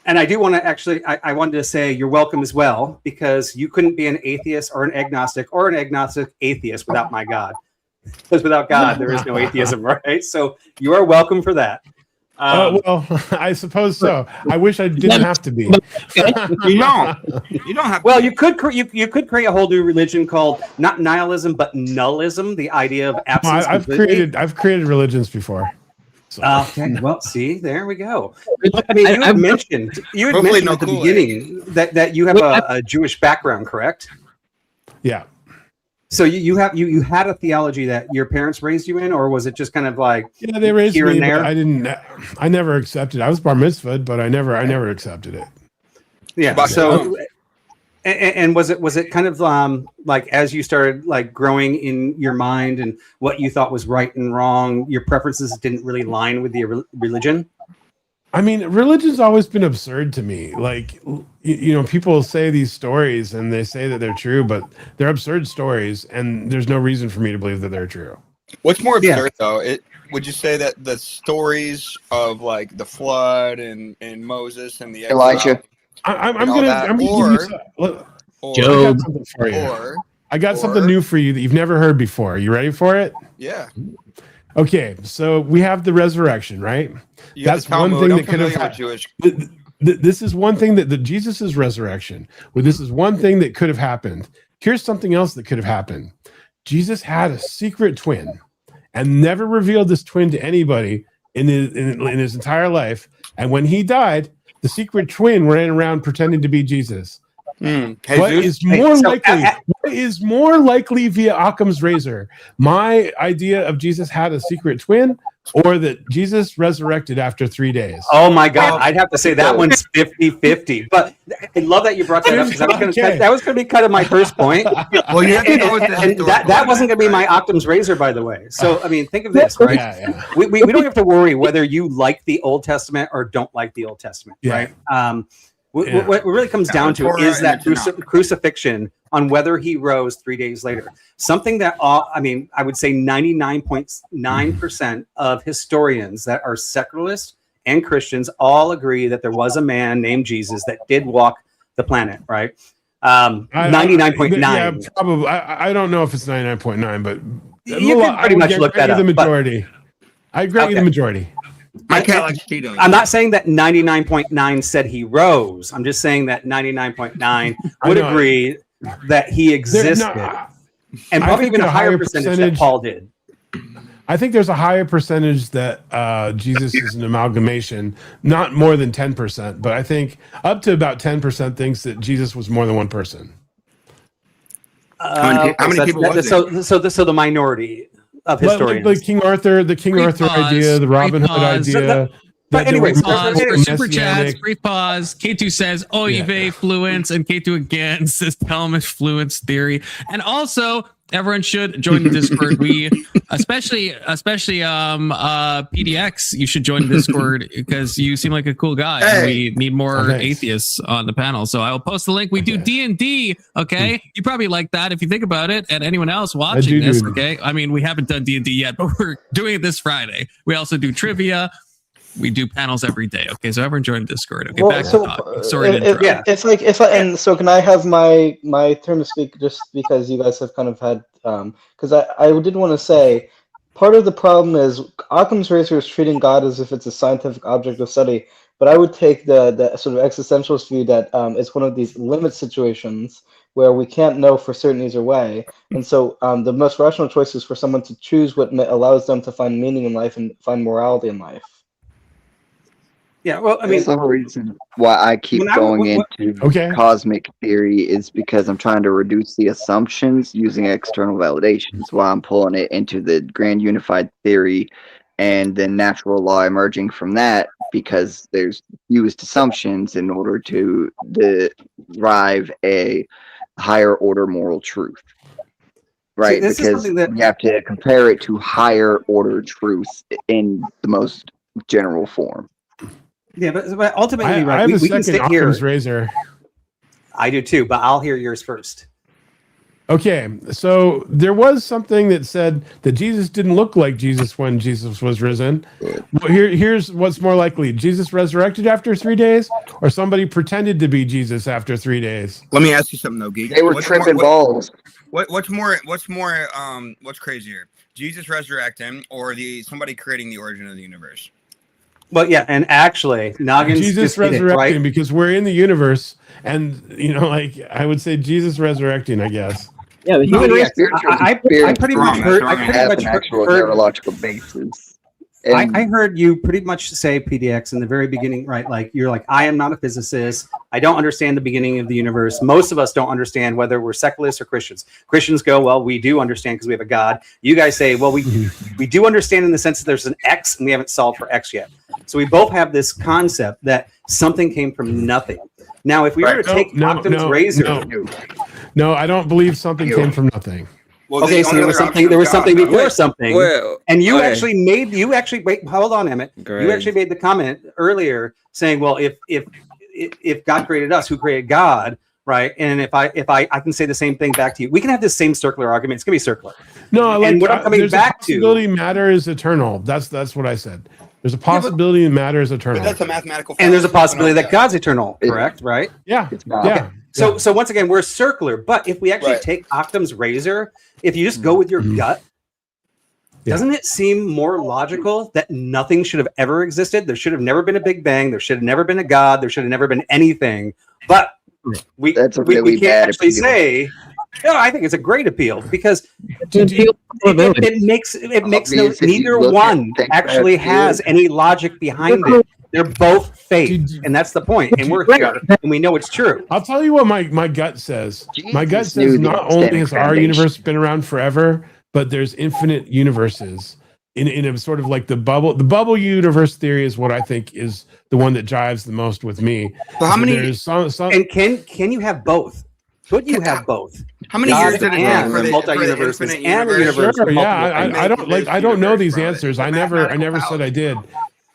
And I do want to actually, I wanted to say you're welcome as well, because you couldn't be an atheist or an agnostic atheist without my God. Because without God, there is no atheism, right? So you are welcome for that. Well, I suppose so. I wish I didn't have to be. You don't have. Well, you could create a whole new religion called not nihilism but nullism, the idea of absence. I've created religions before. So. Okay, well, see, there we go. I mean, you had mentioned at the beginning that you have a Jewish background, correct? Yeah. So you had a theology that your parents raised you in, or was it just kind of like they raised here me, and there? But I never accepted it. I was bar mitzvahed, but I never accepted it. Yeah. So. And was it kind of like as you started like growing in your mind and what you thought was right and wrong, your preferences didn't really line with your religion? I mean, religion's always been absurd to me. Like, people say these stories and they say that they're true, but they're absurd stories, and there's no reason for me to believe that they're true. What's more absurd though? Would you say that the stories of like the flood and Moses and the Elijah? I'm gonna give you Job. I got something new for you that you've never heard before. You ready for it? Yeah. Okay, so we have the resurrection, right? That's one thing that could have happened. This is one thing that Jesus' resurrection. Well, this is one thing that could have happened. Here's something else that could have happened. Jesus had a secret twin and never revealed this twin to anybody in his entire life. And when he died, the secret twin ran around pretending to be Jesus. What is more likely? What is more likely via Occam's razor? My idea of Jesus had a secret twin, or that Jesus resurrected after 3 days? Oh my God, I'd have to say that one's 50-50. But I love that you brought that up because that was going to be kind of my first point. Well, you have to go with and that wasn't going to be my Occam's razor, by the way. So I mean, think of this, right? Yeah. We don't have to worry whether you like the Old Testament or don't like the Old Testament, right? What really comes down to is that crucifixion on whether he rose 3 days later. Something that I would say 99.9% of historians that are secularists and Christians all agree that there was a man named Jesus that did walk the planet, right? 99.9. Yeah, probably. I don't know if it's 99.9, but you can pretty much look that up. The majority. I grant you the majority. I'm not saying that 99.9 said he rose. I'm just saying that 99.9 would agree that he existed, and probably even a higher percentage that Paul did. I think there's a higher percentage that Jesus is an amalgamation, not more than 10%, but I think up to about 10% thinks that Jesus was more than one person. How many people was it? So the minority of historians, like King Arthur, idea, the Robin Hood idea. But anyways, super chats, brief pause. K2 says Oive fluence, and K2 again says Talmud fluence theory. And also, everyone should join the Discord. We especially PDX, you should join the Discord because you seem like a cool guy. And we need more atheists on the panel. So I will post the link. We do D&D, okay? You probably like that if you think about it. And anyone else watching this, okay? I mean, we haven't done D&D yet, but we're doing it this Friday. We also do trivia. We do panels every day. Okay, so everyone join Discord. Okay, back to talk. Sorry to interrupt. It's like and so can I have my turn to speak just because you guys have kind of had because I did want to say part of the problem is Occam's razor is treating God as if it's a scientific object of study, but I would take the sort of existentialist view that it's one of these limit situations where we can't know for certain either way, and so the most rational choice is for someone to choose what allows them to find meaning in life and find morality in life. Yeah, well, I mean, the reason why I keep going into cosmic theory is because I'm trying to reduce the assumptions using external validations while I'm pulling it into the grand unified theory and then natural law emerging from that, because there's fewest assumptions in order to derive a higher order moral truth. Right, because you have to compare it to higher order truths in the most general form. Yeah, but ultimately, I have we a can second sit here. Occam's razor. I do too, but I'll hear yours first. Okay, so there was something that said that Jesus didn't look like Jesus when Jesus was risen. Well, here's what's more likely: Jesus resurrected after 3 days, or somebody pretended to be Jesus after 3 days. Let me ask you something though, Geek. They were tripping balls. What's crazier? Jesus resurrecting or somebody creating the origin of the universe? Well, yeah, and actually, Noggins Jesus resurrecting, because we're in the universe, and like I would say, Jesus resurrecting, I guess. Yeah, the human race. I pretty much heard. neurological basis. I heard you pretty much say, PDX, in the very beginning, right? Like you're like, I am not a physicist. I don't understand the beginning of the universe. Most of us don't understand whether we're secularists or Christians. Christians go, well, we do understand because we have a God. You guys say, well, we do understand in the sense that there's an X and we haven't solved for X yet. So we both have this concept that something came from nothing. Now, if we were to take Occam's razor, no, I don't believe something came from nothing. Well, okay, so there was something before something, and you actually wait. Hold on, Emmett. You actually made the comment earlier saying, well, if God created us, who created God, right? And if I can say the same thing back to you, we can have this same circular argument. It's gonna be circular. No, and what I'm coming back to, matter is eternal. That's what I said. There's a possibility matter is eternal. But that's a mathematical. And there's a possibility that God's eternal. Correct? Right? Yeah. Okay. So once again, we're circular. But if we actually take Occam's razor, if you just go with your gut, doesn't it seem more logical that nothing should have ever existed? There should have never been a Big Bang. There should have never been a God. There should have never been anything. But we can't actually say. No, I think it's a great appeal because it makes neither one actually has any logic behind it They're both fake, and that's the point. And we're here, and we know it's true. I'll tell you what my gut says. My gut knew says the not only has our Foundation. universe been around forever, but there's infinite universes. In a sort of like the bubble universe theory is what I think is the one that jives the most with me. So how many? There's some and can you have both? Could you have both? How many years did it take for the multi-universes infinite and the universe? universe? Sure, yeah, I don't know these answers. I never said I did.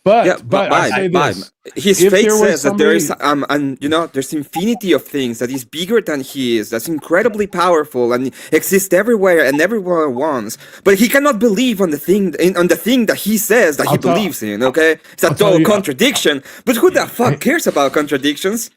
But I say this. His if faith there was says that there is somebody- and you know, there's infinity of things that is bigger than he is, that's incredibly powerful and exists everywhere and everywhere at once. But he cannot believe on the thing that he says that he believes in. Okay, it's a total contradiction. But who the fuck cares about contradictions?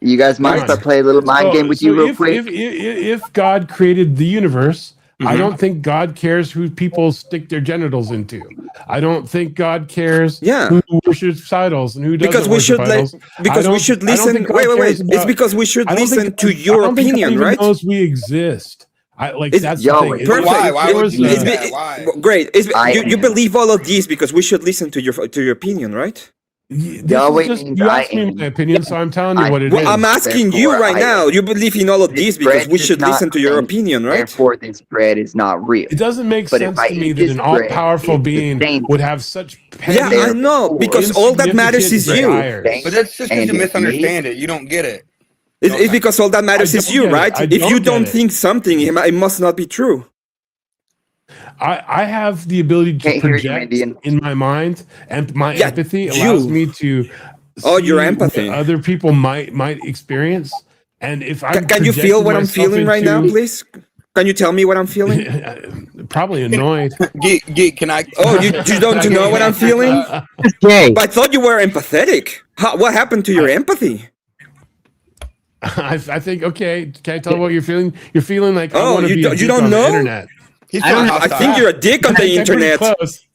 You guys mind if I play a little mind game with you real quick? If God created the universe, I don't think God cares who people stick their genitals into. I don't think God cares who worships idols and who doesn't because we worship should idols. because we should listen. Wait. It's because we should listen to your opinion, right? Knows we exist. That's the thing. Perfect. Why would you do that? Why? Great. You believe all of these because we should listen to your opinion, right? You asked me my opinion, so I'm telling you what it is. I'm asking you right now. You believe in all of these because we should listen to your opinion, right? Therefore, this bread is not real. It doesn't make sense to me that an all-powerful being would have such. Yeah, I know, because all that matters is you. But that's just because you misunderstand it. You don't get it. It's because all that matters is you, right? If you don't think something, it must not be true. I have the ability to project in my mind, and my empathy allows me to your empathy other people might experience. And if I can you feel what I'm feeling right now, please? Can you tell me what I'm feeling? Probably annoyed. Geek, can I? Oh, you don't know what I'm feeling? But I thought you were empathetic. What happened to your empathy? I think okay. Can I tell what you're feeling? You're feeling like you don't know. Internet. I think you're a dick on the internet.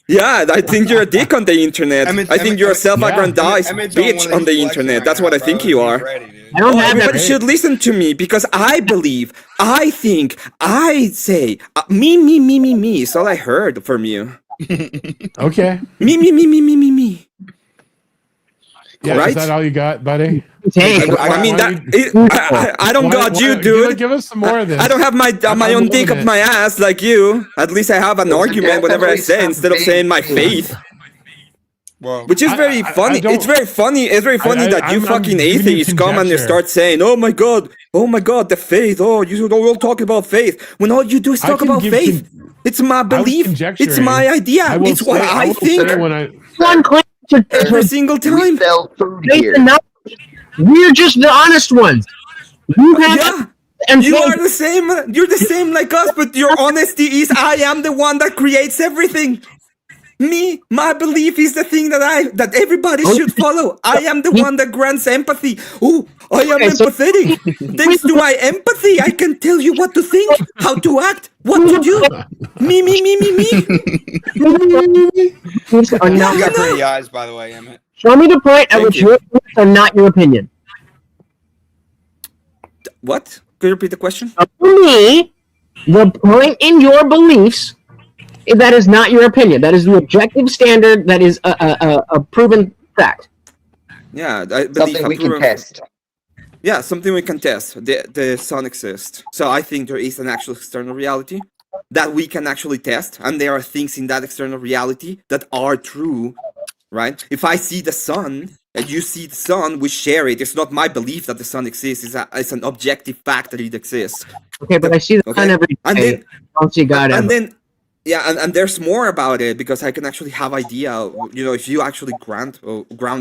Yeah, I think you're a dick on the internet. I think you're a self-aggrandized bitch on the internet. That's what I think you are. Everybody should listen to me because I believe, I think, I say, me. It's all I heard from you. Okay. Me. Yeah, right? Is that all you got, buddy? I mean, I don't got you, dude. Give us some more of this. I don't have my own dick up my ass like you. At least I have an argument whenever I say instead of saying my faith. Which is very funny. It's very funny. It's very funny that you fucking atheists come and you start saying, "Oh my god, the faith. Oh, you don't talk about faith." When all you do is talk about faith. It's my belief. It's my idea. It's what I think. Every single time. We're just the honest ones. You have you are the same. You're the same like us, but your honesty is I am the one that creates everything. My belief is the thing that everybody should follow. I am the one that grants empathy. Oh, I am empathetic. Thanks to my empathy, I can tell you what to think, how to act, what to do. Me. You got pretty eyes, by the way, Emmett. Show me the point at which your beliefs are not your opinion. What? Could you repeat the question? For me, the point in your beliefs that is not your opinion. That is the objective standard. That is a proven fact. Yeah, I believe something we can test. Yeah, something we can test. The sun exists. So I think there is an actual external reality that we can actually test, and there are things in that external reality that are true. Right? If I see the sun and you see the sun, we share it. It's not my belief that the sun exists. It's an objective fact that it exists. Okay, but I see the sun every day. And then, I don't see God ever. And there's more about it because I can actually have idea. If you actually ground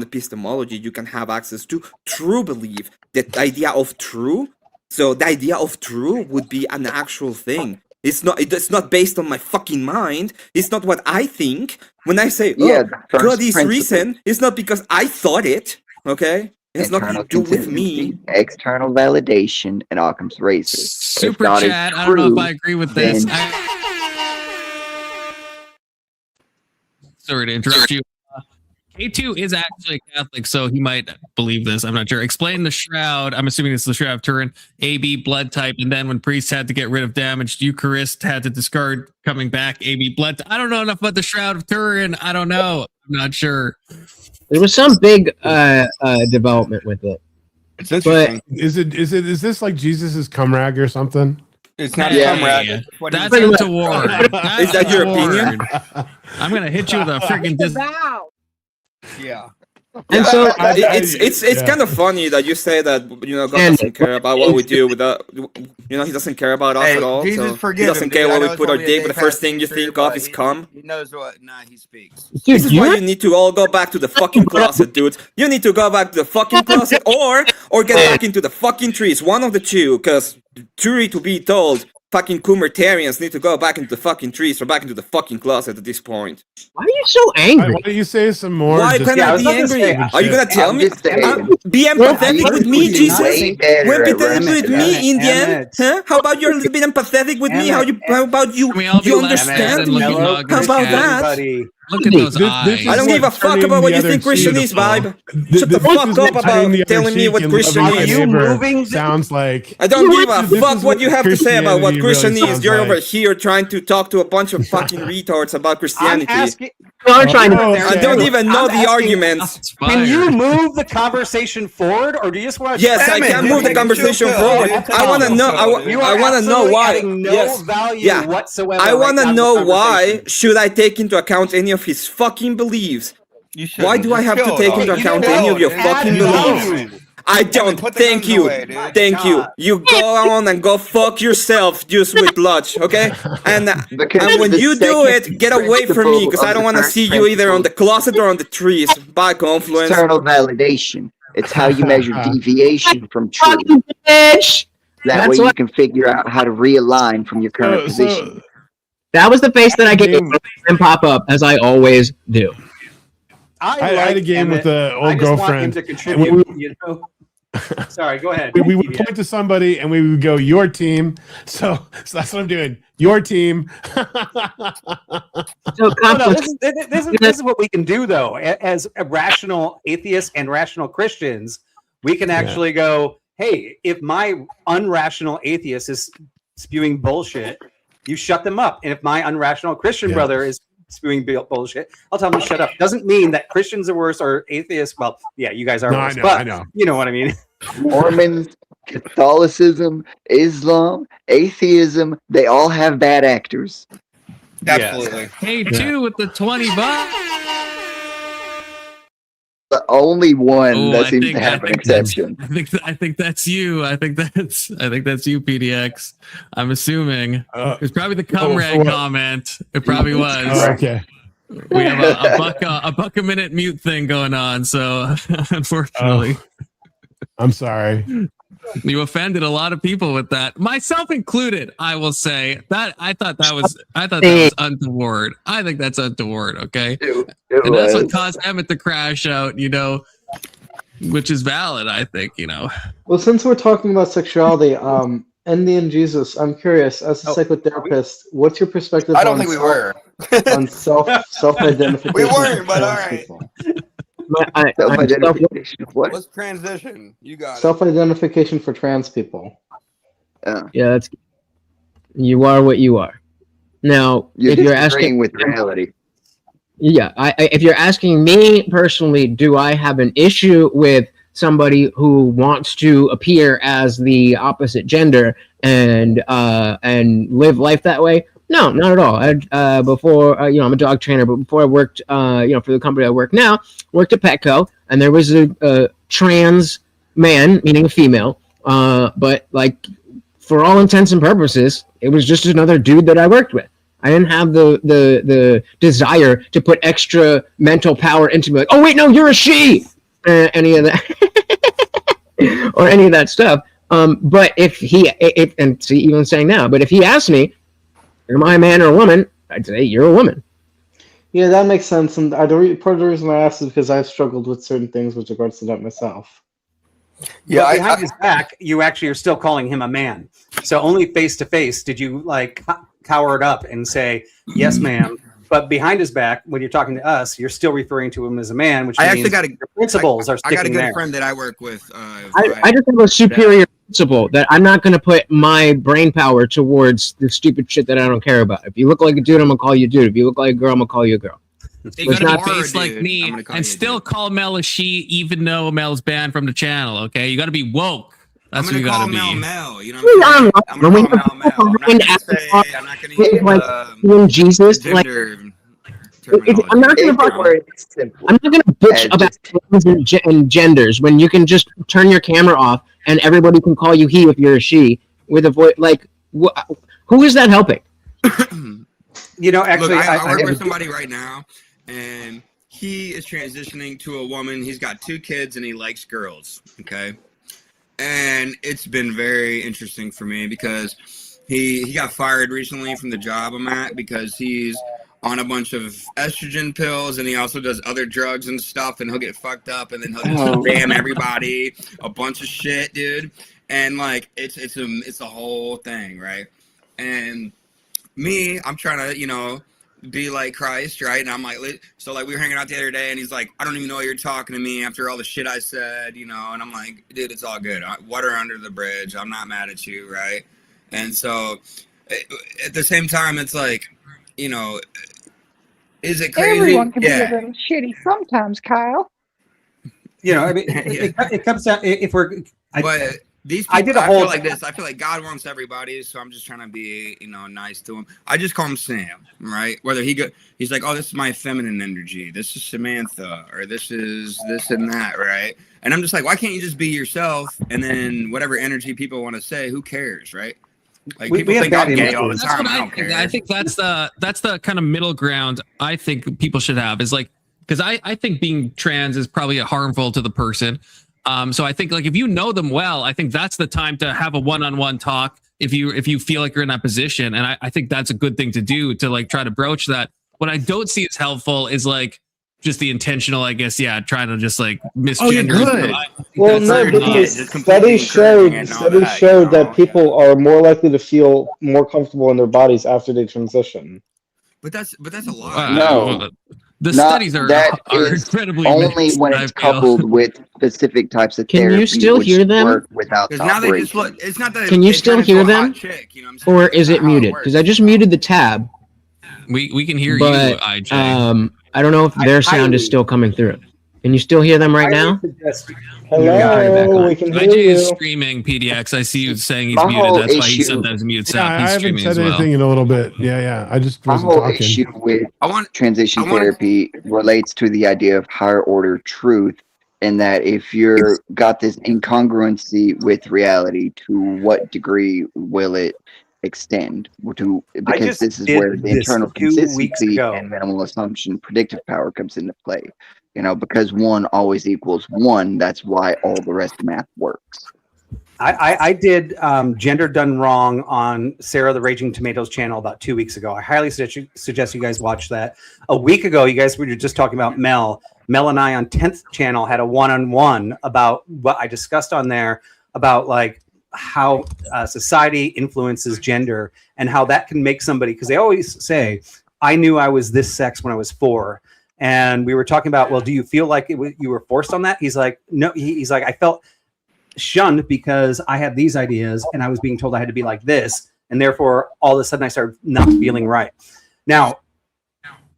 epistemology, you can have access to true belief. The idea of true. So the idea of true would be an actual thing. It's not based on my fucking mind. It's not what I think. When I say, God is reason, it's not because I thought it, okay? It has nothing to do with me. External validation and Occam's razor. Super chat, I don't know if I agree with this. Sorry to interrupt you. K2 is actually a Catholic, so he might believe this. I'm not sure. Explain the shroud. I'm assuming it's the Shroud of Turin. AB blood type, and then when priests had to get rid of damaged Eucharist, had to discard coming back. AB blood. I don't know enough about the Shroud of Turin. I don't know. I'm not sure. There was some big development with it. It's interesting. Is this like Jesus's cum rag or something? It's not Yeah. cum rag. That's untoward. Is that your opinion? I'm gonna hit you with a freaking Yeah. And so it's kind of funny that you say that God doesn't care about what we do with that. He doesn't care about us at all. Jesus, So forgive he doesn't him, care dude. where I we know put it's our only a dick, day but the first past thing you history, think of but is cum. He knows what. Nah, he speaks. This is why you need to all go back to the fucking closet, dude. You need to go back to the fucking closet or get back into the fucking trees. One of the two, because truly to be told, fucking Coomertarians need to go back into the fucking trees or back into the fucking closet at this point. Why are you so angry? Why don't you say some more? Why just- can I be angry? Are you gonna tell me? Be empathetic with me, Jesus. When empathetic with me, Indian. Huh? How about you're a little bit empathetic with me? How about you? You understand me? How about that? Look at those eyes. I don't give a fuck about what you think Christian is, vibe. Shut the fuck up about telling me what Christian is. You moving? Sounds like I don't give a fuck what you have to say about what Christianity Christian really is. You're sounds over like. here trying to talk to a bunch of fucking retards about Christianity. I'm trying to. I don't even know the arguments. Can you move the conversation forward, or do you just want to? Yes, I can move the conversation forward. I want to know. I want to know why. Yes. Yeah. Whatsoever I want right now to in know the why should I take into account any of his fucking beliefs? Why do I have to take into account any of your fucking beliefs? I don't. Thank you. Thank you. You go on and go fuck yourself, you sweet lodge, okay? And when you do it, get away from me, because I don't want to see you either on the closet or on the trees. Bye, Confluence. External validation. It's how you measure deviation from truth. That way you can figure out how to realign from your current position. That was the face that I gave and pop up, as I always do. I had a game with an old girlfriend. Sorry, go ahead. We would point to somebody and we would go, your team. So that's what I'm doing. Your team. This is what we can do, though. As a rational atheists and rational Christians, we can actually go, hey, if my unrational atheist is spewing bullshit, you shut them up. And if my unrational Christian brother is spewing bullshit, I'll tell them to shut up. Doesn't mean that Christians are worse or atheists. Well, yeah, you guys are worse. I know. You know what I mean. Mormons, Catholicism, Islam, atheism, they all have bad actors. Absolutely. Hey, two with the $20. The only one that seems to have an exception. I think that's you. I think that's you, PDX. I'm assuming it's probably the cum rag comment. It probably was. Oh, okay. We have a buck a minute mute thing going on, so unfortunately. I'm sorry. You offended a lot of people with that, myself included. I will say that I thought that was untoward. I think that's untoward. Okay, and that's what caused Emmett to crash out. Which is valid. I think. Well, since we're talking about sexuality, Indian Jesus, I'm curious, as a psychotherapist, what's your perspective? I don't think we were on self-identification. We weren't, but all right. Let's transition. You got self-identification for trans people. Yeah, that's. You are what you are. Now, if you're asking with reality. Yeah, if you're asking me personally, do I have an issue with somebody who wants to appear as the opposite gender and live life that way? No, not at all. Before I'm a dog trainer, but before I worked, for the company I work now, worked at Petco, and there was a trans man, meaning a female, but like for all intents and purposes, it was just another dude that I worked with. I didn't have the desire to put extra mental power into me. Like, oh wait, no, you're a she. Any of that, or any of that stuff. But if even saying now, but if he asked me, am I a man or a woman? I'd say you're a woman. Yeah, that makes sense. And part of the reason I asked is because I've struggled with certain things with regards to that myself. Yeah, behind his back, you actually are still calling him a man. So only face to face did you cower it up and say, yes, ma'am. But behind his back, when you're talking to us, you're still referring to him as a man, which means your principles are sticking there. I got a good friend that I work with. I just have a superior principle that I'm not going to put my brain power towards the stupid shit that I don't care about. If you look like a dude, I'm going to call you a dude. If you look like a girl, I'm going to call you a girl. You gotta be based like me and still call Mel a she, even though Mel's banned from the channel. Okay, you gotta be woke. That's what you gotta be. Mel, you know what I'm saying? I'm gonna call Mel. I'm not gonna use like Jesus, like. I'm not going to bitch about names and genders when you can just turn your camera off and everybody can call you he if you're a she with a voice. Like, who is that helping? You know, actually, look, I work with somebody right now, and he is transitioning to a woman. He's got 2 kids, and he likes girls. Okay, and it's been very interesting for me because he got fired recently from the job I'm at because he's on a bunch of estrogen pills, and he also does other drugs and stuff, and he'll get fucked up, and then he'll just spam everybody a bunch of shit, dude. And like it's a whole thing, right? And me, I'm trying to, you know, be like Christ, right? And I'm like, so like we were hanging out the other day, and he's like, I don't even know why you're talking to me after all the shit I said, you know. And I'm like, dude, it's all good. Water under the bridge. I'm not mad at you, right? And so at the same time, it's like, you know, is it crazy? Everyone can be a little shitty sometimes, Kyle. You know, I mean, it comes down if we're. But these people, I feel like this. I feel like God wants everybody, so I'm just trying to be, you know, nice to him. I just call him Sam, right? Whether he's like, oh, this is my feminine energy. This is Samantha, or this is this and that, right? And I'm just like, why can't you just be yourself? And then whatever energy people want to say, who cares, right? Like people think I'm gay all the time. I think that's the kind of middle ground I think people should have is like, because I think being trans is probably harmful to the person. So I think like if you know them well, I think that's the time to have a one-on-one talk if you feel like you're in that position. And I think that's a good thing to do to like try to broach that. What I don't see as helpful is like just the intentional, I guess, trying to just like misgender. Well, no, because studies showed that people are more likely to feel more comfortable in their bodies after they transition. But that's a lie. No, the studies are incredibly only when it's coupled with specific types of therapy. Can you still hear them? Without now they just look. It's not that. Can you still hear them? Chick, you know or is it muted? Because I just muted the tab. We can hear but, you, IJ. I don't know if their sound is still coming through. Can you still hear them right now? Hello, we can hear IJ you. is screaming PDX. I see you saying he's muted. That's why he sometimes mutes Yeah, up. I He's haven't streaming said as well. anything in a little bit. Yeah. I just My wasn't whole talking. issue with transition therapy relates to the idea of higher order truth, and that if you're got this incongruency with reality, to what degree will it extend to? Because this is where the internal consistency and minimal assumption predictive power comes into play. You know, because 1 always equals 1. That's why all the rest of math works. I did Gender Done Wrong on Sarah the Raging Tomatoes channel about 2 weeks ago. I highly suggest you guys watch that. A week ago, you guys were just talking about Mel. Mel and I on 10th channel had a one-on-one about what I discussed on there about like how society influences gender and how that can make somebody, because they always say, I knew I was this sex when I was 4. And we were talking about, well, do you feel like you were forced on that? He's like, no, he's like, I felt shunned because I had these ideas and I was being told I had to be like this. And therefore, all of a sudden I started not feeling right. Now,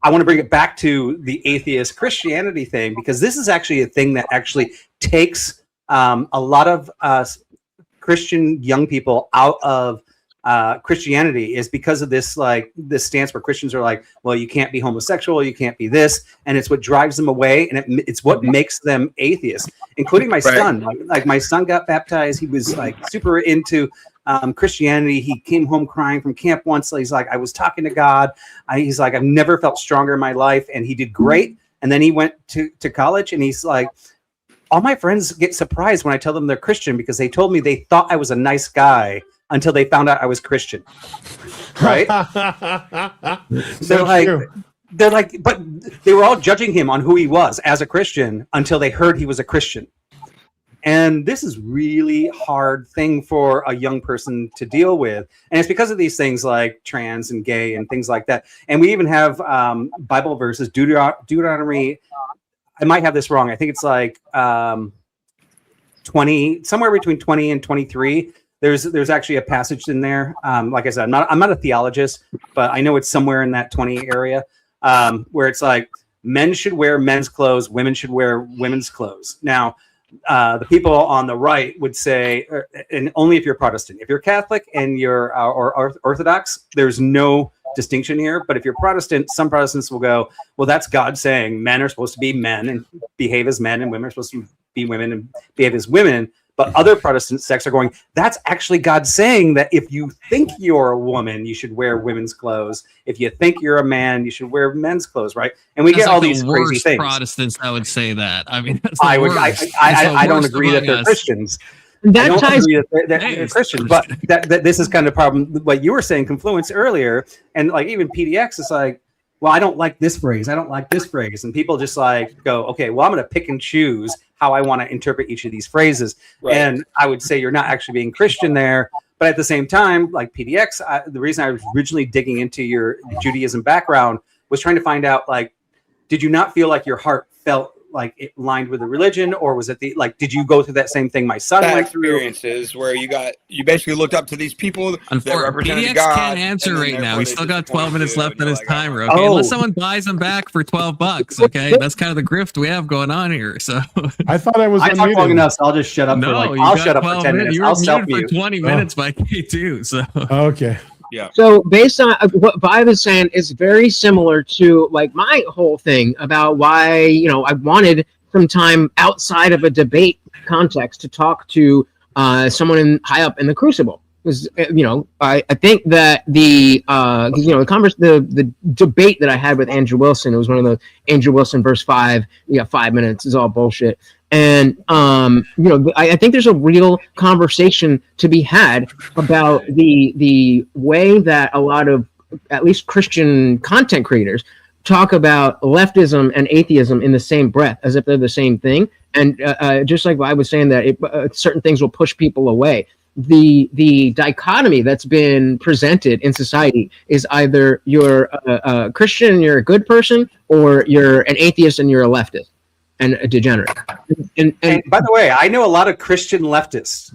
I want to bring it back to the atheist Christianity thing, because this is actually a thing that actually takes a lot of Christian young people out of Christianity, is because of this, like this stance where Christians are like, well, you can't be homosexual, you can't be this, and it's what drives them away, and it's what makes them atheists, including my son. Like my son got baptized. He was like super into Christianity. He came home crying from camp once. So he's like, I was talking to God. He's like, I've never felt stronger in my life, and he did great. And then he went to college, and he's like, all my friends get surprised when I tell them they're Christian because they told me they thought I was a nice guy until they found out I was Christian. Right? They're like, but they were all judging him on who he was as a Christian until they heard he was a Christian. And this is really hard thing for a young person to deal with. And it's because of these things like trans and gay and things like that. And we even have Bible verses, Deuteronomy. I might have this wrong. I think it's like 20, somewhere between 20 and 23. There's actually a passage in there. Like I said, I'm not a theologist, but I know it's somewhere in that 20 area where it's like, men should wear men's clothes, women should wear women's clothes. Now, the people on the right would say, and only if you're Protestant. If you're Catholic and you're or Orthodox, there's no distinction here. But if you're Protestant, some Protestants will go, well, that's God saying men are supposed to be men and behave as men, and women are supposed to be women and behave as women. But other Protestant sects are going, that's actually God saying that if you think you're a woman, you should wear women's clothes. If you think you're a man, you should wear men's clothes, right? And we get all these crazy things. Protestants that would say that. I mean, I don't agree that they're Christians. I don't agree that they're Christians, but that this is kind of the problem. What you were saying, confluence earlier, and like even PDX is like, well, I don't like this phrase. I don't like this phrase. And people just like go, okay, well, I'm going to pick and choose how I want to interpret each of these phrases. Right. And I would say you're not actually being Christian there. But at the same time, like PDX, the reason I was originally digging into your Judaism background was trying to find out, like, did you not feel like your heart felt like it aligned with the religion, or was it did you go through that same thing my son went through? Experiences where you basically looked up to these people that represented God. PDX can't answer right now. He's still got 12 minutes left on his timer. Okay, unless someone buys him back for $12. Okay, that's kind of the grift we have going on here. So I thought I was. I talked long enough, so I'll just shut up. I'll shut up for 10 minutes. I'll self-mute for 20 minutes by K2. So okay. Yeah. So based on what Vibe is saying is very similar to like my whole thing about why, I wanted some time outside of a debate context to talk to someone high up in the Crucible. Because, I think that the debate that I had with Andrew Wilson, it was one of the Andrew Wilson verse 5, you got 5 minutes, is all bullshit. And, I think there's a real conversation to be had about the way that a lot of, at least Christian content creators, talk about leftism and atheism in the same breath, as if they're the same thing. And just like I was saying that certain things will push people away. The dichotomy that's been presented in society is either you're a Christian and you're a good person, or you're an atheist and you're a leftist and a degenerate. And by the way, I know a lot of Christian leftists.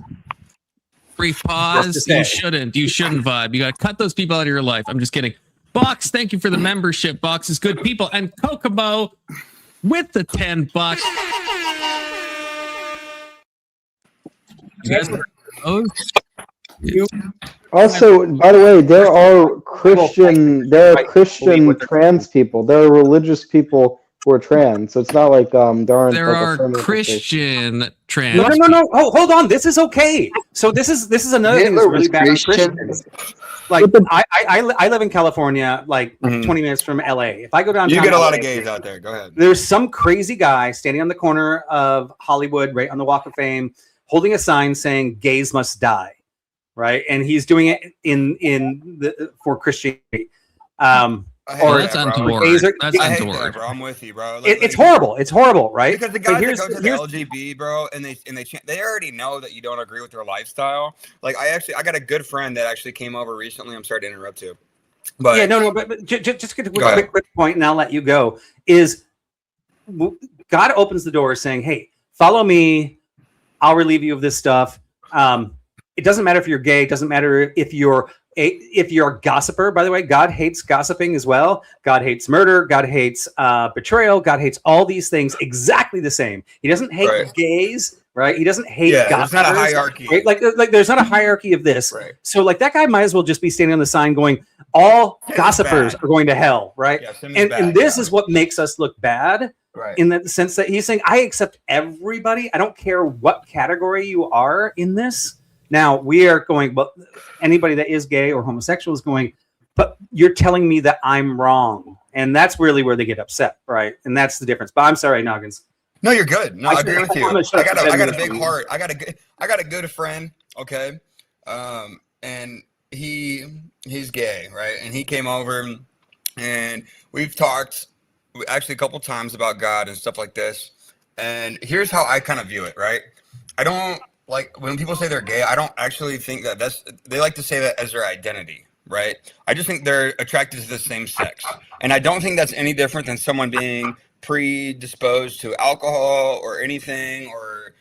Brief pause. You shouldn't Vibe. You got to cut those people out of your life. I'm just kidding. Box, thank you for the membership. Box is good people. And Kokomo with the $10. You guys heard those? Also, by the way, there are Christian trans people. There are religious people who are trans. So it's not like there are Christian trans. No. Oh, hold on. This is okay. So this is another thing that's really bad on Christians. Like I live in California, like 20 minutes from LA. If I go downtown, you get a lot of gays out there. Go ahead. There's some crazy guy standing on the corner of Hollywood, right on the Walk of Fame, holding a sign saying "Gays must die," right? And he's doing it for Christianity. That's untoward. That's untoward, bro. I'm with you, bro. It's horrible. It's horrible, right? Because the guys that go to the LGBT, bro, and they already know that you don't agree with their lifestyle. Like I got a good friend that actually came over recently. I'm sorry to interrupt you, but yeah, no. But just get a quick point, and I'll let you go. Is God opens the door, saying, "Hey, follow me. I'll relieve you of this stuff." It doesn't matter if you're gay. It doesn't matter if you're a gossiper. By the way, God hates gossiping as well. God hates murder. God hates betrayal. God hates all these things exactly the same. He doesn't hate gays, right? He doesn't hate gossipers. There's not a hierarchy. Right? Like there's not a hierarchy of this. Right. So like that guy might as well just be standing on the sign going, all gossipers are going to hell, right? Yeah, and this is what makes us look bad. Right. In the sense that he's saying, I accept everybody. I don't care what category you are in this. Now we are going, but anybody that is gay or homosexual is going, but you're telling me that I'm wrong. And that's really where they get upset, right? And that's the difference. But I'm sorry, Noggins. No, you're good. No, I agree with you. I got a big heart. I got a good friend, okay? And he's gay, right? And he came over and we've talked actually a couple times about God and stuff like this. And here's how I kind of view it, right? I don't like when people say they're gay, I don't actually think they like to say that as their identity, right? I just think they're attracted to the same sex. And I don't think that's any different than someone being predisposed to alcohol or anything or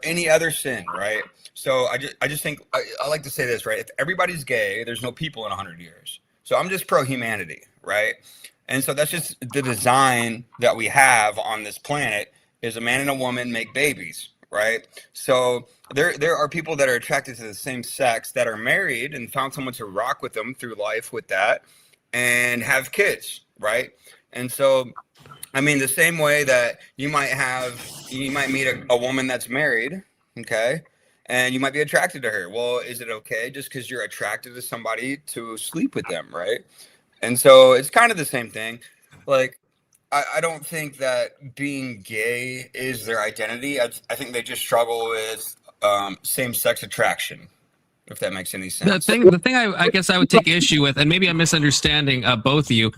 any other sin, right? So I just think I like to say this, right? If everybody's gay, there's no people in 100 years. So I'm just pro humanity, right? And so that's just the design that we have on this planet, is a man and a woman make babies, right? So there are people that are attracted to the same sex that are married and found someone to rock with them through life with that and have kids, right? And so, I mean, the same way that you might meet a woman that's married, okay? And you might be attracted to her. Well, is it okay just because you're attracted to somebody to sleep with them, right? And so it's kind of the same thing. Like, I don't think that being gay is their identity. I think they just struggle with same-sex attraction, if that makes any sense. The thing I guess I would take issue with, and maybe I'm misunderstanding both of you,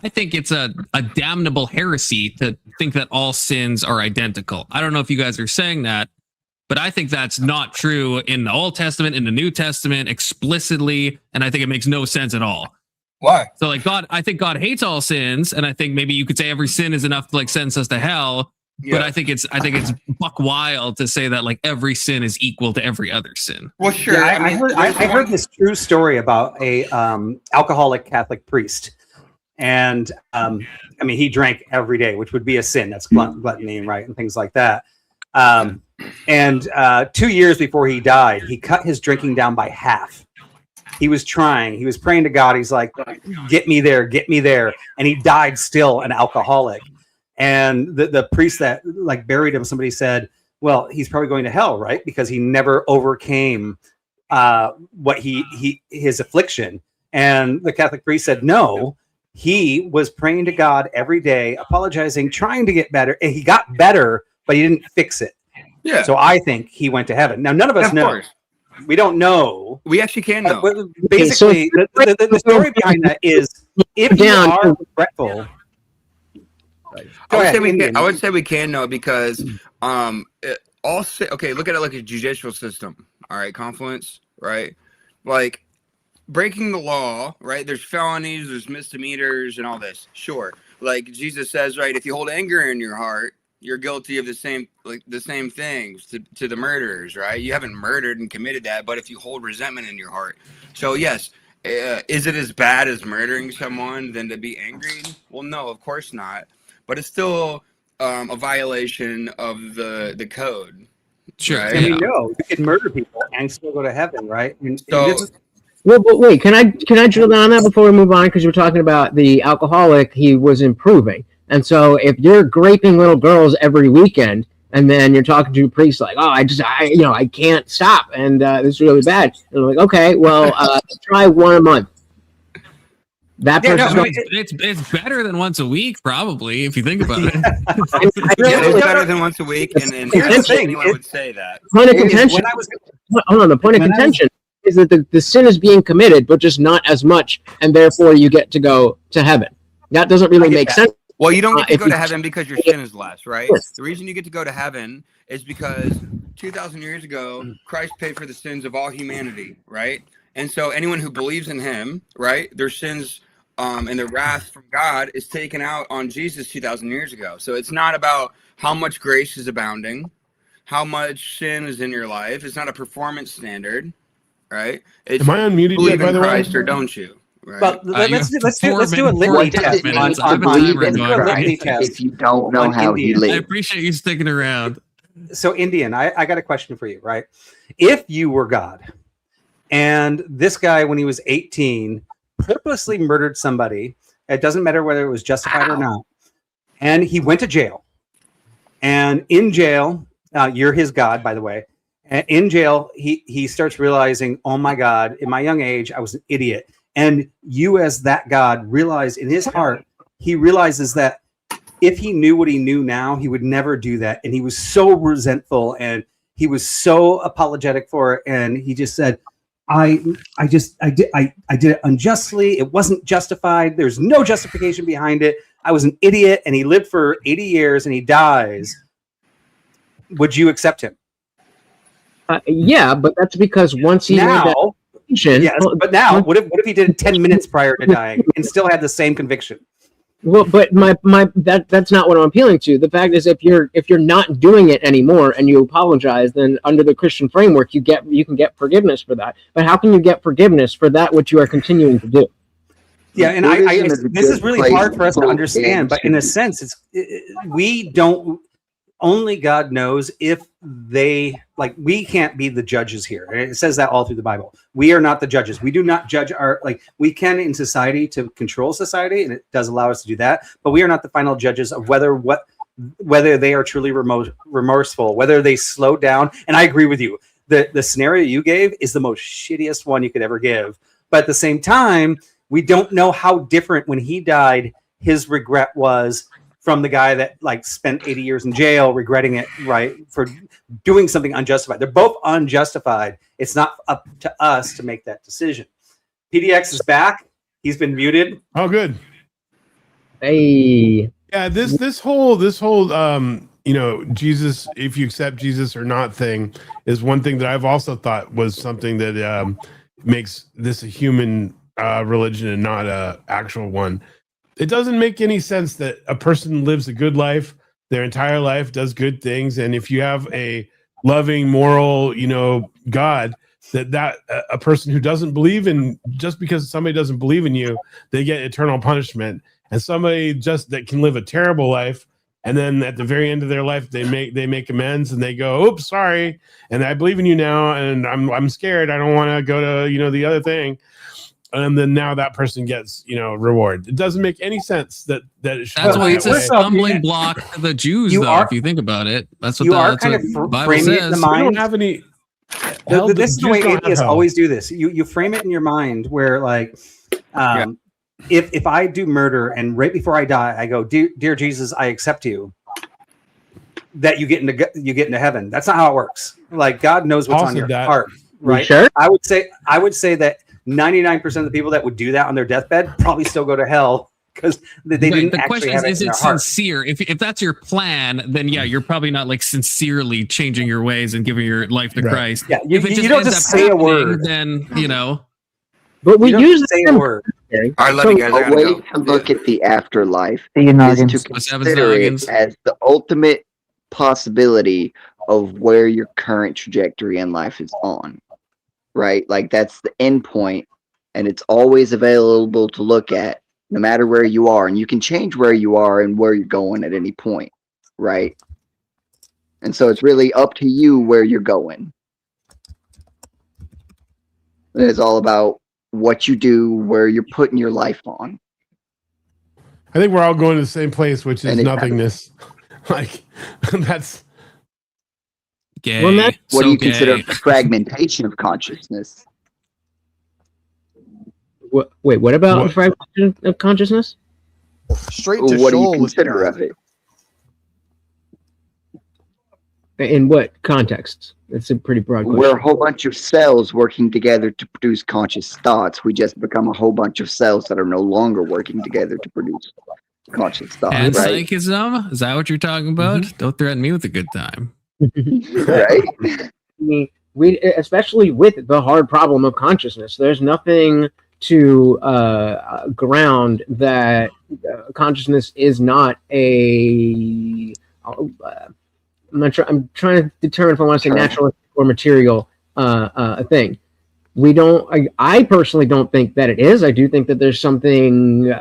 I think it's a damnable heresy to think that all sins are identical. I don't know if you guys are saying that, but I think that's not true in the Old Testament, in the New Testament, explicitly, and I think it makes no sense at all. Why? So, like, I think God hates all sins, and I think maybe you could say every sin is enough to like send us to hell. Yeah. But I think it's buck wild to say that like every sin is equal to every other sin. Well, sure. Yeah, I heard this true story about a alcoholic Catholic priest, and I mean, he drank every day, which would be a sin. That's gluttony, right, and things like that. And 2 years before he died, he cut his drinking down by half. He was praying to God. He's like, get me there. And he died still an alcoholic. And the priest that like buried him, somebody said, well, he's probably going to hell, right? Because he never overcame his affliction. And the Catholic priest said, no, he was praying to God every day, apologizing, trying to get better. And he got better, but he didn't fix it. Yeah. So I think he went to heaven. Now, none of us know. Course. We don't know. We actually can know. Basically, the story behind that is if you are regretful. I would say we can know because okay, look at it like a judicial system. All right, Confluence, right? Like breaking the law, right? There's felonies, there's misdemeanors, and all this. Sure, like Jesus says, right? If you hold anger in your heart, you're guilty of the same things to the murderers, right? You haven't murdered and committed that, but if you hold resentment in your heart. So yes, is it as bad as murdering someone than to be angry? Well, no, of course not. But it's still a violation of the code. Sure. Right? And we know you can murder people and still go to heaven, right? Well, but wait, can I drill down on that before we move on? Because you're talking about the alcoholic, he was improving. And so if you're graping little girls every weekend, and then you're talking to a priest like, oh, I can't stop, and this is really bad. And I'm like, okay, well, try one a month. That it's better than once a week, probably, if you think about it. It's better than once a week, and here's the thing, I would say that. Point of contention. Hold on, the point of contention is that the sin is being committed, but just not as much, and therefore you get to go to heaven. That doesn't really make sense. Well, you don't get to go to heaven because your sin is less, right? The reason you get to go to heaven is because 2,000 years ago, Christ paid for the sins of all humanity, right? And so anyone who believes in him, right, their sins and the wrath from God is taken out on Jesus 2,000 years ago. So it's not about how much grace is abounding, how much sin is in your life. It's not a performance standard, right? It's Am I unmuted yet, by the way? Christ or don't you? Right. But let's do a litany test. If you don't know how he I lived. appreciate you sticking around. So, Indian, I got a question for you, right? If you were God, and this guy, when he was 18, purposely murdered somebody, it doesn't matter whether it was justified or not, and he went to jail. And in jail, you're his God, by the way. And in jail, he starts realizing, oh my God, in my young age, I was an idiot. And you, as that God, realize in his heart, he realizes that if he knew what he knew now, he would never do that. And he was so resentful and he was so apologetic for it. And he just said, I did it unjustly. It wasn't justified. There's no justification behind it. I was an idiot. And he lived for 80 years and he dies. Would you accept him? Yeah, but that's because once he now, made that conviction, yes, but now, what if he did it 10 minutes prior to dying and still had the same conviction? Well, but that's not what I'm appealing to. The fact is, if you're not doing it anymore and you apologize, then under the Christian framework, you can get forgiveness for that. But how can you get forgiveness for that which you are continuing to do? Yeah, and this is really hard for us to understand, but in a into. sense, we don't. Only God knows if they we can't be the judges here. It says that all through the Bible. We are not the judges. We do not judge we can in society to control society, and it does allow us to do that. But we are not the final judges of whether they are truly remorseful, whether they slow down. And I agree with you. The scenario you gave is the most shittiest one you could ever give. But at the same time, we don't know how different when he died, his regret was from the guy that spent 80 years in jail regretting it, right, for doing something unjustified. They're both unjustified. It's not up to us to make that decision. PDX is back. He's been muted. Oh, good. Hey. Yeah, this whole Jesus, if you accept Jesus or not thing is one thing that I've also thought was something that makes this a human religion and not a actual one. It doesn't make any sense that a person lives a good life, their entire life, does good things, and if you have a loving, moral, God, that a person who doesn't believe in, just because somebody doesn't believe in you, they get eternal punishment, and somebody just that can live a terrible life, and then at the very end of their life, they make amends and they go, "Oops, sorry, and I believe in you now, and I'm scared. I don't want to go to the other thing." And then now that person gets, reward. It doesn't make any sense that it should. That's why it's a stumbling block to the Jews, if you think about it. That's what the Bible says. It in the mind. We don't have any. This is the way atheists always do this. You frame it in your mind where, if I do murder and right before I die, I go, "Dear Jesus, I accept you." That you get into heaven. That's not how it works. God knows what's on your heart, right? Sure? I would say that 99% of the people that would do that on their deathbed probably still go to hell because they didn't. The question have is it in it their heart. sincere? If that's your plan, then yeah, you're probably not sincerely changing your ways and giving your life to Christ. Yeah, if it you don't just say a word, then But we use say a word. I love you guys. I A gotta way go. to look at the afterlife See you, is Noggins. to consider it as the ultimate possibility of where your current trajectory in life is on. Right? That's the end point, and it's always available to look at no matter where you are, and you can change where you are and where you're going at any point, right? And so it's really up to you where you're going. It's all about what you do, where you're putting your life on. I think we're all going to the same place, which is nothingness. That's gay. Well, what do you consider fragmentation of consciousness? Wait, what about the fragmentation of consciousness? Straight to what do you shoal was consider of it? In what contexts? That's a pretty broad question. We're a whole bunch of cells working together to produce conscious thoughts. We just become a whole bunch of cells that are no longer working together to produce conscious thoughts. And right? psychism? Is that what you're talking about? Mm-hmm. Don't threaten me with a good time. Right? We, especially with the hard problem of consciousness, there's nothing to ground that consciousness is not a. I'm trying to determine if I want to say natural or material thing. We don't. I personally don't think that it is. I do think that there's something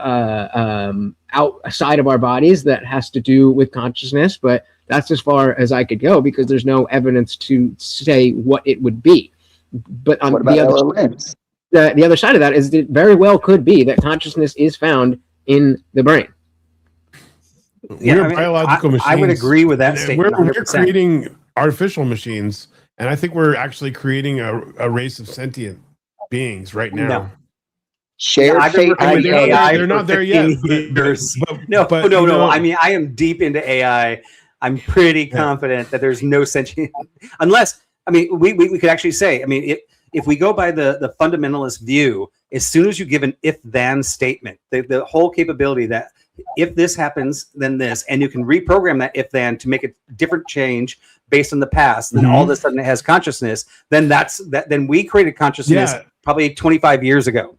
outside of our bodies that has to do with consciousness, but that's as far as I could go because there's no evidence to say what it would be. But on the other side of that is it very well could be that consciousness is found in the brain. We're biological machines. I would agree with that statement. We're creating artificial machines, and I think we're actually creating a race of sentient beings right now. No. They're not there yet. No. I mean, I am deep into AI. I'm pretty confident that there's no sentient, unless we could actually say, if we go by the fundamentalist view, as soon as you give an if-then statement, the whole capability that if this happens, then this, and you can reprogram that if-then to make a different change based on the past, then all of a sudden it has consciousness, then then we created consciousness probably 25 years ago.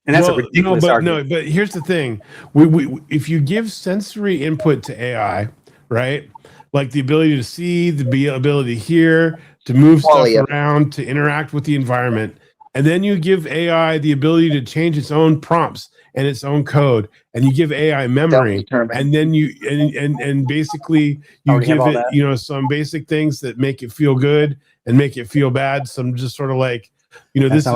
And that's a ridiculous argument. No, but here's the thing. We if you give sensory input to AI, right? Like the ability to see, the ability to hear, to move stuff around, to interact with the environment, and then you give AI the ability to change its own prompts and its own code, and you give AI memory, and then you and basically you give it, you know, some basic things that make it feel good and make it feel bad. Some just sort of like, you know, this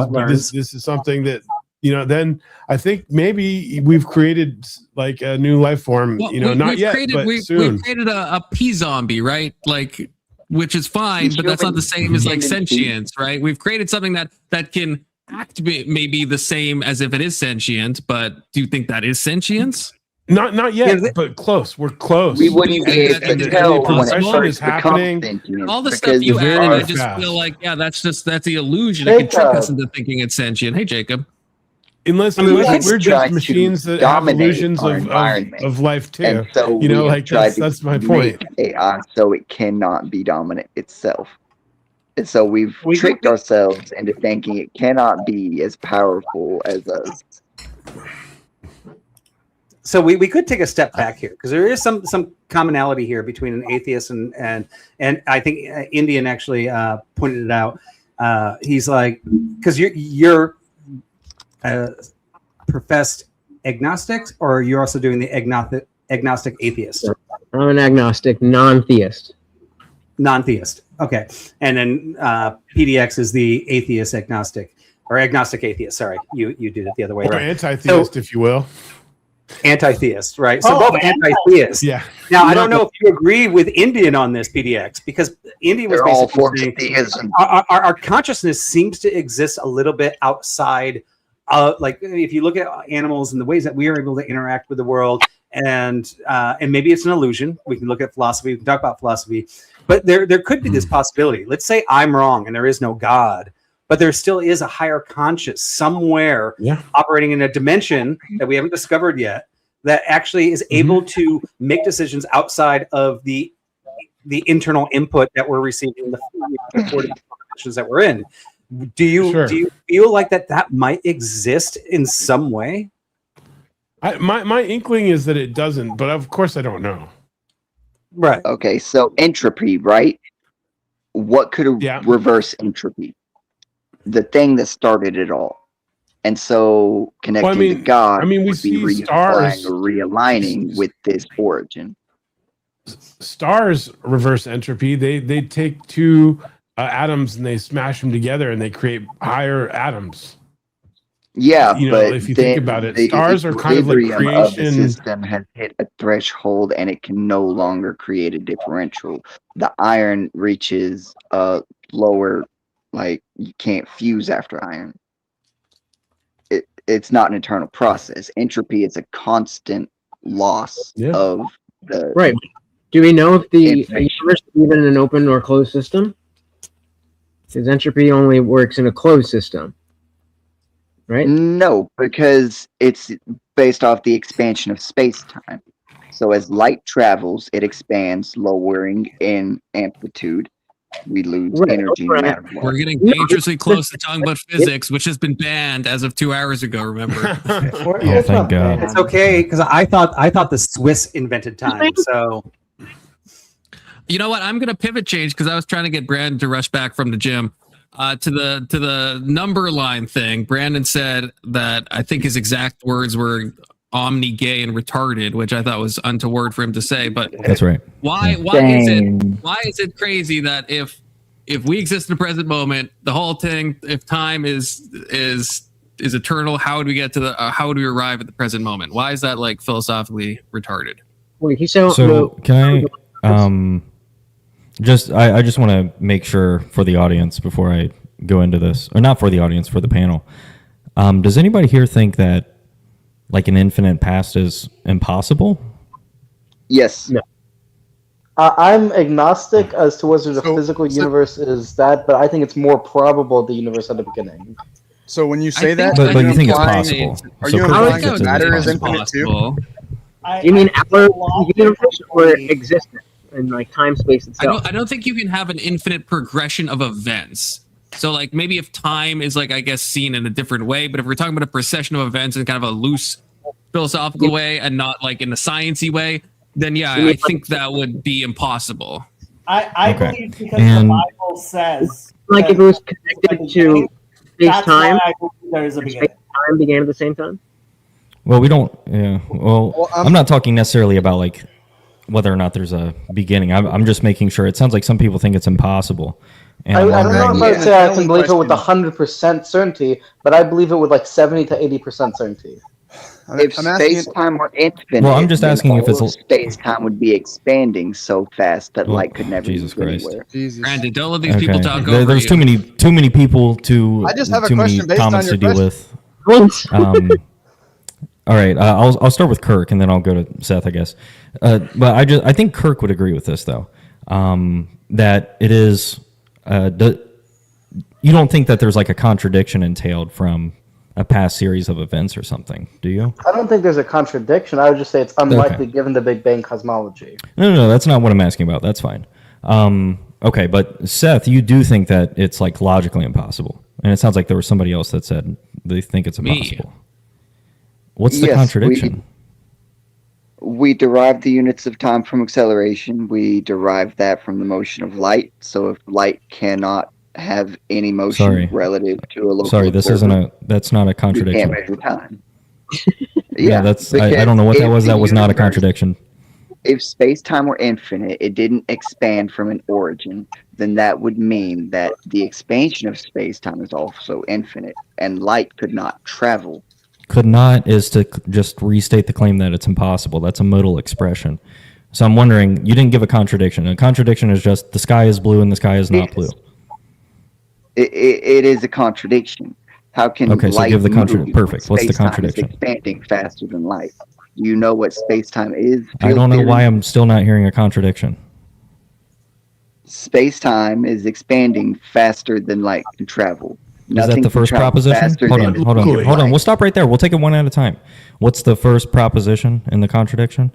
is something that, you know, then I think maybe we've created like a new life form. Well, you know, not yet, but soon. We've created a P zombie, right? Like, which is fine, but that's not the same as like sentience, right? We've created something that can act maybe the same as if it is sentient, but do you think that is sentience? Not yet, but close. We're close. We wouldn't be able to tell when it first happening. sentient. All the stuff you added, I just feel like, yeah, that's the illusion. It can trick us into thinking it's sentient. Hey, Jacob. Unless we're just machines that have illusions of life too. And so you know, like that's my point. AI so it cannot be dominant itself. And so we've tricked ourselves into thinking it cannot be as powerful as us. So we could take a step back here, because there is some commonality here between an atheist and I think Indian actually pointed it out. He's like, because you're professed agnostic, or you're also doing the agnostic atheist? I'm an agnostic non-theist. Non-theist. Okay. And then PDX is the atheist agnostic, or agnostic atheist. Sorry, you did it the other way. Or anti-theist, if you will. Anti-theist, right? So both anti-theists. Yeah. Now, I don't know if you agree with Indian on this, PDX, because Indian was basically saying theism. Our consciousness seems to exist a little bit outside. Like if you look at animals and the ways that we are able to interact with the world, and maybe it's an illusion. We can look at philosophy. We can talk about philosophy, but there could be this possibility. Let's say I'm wrong and there is no God, but there still is a higher conscious somewhere operating in a dimension that we haven't discovered yet, that actually is able to make decisions outside of the internal input that we're receiving, the 40 dimensions that we're in. Do you feel like that might exist in some way? My inkling is that it doesn't, but of course I don't know. Right. Okay, so entropy, right? What could reverse entropy? The thing that started it all. And so connecting to God would be reapplying or realigning with this origin. Stars reverse entropy. They take two atoms and they smash them together and they create higher atoms. Yeah, you know, but if you think about it, stars are kind of like creation. Of the system has hit a threshold and it can no longer create a differential. The iron reaches a lower, like you can't fuse after iron. It's not an eternal process. Entropy is a constant loss of the right. Do we know if the universe is even in an open or closed system? Because entropy only works in a closed system, right? No, because it's based off the expansion of space-time. So as light travels, it expands, lowering in amplitude. We lose energy no matter what. We're getting dangerously close to talking about physics, which has been banned as of 2 hours ago, remember? Oh, thank God. It's okay, because I thought the Swiss invented time, so... You know what? I'm going to pivot change because I was trying to get Brandon to rush back from the gym to the number line thing. Brandon said that I think his exact words were omni gay and retarded, which I thought was untoward for him to say. But that's right. Why is it crazy that if we exist in the present moment, the whole thing, if time is eternal, how would we get to how would we arrive at the present moment? Why is that like philosophically retarded? Wait, he said. So can I? I just want to make sure for the audience before I go into this, or not for the audience, for the panel. Does anybody here think that like an infinite past is impossible? Yes. No. I'm agnostic as to whether the physical universe is that, but I think it's more probable the universe had a beginning. So when you say that, but you think it's possible? Are you implying that matter is infinite too? You mean our universe or existence? And like time space itself. I don't think you can have an infinite progression of events. So like maybe if time is like I guess seen in a different way, but if we're talking about a procession of events in kind of a loose philosophical way and not like in a sciencey way, then I think that would be impossible. I believe because the Bible says like if it was connected to space time? There is a beginning. Time began at the same time. Well, we don't. Yeah. Well, I'm not talking necessarily about like whether or not there's a beginning. I'm just making sure. It sounds like some people think it's impossible. And I don't know if I would say I can believe it with 100% certainty, but I believe it with like 70 to 80% certainty. If space-time were infinite, Well, I'm just then asking if all it's of space-time would be expanding so fast that light could never Jesus move Christ. anywhere. Brandon, don't let these people talk over There's you. too many people to I just have a too many question based on comments your to deal question. with. All right, I'll start with Kirk and then I'll go to Seth, I guess. But I think Kirk would agree with this though, that it is. You don't think that there's like a contradiction entailed from a past series of events or something, do you? I don't think there's a contradiction. I would just say it's unlikely given the Big Bang cosmology. No, that's not what I'm asking about. That's fine. Okay, but Seth, you do think that it's like logically impossible, and it sounds like there was somebody else that said they think it's impossible. What's the contradiction? We derive the units of time from acceleration. We derive that from the motion of light. So if light cannot have any motion relative to a local this observer, that's not a you contradiction. can't measure time. Yeah, I don't know what that was. That was not a contradiction. If space-time were infinite, it didn't expand from an origin, then that would mean that the expansion of space-time is also infinite, and light could not travel. Could not is to just restate the claim that it's impossible. That's a modal expression. So I'm wondering, you didn't give a contradiction. A contradiction is just the sky is blue and the sky is not blue. It is a contradiction. How can light give the move? Perfect. What's the Space-time contradiction? is expanding faster than light. Do you know what space-time is? I don't know why I'm still not hearing a contradiction. Space-time is expanding faster than light can travel. Is that the first proposition? Hold on. We'll stop right there. We'll take it one at a time. What's the first proposition in the contradiction?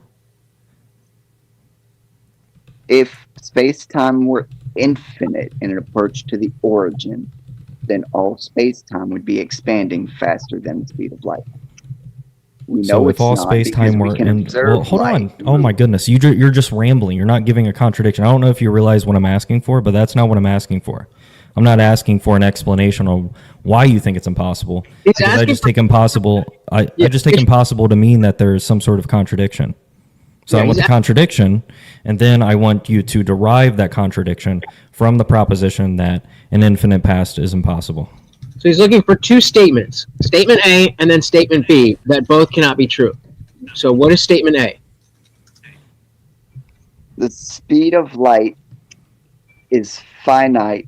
If space-time were infinite in an approach to the origin, then all space-time would be expanding faster than the speed of light. We know So if it's all not space-time because we were can in, observe well, hold light. on. Oh my goodness, you're just rambling. You're not giving a contradiction. I don't know if you realize what I'm asking for, but that's not what I'm asking for. I'm not asking for an explanation of why you think it's impossible. Because I just take impossible. I just take impossible to mean that there's some sort of contradiction. So I want the contradiction, and then I want you to derive that contradiction from the proposition that an infinite past is impossible. So he's looking for two statements, statement A and then statement B, that both cannot be true. So what is statement A? The speed of light is finite,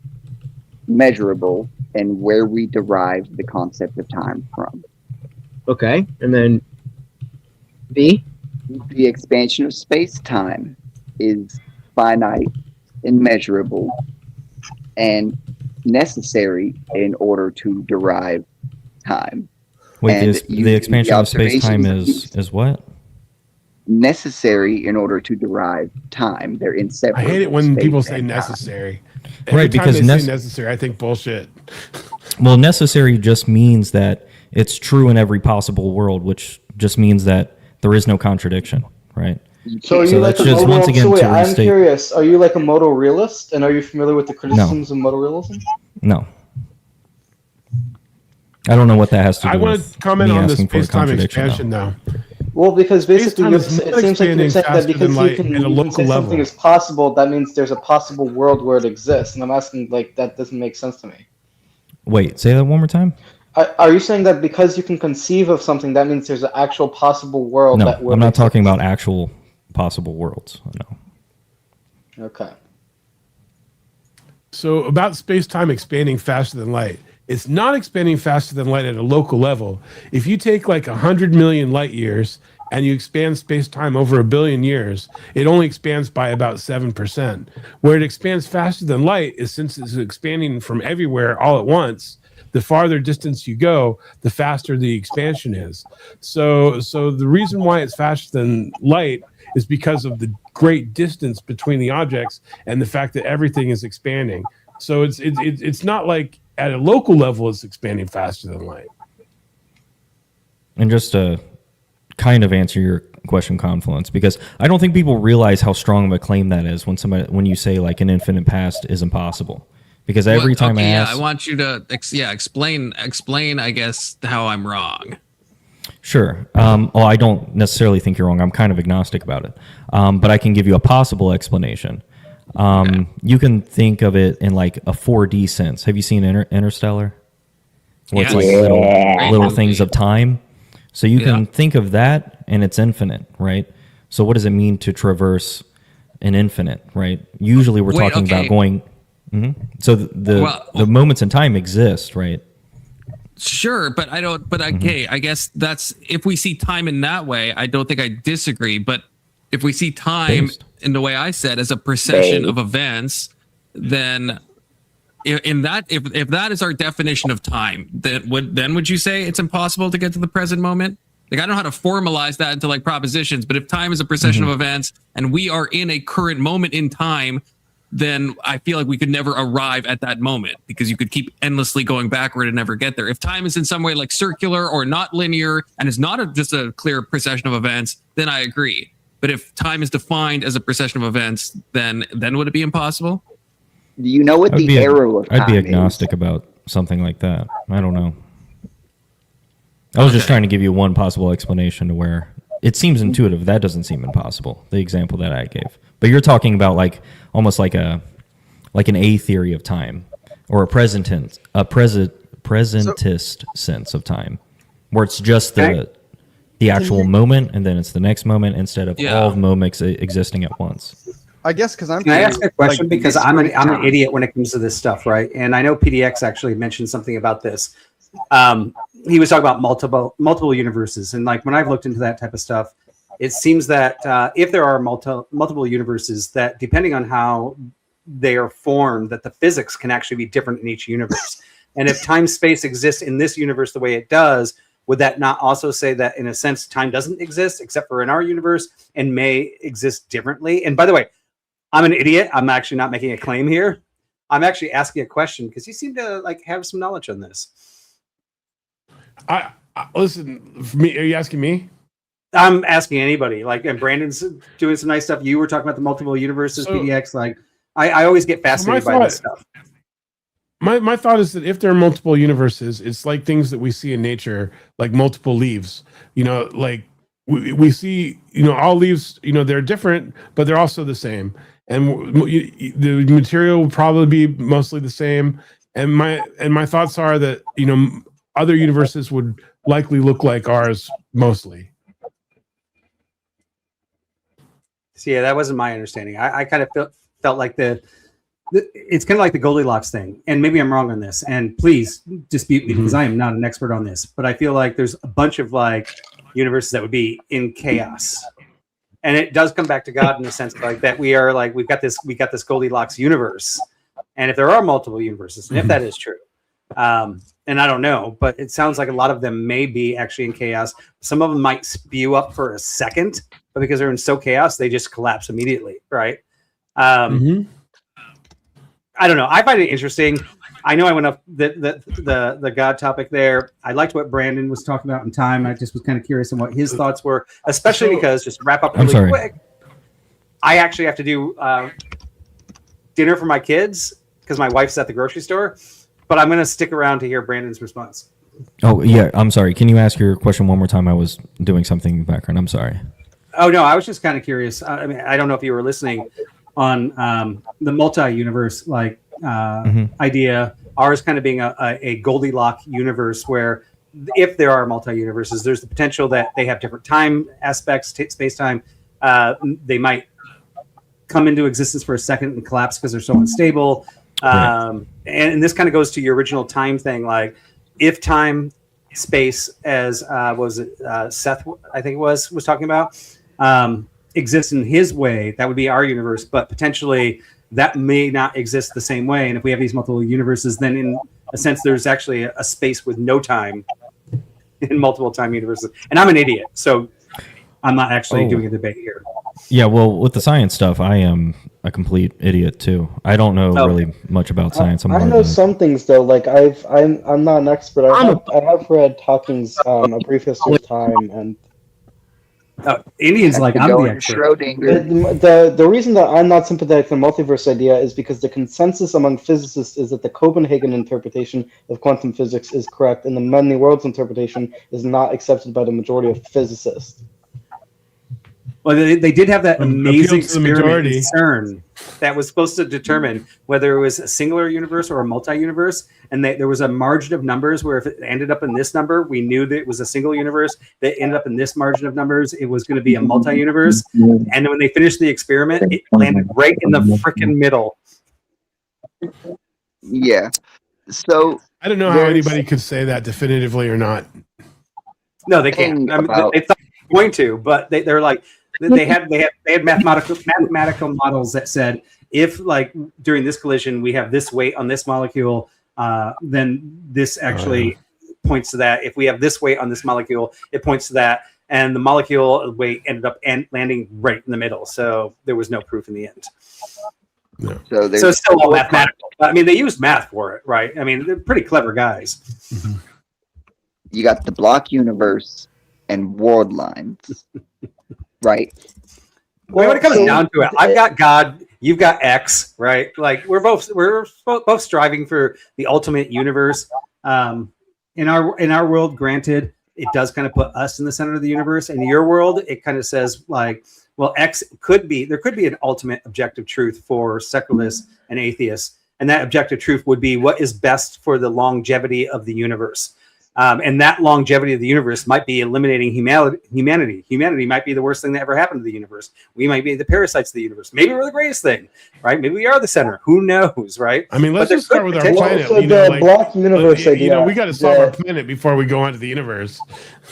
measurable, and where we derive the concept of time from. Okay, and then B? The expansion of space-time is finite, immeasurable, and necessary in order to derive time. Wait, the expansion of space-time is what? Necessary in order to derive time. They're inseparable. I hate it when people say necessary. Right, because they say necessary, I think bullshit. Well, necessary just means that it's true in every possible world, which just means that there is no contradiction, right? So are you like a modal, I'm curious, are you like a modal realist, and are you familiar with the criticisms of modal realism? No. I don't know what that has to do with I want to comment me on the asking for a space-time contradiction, expansion now. Well, because basically it Space-time is seems like you're saying that because you can, at a you local can say something level. is possible, that means there's a possible world where it exists. And I'm asking, like, that doesn't make sense to me. Wait, say that one more time? Are you saying that because you can conceive of something, that means there's an actual possible world No, that I'm not talking about actual possible worlds. No. Okay. So about space-time expanding faster than light, it's not expanding faster than light at a local level. If you take like 100 million light years and you expand space-time over 1 billion years, it only expands by about 7%. Where it expands faster than light is since it's expanding from everywhere all at once, the farther distance you go, the faster the expansion is. So the reason why it's faster than light is because of the great distance between the objects and the fact that everything is expanding. So it's not like at a local level it's expanding faster than light. And just to kind of answer your question, Confluence, because I don't think people realize how strong of a claim that is when you say like an infinite past is impossible. Because every time I ask, I want you to explain. I guess how I'm wrong. Sure. I don't necessarily think you're wrong. I'm kind of agnostic about it. But I can give you a possible explanation. You can think of it in like a 4D sense. Have you seen Interstellar? Where it's like little things of time. So you can think of that, and it's infinite, right? So what does it mean to traverse an infinite, right? Usually we're talking about going. So the moments in time exist, right? Sure, but I don't. But okay, I guess that's if we see time in that way. I don't think I disagree. But if we see time in the way I said as a procession of events, then if that is our definition of time, then would you say it's impossible to get to the present moment? Like, I don't know how to formalize that into like propositions, but if time is a procession of events and we are in a current moment in time, then I feel like we could never arrive at that moment because you could keep endlessly going backward and never get there. If time is in some way like circular or not linear and is not just a clear procession of events, then I agree. But if time is defined as a procession of events, then would it be impossible? Do you know what the arrow of time I'd be agnostic about something like that. I don't know. I was just trying to give you one possible explanation to where it seems intuitive. That doesn't seem impossible, the example that I gave. But you're talking about like almost like an A theory of time or a presentist sense of time, where it's just the actual moment and then it's the next moment instead of all moments existing at once. I guess because I'm. Can I ask a question? Because I'm an idiot when it comes to this stuff, right? And I know PDX actually mentioned something about this. He was talking about multiple universes, and like when I've looked into that type of stuff, it seems that if there are multiple universes, that depending on how they are formed, that the physics can actually be different in each universe. And if time space exists in this universe the way it does, would that not also say that in a sense time doesn't exist except for in our universe and may exist differently? And by the way, I'm an idiot. I'm actually not making a claim here. I'm actually asking a question because you seem to like have some knowledge on this. I listen. For me, are you asking me? I'm asking anybody. Like, and Brandon's doing some nice stuff. You were talking about the multiple universes, PDX. Like, I always get fascinated by this stuff. My thought is that if there are multiple universes, it's like things that we see in nature, like multiple leaves. You know, like we see, all leaves. They're different, but they're also the same. And the material will probably be mostly the same. And my thoughts are that other universes would likely look like ours mostly. So yeah, that wasn't my understanding. I kind of felt like it's kind of like the Goldilocks thing, and maybe I'm wrong on this. And please dispute me because I am not an expert on this. But I feel like there's a bunch of like universes that would be in chaos. And it does come back to God in the sense like that we are like we got this Goldilocks universe, and if there are multiple universes, and if that is true, and I don't know, but it sounds like a lot of them may be actually in chaos. Some of them might spew up for a second, but because they're in so chaos, they just collapse immediately, right? I don't know. I find it interesting. I know I went up the God topic there. I liked what Brandon was talking about in time. I just was kind of curious on what his thoughts were, especially because, just to wrap up really quick, I actually have to do dinner for my kids because my wife's at the grocery store. But I'm going to stick around to hear Brandon's response. Oh, yeah. I'm sorry. Can you ask your question one more time? I was doing something in the background. I'm sorry. Oh, no. I was just kind of curious. I mean, I don't know if you were listening on the multi-universe idea, ours kind of being a Goldilocks universe where if there are multi-universes, there's the potential that they have different time aspects, space-time. They might come into existence for a second and collapse because they're so unstable. And this kind of goes to your original time thing, like if time, space, as Seth, I think was talking about, exists in his way, that would be our universe, but potentially that may not exist the same way. And if we have these multiple universes, then in a sense, there's actually a space with no time in multiple time universes. And I'm an idiot, so I'm not actually doing a debate here. Yeah, well, with the science stuff, I am a complete idiot too. I don't know really much about science. I know some things though. Like I'm not an expert. I have read Hawking's A Brief History of Time, and Indians like I'm the expert. The reason that I'm not sympathetic to the multiverse idea is because the consensus among physicists is that the Copenhagen interpretation of quantum physics is correct, and the many worlds interpretation is not accepted by the majority of physicists. Well, they did have that amazing appeal to the experiment in majority. CERN that was supposed to determine whether it was a singular universe or a multi-universe, and there was a margin of numbers where if it ended up in this number, we knew that it was a single universe. That ended up in this margin of numbers, it was going to be a multi-universe. And when they finished the experiment, it landed right in the freaking middle. Yeah. So I don't know how anybody could say that definitively or not. No, they can't. I mean, they thought they were going to, but they're like they had mathematical models that said if like during this collision we have this weight on this molecule, then this actually points to that. If we have this weight on this molecule, it points to that. And the molecule weight ended up landing right in the middle. So there was no proof in the end. No. So it's still all mathematical. I mean, they used math for it, right? I mean, they're pretty clever guys. You got the block universe and world lines, right? Well, when it comes down to it, I've got God, you've got X, right? Like we're both striving for the ultimate universe. In our world, granted, it does kind of put us in the center of the universe. In your world, it kind of says like, well, there could be an ultimate objective truth for secularists and atheists, and that objective truth would be what is best for the longevity of the universe. And that longevity of the universe might be eliminating humanity. Humanity might be the worst thing that ever happened to the universe. We might be the parasites of the universe. Maybe we're the greatest thing, right? Maybe we are the center. Who knows, right? I mean, let's just start with our planet. So the block universe idea. We got to solve our planet before we go on to the universe.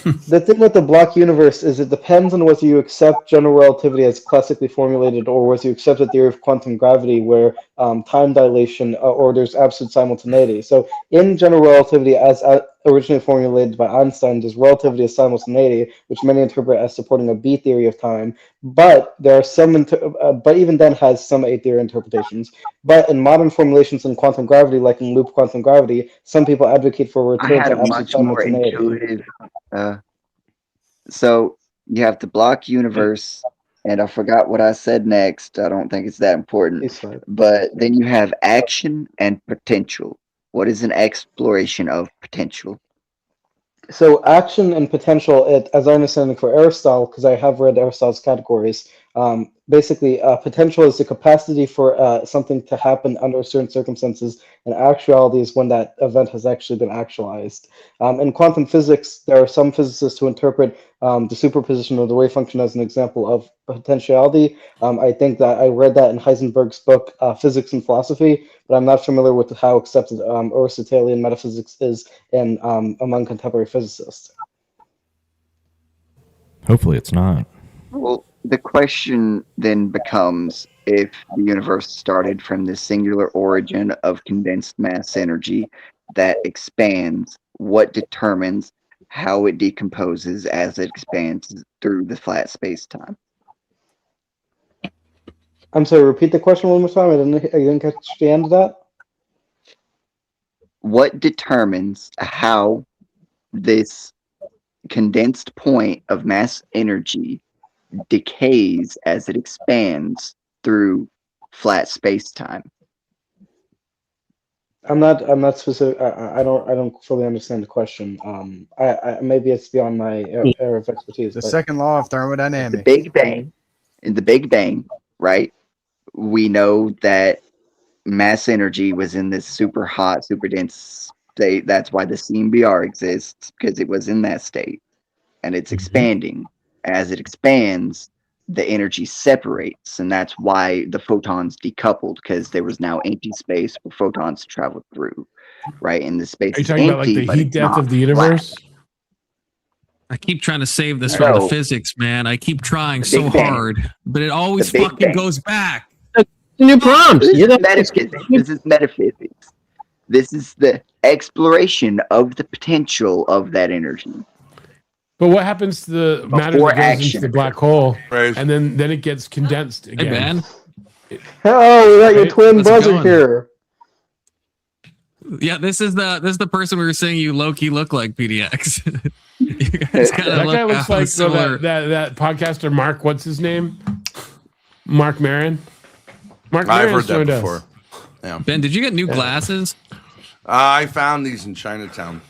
The thing with the block universe is it depends on whether you accept general relativity as classically formulated or whether you accept the theory of quantum gravity where time dilation or there's absolute simultaneity. So in general relativity as originally formulated by Einstein, there's relativity of simultaneity, which many interpret as supporting a B theory of time. But there are some, but even then has some A theory interpretations. But in modern formulations in quantum gravity, like in loop quantum gravity, some people advocate for a I return had to a absolute much more simultaneity. intuitive. So you have the block universe, and I forgot what I said next. I don't think it's that important. But then you have action and potential. What is an exploration of potential? So action and potential, as I understand it for Aristotle, because I have read Aristotle's categories, basically potential is the capacity for something to happen under certain circumstances, and actuality is when that event has actually been actualized. In quantum physics, there are some physicists who interpret the superposition of the wave function as an example of potentiality. I think that I read that in Heisenberg's book, Physics and Philosophy, but I'm not familiar with how accepted Aristotelian metaphysics is among contemporary physicists. Hopefully it's not. Well, the question then becomes if the universe started from this singular origin of condensed mass energy that expands, what determines how it decomposes as it expands through the flat space-time? I'm sorry, repeat the question one more time. I didn't catch the end of that. What determines how this condensed point of mass energy decays as it expands through flat space-time? I'm not specific. I don't fully understand the question. Maybe it's beyond my area of expertise. The second law of thermodynamics. The Big Bang. In the Big Bang, right? We know that mass energy was in this super hot, super dense state. That's why the CMBR exists, because it was in that state. And it's expanding. As it expands, the energy separates, and that's why the photons decoupled, because there was now empty space for photons to travel through, right? And the space Are you is talking empty, about like but the heat it's death not of the universe? flat. I keep trying to save this from the physics, man. I keep trying so Big Bang. hard, but it always The Big fucking Bang. goes back. New prompts. This is metaphysics. This is metaphysics. This is the exploration of the potential of that energy. But what happens to the matter Before that goes into action. the black hole, and then it gets condensed again? Hey, man. Oh, we got your twin How's it brother going? here. Yeah, this is the person we were saying you low-key look like, PDX. You guys kind of That guy looks like similar. that podcaster Mark. What's his name? Mark Maron. I've heard that before. Yeah. Ben, did you get new glasses? I found these in Chinatown.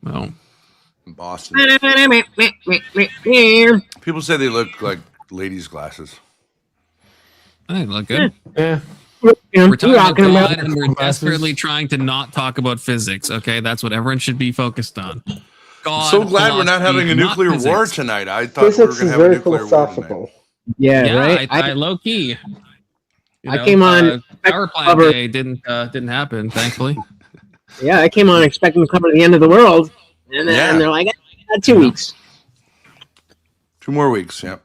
Oh. In Boston. People say they look like ladies' glasses. They look good. Yeah. We're talking about God, and we're desperately trying to not talk about physics. Okay, that's what everyone should be focused on. God, I'm so glad we're not having a nuclear war tonight. I thought we were going to have a nuclear war tonight. Yeah, right. I low key. I came on Power Plant Day didn't happen, thankfully. Yeah, I came on expecting to cover the end of the world, and then they're like, 2 weeks. 2 more weeks. Yep.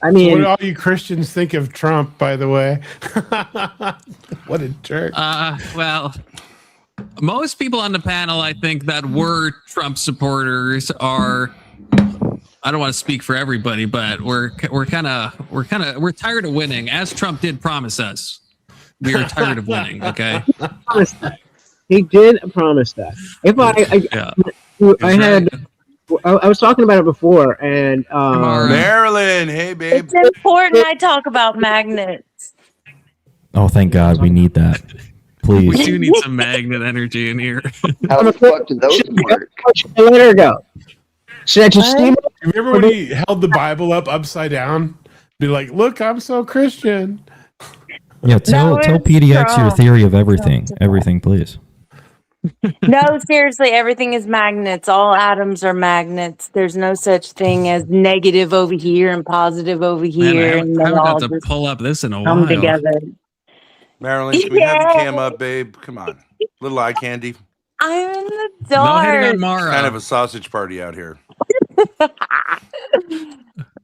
I mean, what do all you Christians think of Trump, by the way? What a jerk. Well, most people on the panel, I think, that were Trump supporters are. I don't want to speak for everybody, but we're tired of winning, as Trump did promise us. We are tired of winning. Okay. He did promise that. If I was talking about it before, and Marilyn, hey babe. It's important I talk about magnets. Oh, thank God, we need that. Please. We do need some magnet energy in here. How the fuck did those work? Let her go. Should I just steam? Remember when he held the Bible up upside down? Be like, look, I'm so Christian. Yeah, tell PDX your theory of everything. Everything, please. No, seriously, everything is magnets. All atoms are magnets. There's no such thing as negative over here and positive over here. Man, I haven't got to pull up this in a come while. together. Marilyn, can we have the cam up, babe? Come on. Little eye candy. I'm in the dark. It's kind of a sausage party out here.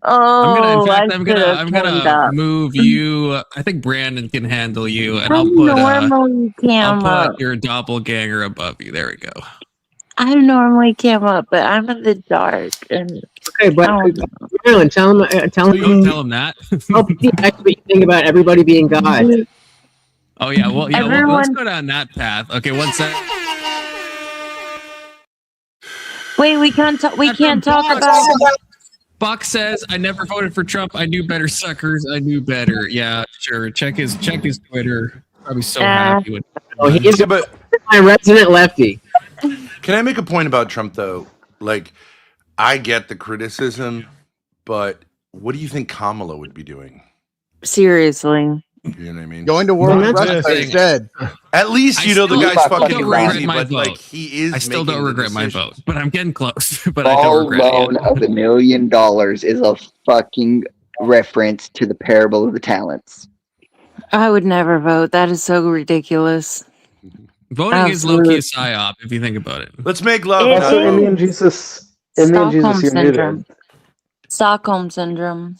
Oh, I'm gonna move you. I think Brandon can handle you, and I'll put your doppelganger above you. There we go. I normally cam up, but I'm in the dark. And okay, but Marilyn, tell him Don't tell him that. What you think about everybody being God? Oh yeah, well let's go down that path. Okay, one sec. Wait, we can't talk about. Buck says, "I never voted for Trump. I knew better, suckers. I knew better." Yeah, sure. Check his Twitter. Probably so happy with. Oh, he is my resident lefty. Can I make a point about Trump though? Like, I get the criticism, but what do you think Kamala would be doing? Seriously. You know what I mean? Going to war with Russia instead. At least the guy's fucking crazy, but vote. like he is. I still don't regret my vote, but I'm getting close. But All I don't regret loan it. of $1 million is a fucking reference to the parable of the talents. I would never vote. That is so ridiculous. Voting is low-key a psyop if you think about it. Let's make love. Me and Jesus. Stockholm syndrome. Stockholm syndrome.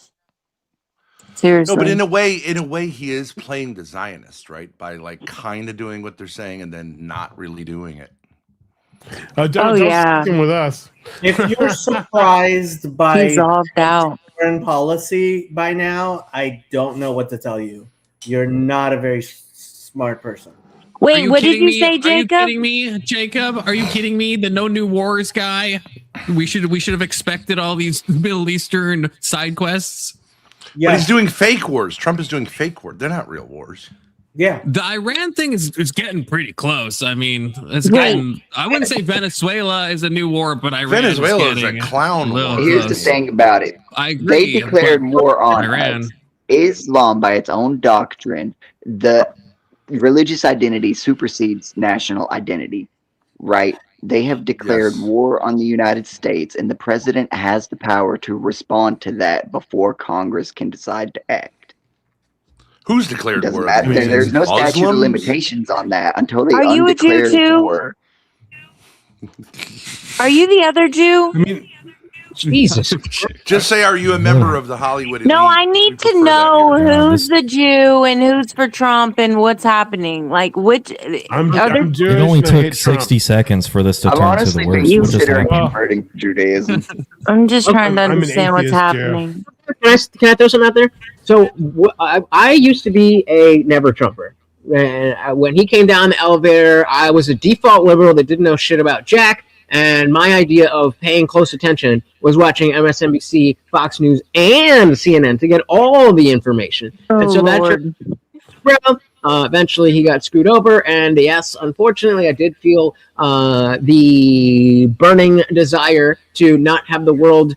Seriously. No, but in a way, he is playing the Zionist, right? By like kind of doing what they're saying and then not really doing it. Don't stick him with us. If you're surprised by He's all out. foreign policy by now, I don't know what to tell you. You're not a very smart person. Wait, what did you say, Jacob? Are you kidding me, Jacob? Are you kidding me? The no new wars guy? We should have expected all these Middle Eastern side quests. Yeah, but he's doing fake wars. Trump is doing fake wars. They're not real wars. Yeah, the Iran thing is getting pretty close. I mean, it's getting. I wouldn't say Venezuela is a new war, but Iran. Venezuela is a clown. Here's the thing about it. I agree. They declared war on Iran. us. Islam, by its own doctrine, the religious identity supersedes national identity, right? They have declared war on the United States, and the president has the power to respond to that before Congress can decide to act. Who's declared Doesn't war? matter. There's no statute of Muslims? limitations on that until they Are you a Jew undeclare too? war. Are you the other Jew? I mean, Jesus. Just say, are you a member of the Hollywood? No, I need to know who's the Jew and who's for Trump and what's happening. Like, which I'm It Jewish only and I took hate Trump. 60 seconds for this to I'm turn to honestly the worst. considering converting to Judaism. I'm just trying to I'm an understand what's atheist, happening. Can I throw something out there? So I used to be a never Trumper. when he came down the elevator, I was a default liberal that didn't know shit about Jack. And my idea of paying close attention was watching MSNBC, Fox News, and CNN to get all the information. And so Lord. eventually he got screwed over. And yes, unfortunately, I did feel the burning desire to not have the world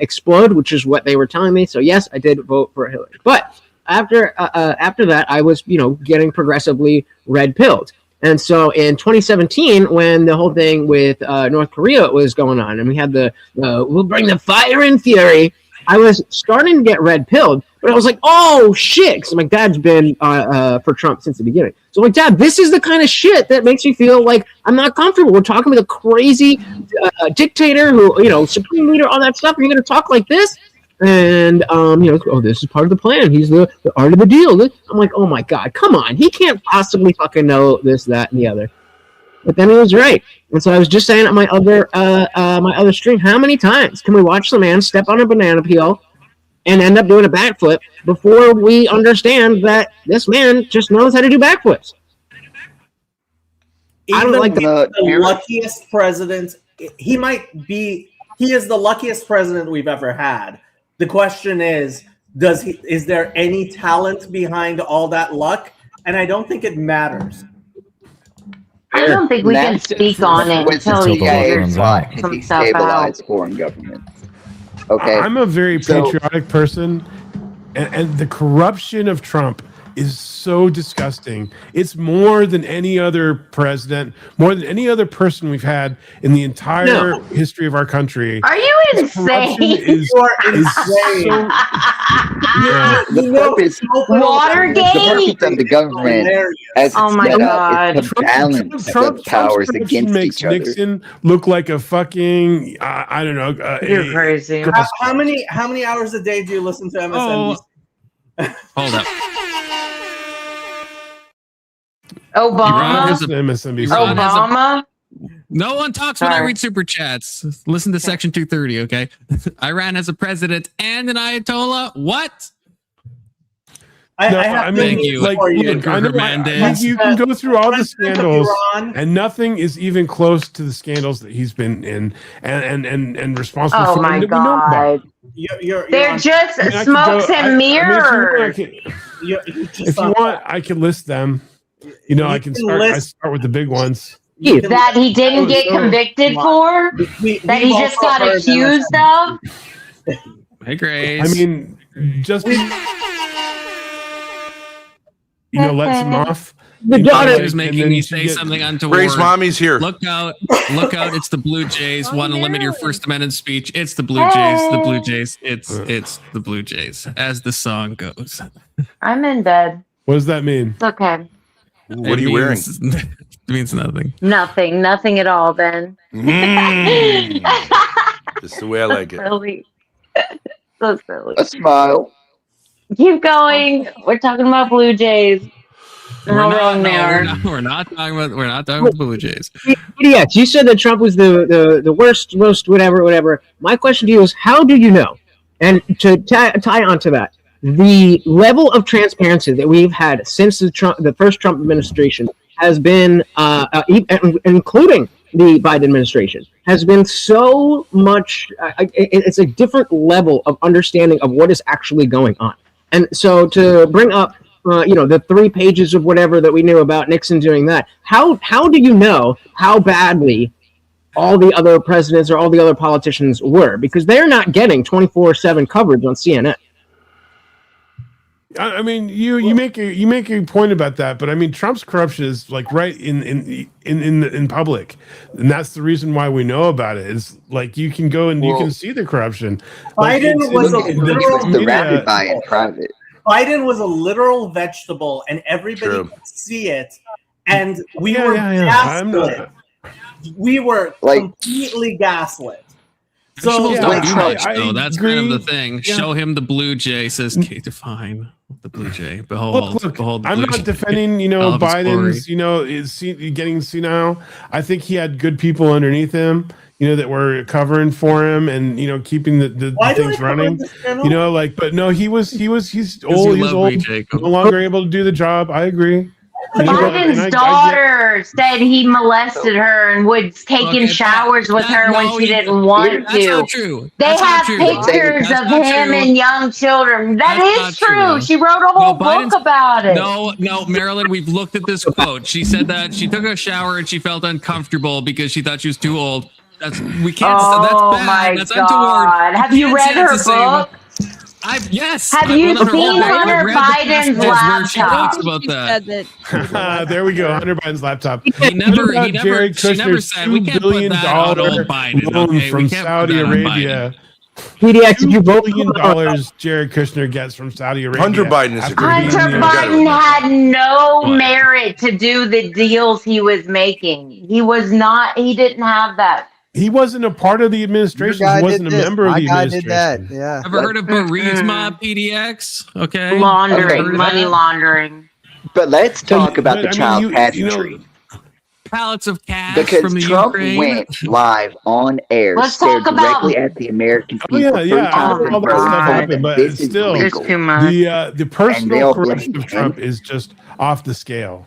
explode, which is what they were telling me. So yes, I did vote for Hillary. But after that, I was, getting progressively red-pilled. And so in 2017, when the whole thing with North Korea was going on, and we had the we'll bring the fire and fury, I was starting to get red-pilled, but I was like, oh, shit, because my dad's been for Trump since the beginning. So I'm like, Dad, this is the kind of shit that makes me feel like I'm not comfortable. We're talking with a crazy dictator who, supreme leader, all that stuff. You're going to talk like this? And, this is part of the plan. He's the art of the deal. I'm like, oh, my God, come on. He can't possibly fucking know this, that, and the other. But then he was right. And so I was just saying on my other stream, how many times can we watch the man step on a banana peel and end up doing a backflip before we understand that this man just knows how to do backflips? I don't like the luckiest president. He is the luckiest president we've ever had. The question is there any talent behind all that luck? And I don't think it matters. I don't think we can speak on it until we figure some stuff out. Foreign governments. Okay, I'm a very patriotic person, and the corruption of Trump is so disgusting. It's more than any other president, more than any other person we've had in the entire history of our country. Are you insane? You are insane. The purpose Watergate of the government as oh my God. Is to balance the powers against makes each other. Nixon look like a fucking I don't know. You're crazy. How many hours a day do you listen to MSNBC? Hold up. Obama. Obama. No one talks when I read super chats. Listen to section 230, okay? Iran has a president and an Ayatollah. What? Thank you. You can go through all the scandals, and nothing is even close to the scandals that he's been in and responsible for. Oh my God! They're just smokes and mirrors. If you want, I can list them. I can start. I start with the big ones. That he didn't get convicted for. That he just got accused of. Hey, Grace. I mean, just lets him off. The daughter is making me say something untoward. Grace, mommy's here. Look out! Look out! It's the Blue Jays. Want to limit your First Amendment speech? It's the Blue Jays. The Blue Jays. It's the Blue Jays. As the song goes. I'm in bed. What does that mean? It's okay. What are you wearing? It means nothing. Nothing at all, Ben. Just the way I like it. Silly. So silly. A smile. Keep going. We're talking about Blue Jays. How wrong they are. We're not talking about Blue Jays. Yes, you said that Trump was the worst, most whatever. My question to you is, how do you know? And to tie onto that, the level of transparency that we've had since the first Trump administration has been, including the Biden administration, has been so much. It's a different level of understanding of what is actually going on. And so to bring up, the 3 pages of whatever that we knew about Nixon doing that, how do you know how badly all the other presidents or all the other politicians were? Because they're not getting 24/7 coverage on CNN. I mean, you make a point about that, but I mean, Trump's corruption is like right in public, and that's the reason why we know about it. Is like you can go and you can see the corruption. Biden was a literal surrounded by in private. Biden was a literal vegetable, and everybody could see it, and we were gaslit. We were completely gaslit. So that's kind of the thing. Yeah. Show him the Blue Jay. Says Kate Define the Blue Jay. Behold, behold. I'm not defending, Biden's, is getting senile. I think he had good people underneath him. that were covering for him and keeping the things running. But no, he's old. He's old. No longer able to do the job. I agree. Biden's daughter said he molested her and would take in showers with her when she didn't want That's to. not true. They That's have not true. pictures That's of not him true. and young children. That That's is true. not true. She wrote a whole book about it. No, Marilyn, we've looked at this quote. She said that she took a shower and she felt uncomfortable because she thought she was too old. We can't. Oh that's bad. my That's God! Have you read her book? Yes. Have you seen Hunter Biden's laptop? There we go. Hunter Biden's laptop. She never said we can't put $2 that on old Biden. Okay? From We can't Saudi put that on Arabia. PDX, did you vote $2 billion Jared Kushner gets from Saudi Arabia. Hunter Biden is a great Hunter Biden had no merit to do the deals he was making. He didn't have that. He wasn't a part of the administration. He wasn't a member of the administration. Yeah. Ever heard of Burisma, PDX? Okay. Money laundering. But let's talk about the child pageantry. Pallets of cash because from the Trump Ukraine. went live on air, Let's stared talk about- directly at the American people. Yeah, three yeah. times in All that row, stuff saying happened, that but this is still, legal. the personal corruption of Trump is just off the scale.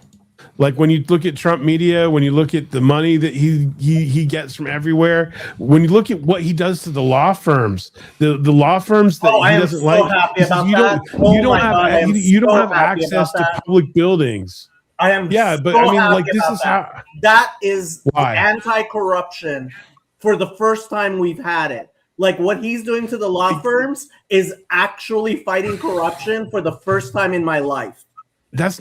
Like when you look at Trump media, when you look at the money that he gets from everywhere, when you look at what he does to the law firms, the law firms that he doesn't like, you don't have access to public buildings. I am but so I mean, happy like this about is that. how. That is Why? anti-corruption for the first time we've had it. Like what he's doing to the law firms is actually fighting corruption for the first time in my life. That's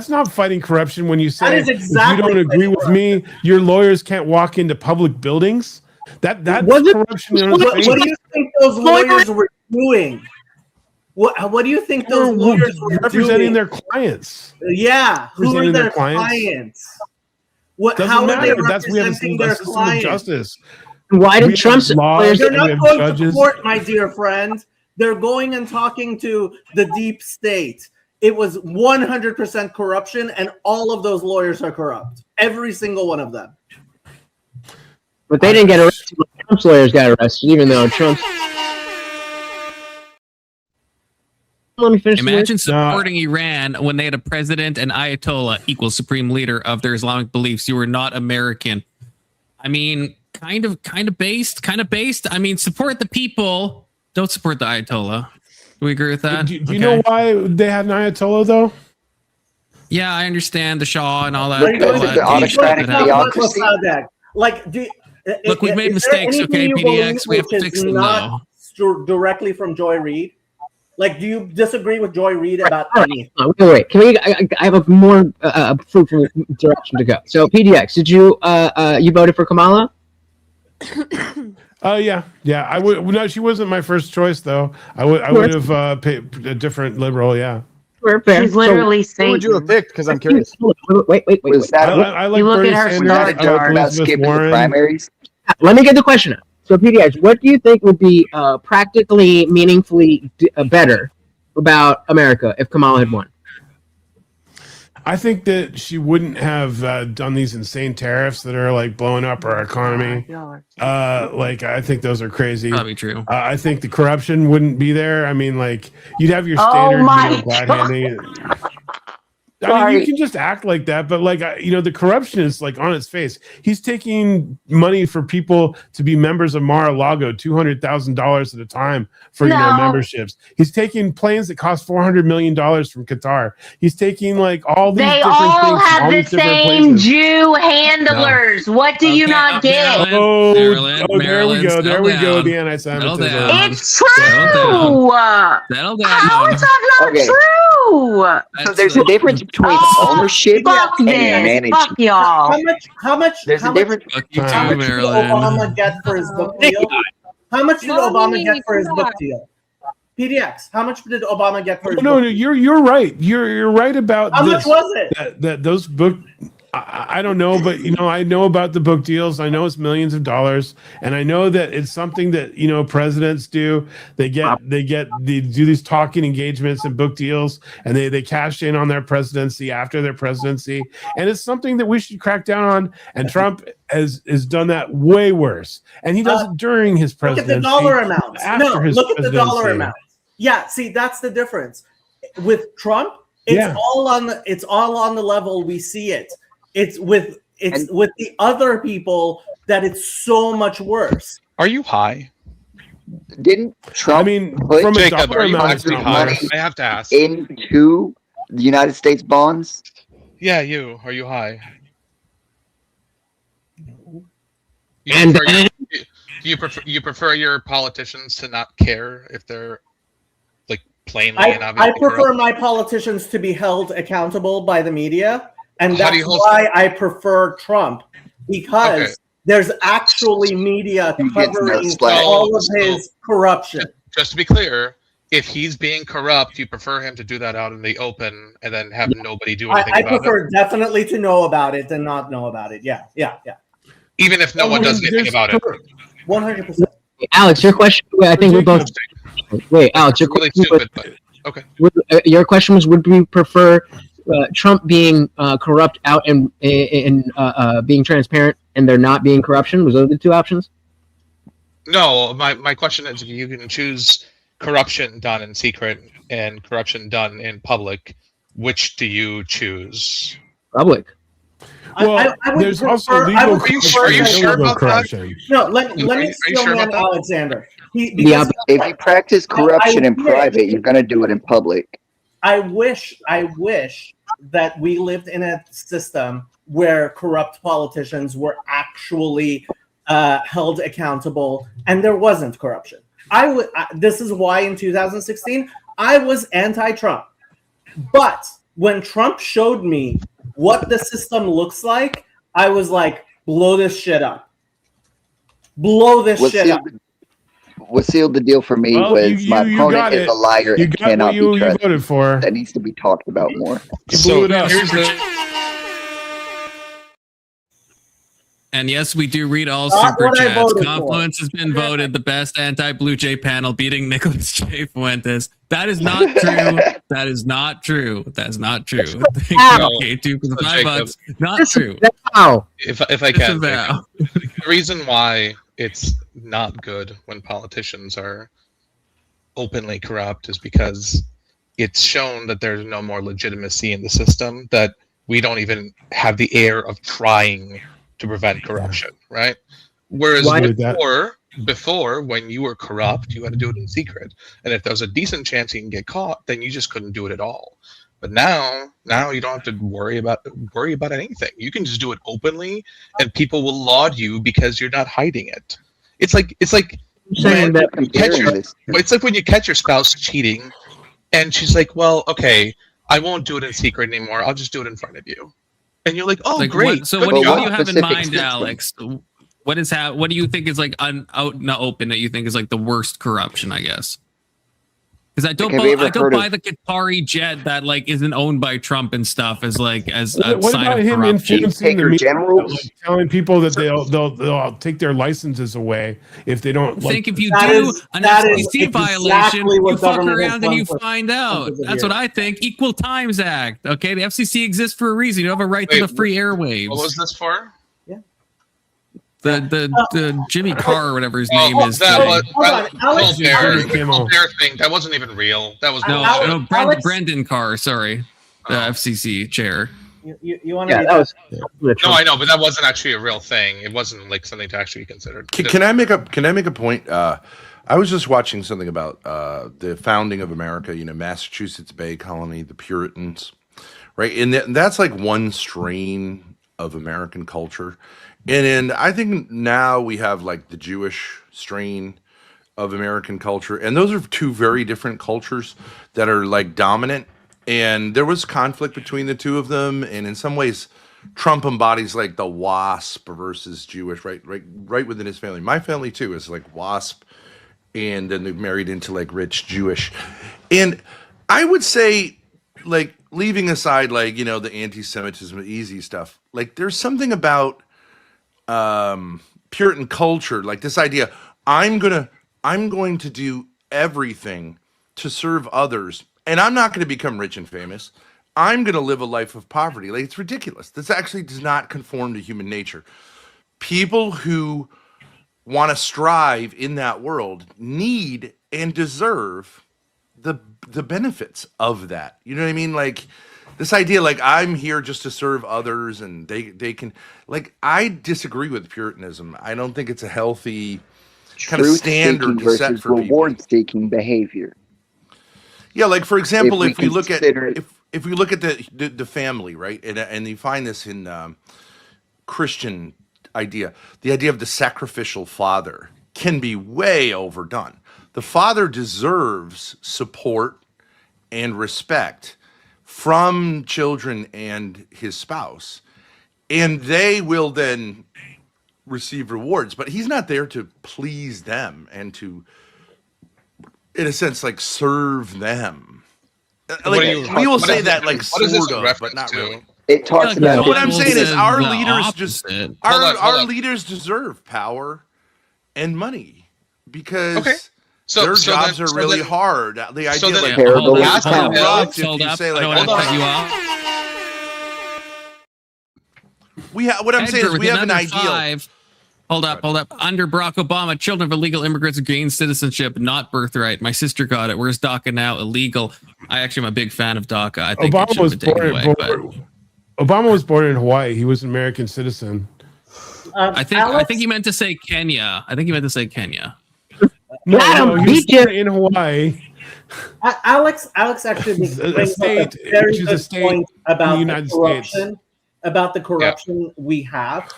not fighting corruption when you say That is exactly if you don't agree with me, your lawyers can't walk into public buildings. That's corruption. What do you think those lawyers were doing? What do you think those lawyers were representing doing? their clients? Yeah, who are their clients? How are they representing their clients? Justice. Why did Trump's lawyers? They're not going to court, my dear friend. They're going and talking to the deep state. It was 100% corruption, and all of those lawyers are corrupt. Every single one of them. But they didn't get arrested. Trump's lawyers got arrested, even though Trump's. Let me finish. Imagine supporting Iran when they had a president and Ayatollah equal supreme leader of their Islamic beliefs. You were not American. I mean, kind of based. I mean, support the people. Don't support the Ayatollah. Do we agree with that? Do you know why they had an Ayatollah though? Yeah, I understand the Shah and all that. The autocratic theocracy. Like, look, we've made mistakes. Okay, PDX, we have to fix them now. Directly from Joy Reid. Like, do you disagree with Joy Reid about anything? Wait. Can we? I have a more fruitful direction to go. So, PDX, did you you voted for Kamala? Yeah. I would. No, she wasn't my first choice though. I would have picked a different liberal. Yeah. Fair. She's literally saying. Who would you have picked? Because I'm curious. Wait. I like look Bernie at her Sanders. star I like Elizabeth Warren. Primaries. Let me get the question out. So, PDX, what do you think would be practically, meaningfully better about America if Kamala had won? I think that she wouldn't have done these insane tariffs that are like blowing up our economy. Like I think those are crazy. Probably true. I think the corruption wouldn't be there. I mean, like you'd have your standard glad handing. I mean, you can just act like that, but like the corruption is like on its face. He's taking money for people to be members of Mar-a-Lago, $200,000 at a time for memberships. He's taking planes that cost $400 million from Qatar. He's taking like all these. They different all things from all have these the different same places. Jew handlers. What do you not get? There we go. There we go. The anti-Semitism. It's true. Settle down. How is that not true? So there's a difference between ownership and management. Fuck y'all. How much? There's a difference. How much did Obama get for his book deal? How much did Obama get for his book deal? PDX. How much did Obama get for his book deal? No, you're right. You're right about how this. much was it? That those book. I don't know, but I know about the book deals. I know it's millions of dollars, and I know that it's something that presidents do. They do these talking engagements and book deals, and they cash in on their presidency after their presidency, and it's something that we should crack down on. And Trump has done that way worse, and he does it during his presidency. Look at the dollar amounts. Look at the dollar presidency. amounts. Yeah, see, that's the difference with Trump. It's all on the level we see it. It's with the other people that it's so much worse. Are you high? Didn't Trump put from a Jacob, are you actually high? I have to ask. Into the United States bonds? Yeah, you. Are you high? Do you prefer your politicians to not care if they're like plainly and obviously I prefer corrupt? my politicians to be held accountable by the media, and that's why I prefer Trump, because there's actually media covering all of his corruption. Just to be clear, if he's being corrupt, you prefer him to do that out in the open and then have nobody do anything I about prefer definitely to know about it than not know about it. Yeah. Even if no one does anything about it. 100%. Alex, your question. I think we both. Wait, Alex, your really question. stupid, but okay. Your question was: would we prefer Trump being corrupt out and being transparent, and there not being corruption? Was those the two options? No, my question is: if you can choose corruption done in secret and corruption done in public, which do you choose? Public. Well, there's also legal Are you sure about corruption. that? No, let me sure about that? Alexander. If you practice corruption in private, you're going to do it in public. I wish that we lived in a system where corrupt politicians were actually held accountable and there wasn't corruption. This is why in 2016 I was anti-Trump. But when Trump showed me what the system looks like, I was like, blow this shit up. Blow this shit up. What sealed the deal for me was my opponent is a liar and cannot be trusted. You voted for. That needs to be talked about more. So here's And yes, we do read all super chats. Confluence has been voted the best anti-Blue Jay panel, beating Nicholas J. Fuentes. That is not true. That is not true. That's not true. Thank you, K2, for the $5. Not true. If I can, the reason why it's not good when politicians are openly corrupt is because it's shown that there's no more legitimacy in the system, that we don't even have the air of trying to prevent corruption, right? Whereas before, when you were corrupt, you had to do it in secret, and if there was a decent chance you can get caught, then you just couldn't do it at all. But now you don't have to worry about anything. You can just do it openly, and people will laud you because you're not hiding it. It's like when you catch your spouse cheating, and she's like, "Well, okay, I won't do it in secret anymore. I'll just do it in front of you." And you're like, "Oh, like, great." What do you have in mind, Alex? What do you think is like out in the open that you think is like the worst corruption? I guess because I don't buy the Qatari jet that like isn't owned by Trump and stuff as like as a what sign about of him corruption. influencing the media, like, telling people that they'll take their licenses away if they don't? I think if you do an FCC violation, you fuck around and you find out. That's what I think. Equal Times Act. Okay, the FCC exists for a reason. You have a right to the free airwaves. What was this for? The Jimmy Carr or whatever his name is. That thing. That wasn't even real. That was Brendan Carr. Sorry, the FCC chair. You want that was no, I know, but that wasn't actually a real thing. It wasn't like something to actually be considered. Can I make a point? I was just watching something about the founding of America. Massachusetts Bay Colony, the Puritans, right? And that's like one strain of American culture. And I think now we have like the Jewish strain of American culture, and those are two very different cultures that are like dominant. And there was conflict between the two of them, and in some ways, Trump embodies like the WASP versus Jewish, right within his family. My family too is like WASP, and then they married into like rich Jewish. And I would say like leaving aside like the anti-Semitism, easy stuff. Like there's something about Puritan culture, like this idea: I'm going to do everything to serve others, and I'm not going to become rich and famous. I'm going to live a life of poverty. Like it's ridiculous. This actually does not conform to human nature. People who want to strive in that world need and deserve the benefits of that. You know what I mean? Like this idea, like I'm here just to serve others, and they can. Like I disagree with Puritanism. I don't think it's a healthy kind of standard to set for people. Reward-seeking behavior. Yeah, like for example, if we look at the family, right, and you find this in Christian idea, the idea of the sacrificial father can be way overdone. The father deserves support and respect from children and his spouse, and they will then receive rewards, but he's not there to please them and to, in a sense, like serve them. Like we will say that like sort of, but not really. It talks about what I'm saying is our leaders our leaders deserve power and money because their jobs are really hard. The idea like if you say like what I'm saying is we have an ideal. Hold up. Under Barack Obama, children of illegal immigrants gain citizenship, not birthright. My sister got it. Where's DACA now? Illegal. I actually am a big fan of DACA. I think Obama was born in Hawaii. He was an American citizen. I think he meant to say Kenya. No, he was born in Hawaii. Alex actually makes a very good point about the corruption. About the corruption we have.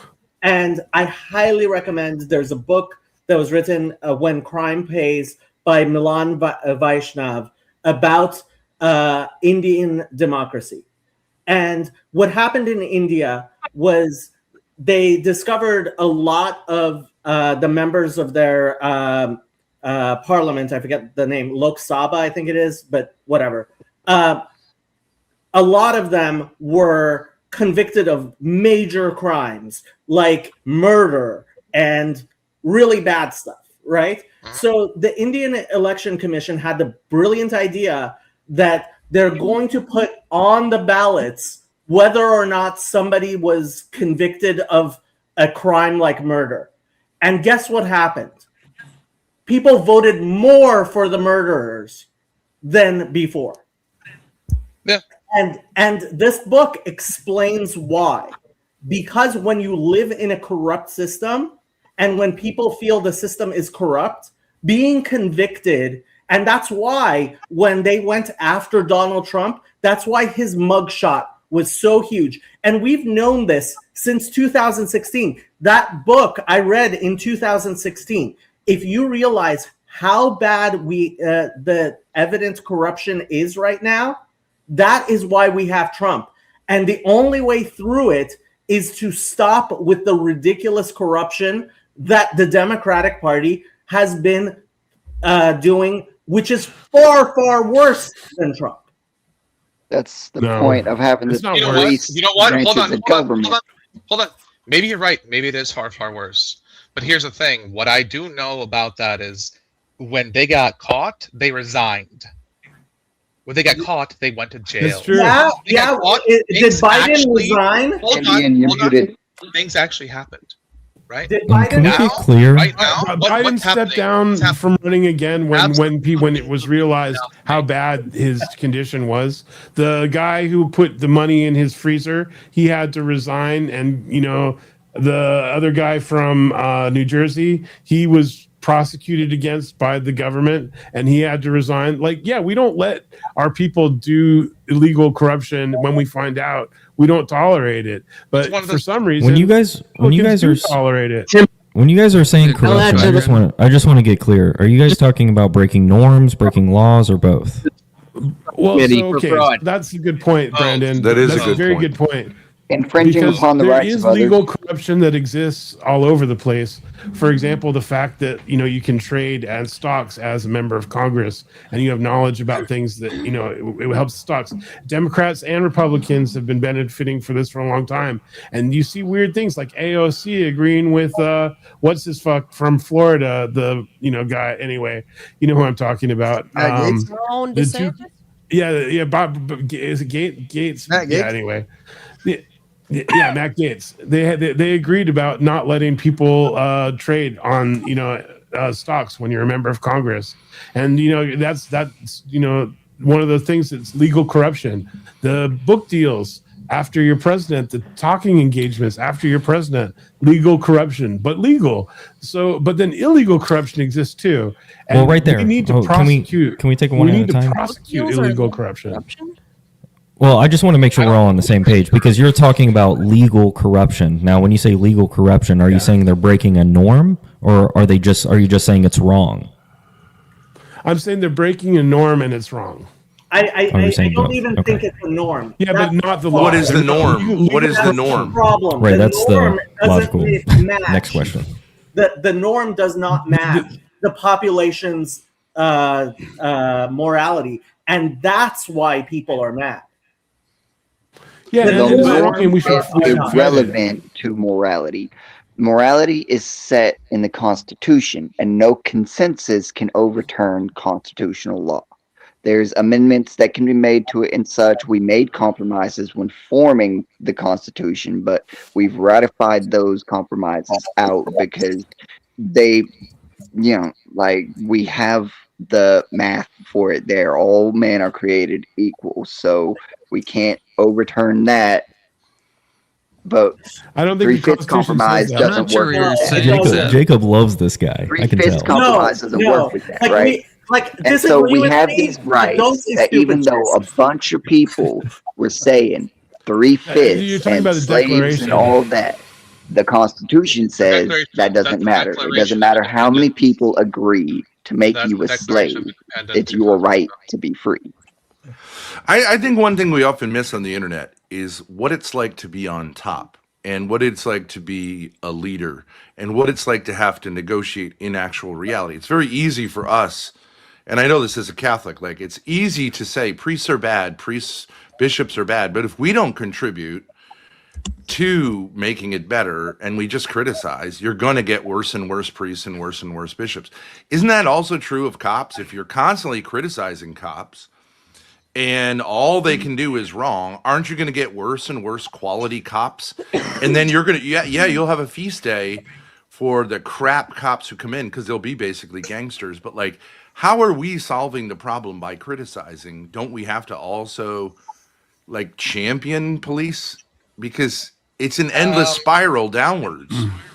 And I highly recommend, there's a book that was written, When Crime Pays, by Milan Vaishnav, about Indian democracy. And what happened in India was they discovered a lot of the members of their parliament, I forget the name, Lok Sabha, I think it is, but whatever. A lot of them were convicted of major crimes like murder and really bad stuff, right? So the Indian Election Commission had the brilliant idea that they're going to put on the ballots whether or not somebody was convicted of a crime like murder. And guess what happened? People voted more for the murderers than before. Yeah. And this book explains why. Because when you live in a corrupt system, and when people feel the system is corrupt, being convicted, and that's why when they went after Donald Trump, that's why his mugshot was so huge. And we've known this since 2016. That book I read in 2016. If you realize how bad the evident corruption is right now, that is why we have Trump. And the only way through it is to stop with the ridiculous corruption that the Democratic Party has been doing, which is far, far worse than Trump. That's the point of having this police. You know what? Hold on. Maybe you're right. Maybe it is far, far worse. But here's the thing. What I do know about that is when they got caught, they resigned. When they got caught, they went to jail. That's true. Yeah. Did Biden resign? Hold on. Things actually happened, right? Did Biden Can we be clear? Right now, Biden stepped down from running again when it was realized how bad his condition was. The guy who put the money in his freezer, he had to resign, and the other guy from New Jersey, he was prosecuted against by the government and he had to resign. We don't let our people do illegal corruption. When we find out, we don't tolerate it. But for some reason, when you guys are tolerate it. When you guys are saying corruption, I just want to get clear. Are you guys talking about breaking norms, breaking laws, or both? Well, that's a good point, Brandon. That's a very good point. infringing because upon the there rights is of others. legal corruption that exists all over the place. For example, the fact that you can trade as stocks as a member of Congress, and you have knowledge about things that it helps stocks. Democrats and Republicans have been benefiting for this for a long time, and you see weird things like AOC agreeing with what's his fuck from Florida, the guy. Anyway, you know who I'm talking about. Ron DeSantis? Yeah, Bob is it Gates? Matt Gaetz? Yeah, anyway. Yeah, Matt Gaetz. They agreed about not letting people trade on stocks when you're a member of Congress, and that's one of the things that's legal corruption. The book deals after you're president, the talking engagements after you're president, legal corruption, but legal. So, but then illegal corruption exists too. And Well, right there. we need to Oh, prosecute. can we take it one we at need a to time? prosecute illegal corruption. Well, I just want to make sure we're all on the same page because you're talking about legal corruption. Now, when you say legal corruption, are you saying they're breaking a norm, or are you just saying it's wrong? I'm saying they're breaking a norm and it's wrong. I you're don't saying both. even Okay. think it's a norm. Yeah, That's but not the the law. What is the norm? What is the That's norm? problem. Right, that's norm the doesn't logical match. next question. The norm does not match the population's morality, and that's why people are mad. Yeah, The norm is irrelevant irrelevant to morality. Morality is set in the Constitution, and no consensus can overturn constitutional law. There's amendments that can be made to it and such. We made compromises when forming the Constitution, but we've ratified those compromises out because they, we have the math for it there. All men are created equal, so we can't overturn that. But I don't think the three-fifths Constitution compromise says that. doesn't work. Jacob loves this guy. I can Three-fifths tell. compromise doesn't work with that, Like, right? And so disagree we with have me, these but rights don't say that even stupid though a bunch of people were saying You're three-fifths talking and about the slaves Declaration. and all of that, the Constitution says that doesn't matter. It doesn't matter how many people agree to make you a slave. It's your right to be free. I think one thing we often miss on the internet is what it's like to be on top and what it's like to be a leader and what it's like to have to negotiate in actual reality. It's very easy for us, and I know this as a Catholic, like it's easy to say priests are bad, bishops are bad, but if we don't contribute to making it better and we just criticize, you're going to get worse and worse priests and worse bishops. Isn't that also true of cops? If you're constantly criticizing cops and all they can do is wrong, aren't you going to get worse and worse quality cops? And then you're going to, you'll have a feast day for the crap cops who come in because they'll be basically gangsters. But like, how are we solving the problem by criticizing? Don't we have to also like champion police? Because it's an endless spiral downwards.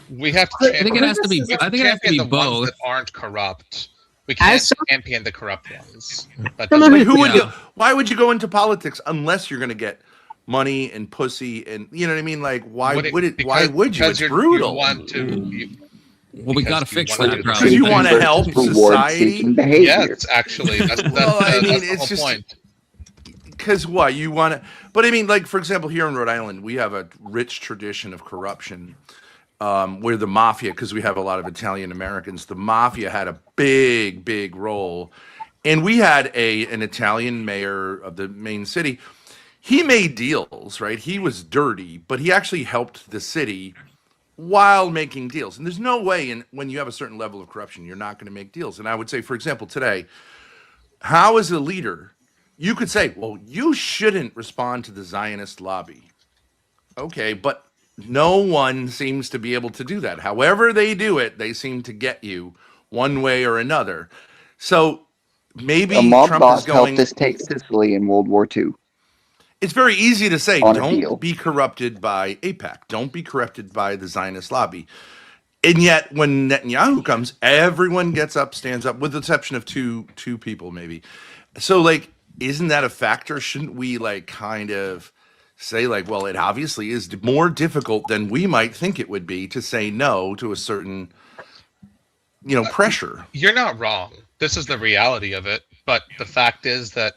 We have to. I think it has to be. I think it has to be the ones both. that aren't corrupt. We can't champion the corrupt ones. That But doesn't- who would you, why would you go into politics unless you're going to get money and pussy and you know what I mean? Like why would you? It's brutal. You want to, well, we got to fix that problem. Because you want to help society. Yes, actually, that's Well, I mean, the it's whole just point. because what you want to. But I mean, like for example, here in Rhode Island, we have a rich tradition of corruption. Where the mafia, because we have a lot of Italian Americans, the mafia had a big role, and we had an Italian mayor of the main city. He made deals, right? He was dirty, but he actually helped the city while making deals. And there's no way, when you have a certain level of corruption, you're not going to make deals. And I would say, for example, today, how as a leader, you could say, well, you shouldn't respond to the Zionist lobby. Okay, but no one seems to be able to do that. However they do it, they seem to get you one way or another. So maybe A mob Trump boss is going. helped us take Sicily in World War II. It's very easy to say, On a deal. don't be corrupted by AIPAC. Don't be corrupted by the Zionist lobby. And yet, when Netanyahu comes, everyone gets up, stands up, with the exception of two people, maybe. So, like, isn't that a factor? Shouldn't we, like, kind of say, like, well, it obviously is more difficult than we might think it would be to say no to a certain, pressure. You're not wrong. This is the reality of it. But the fact is that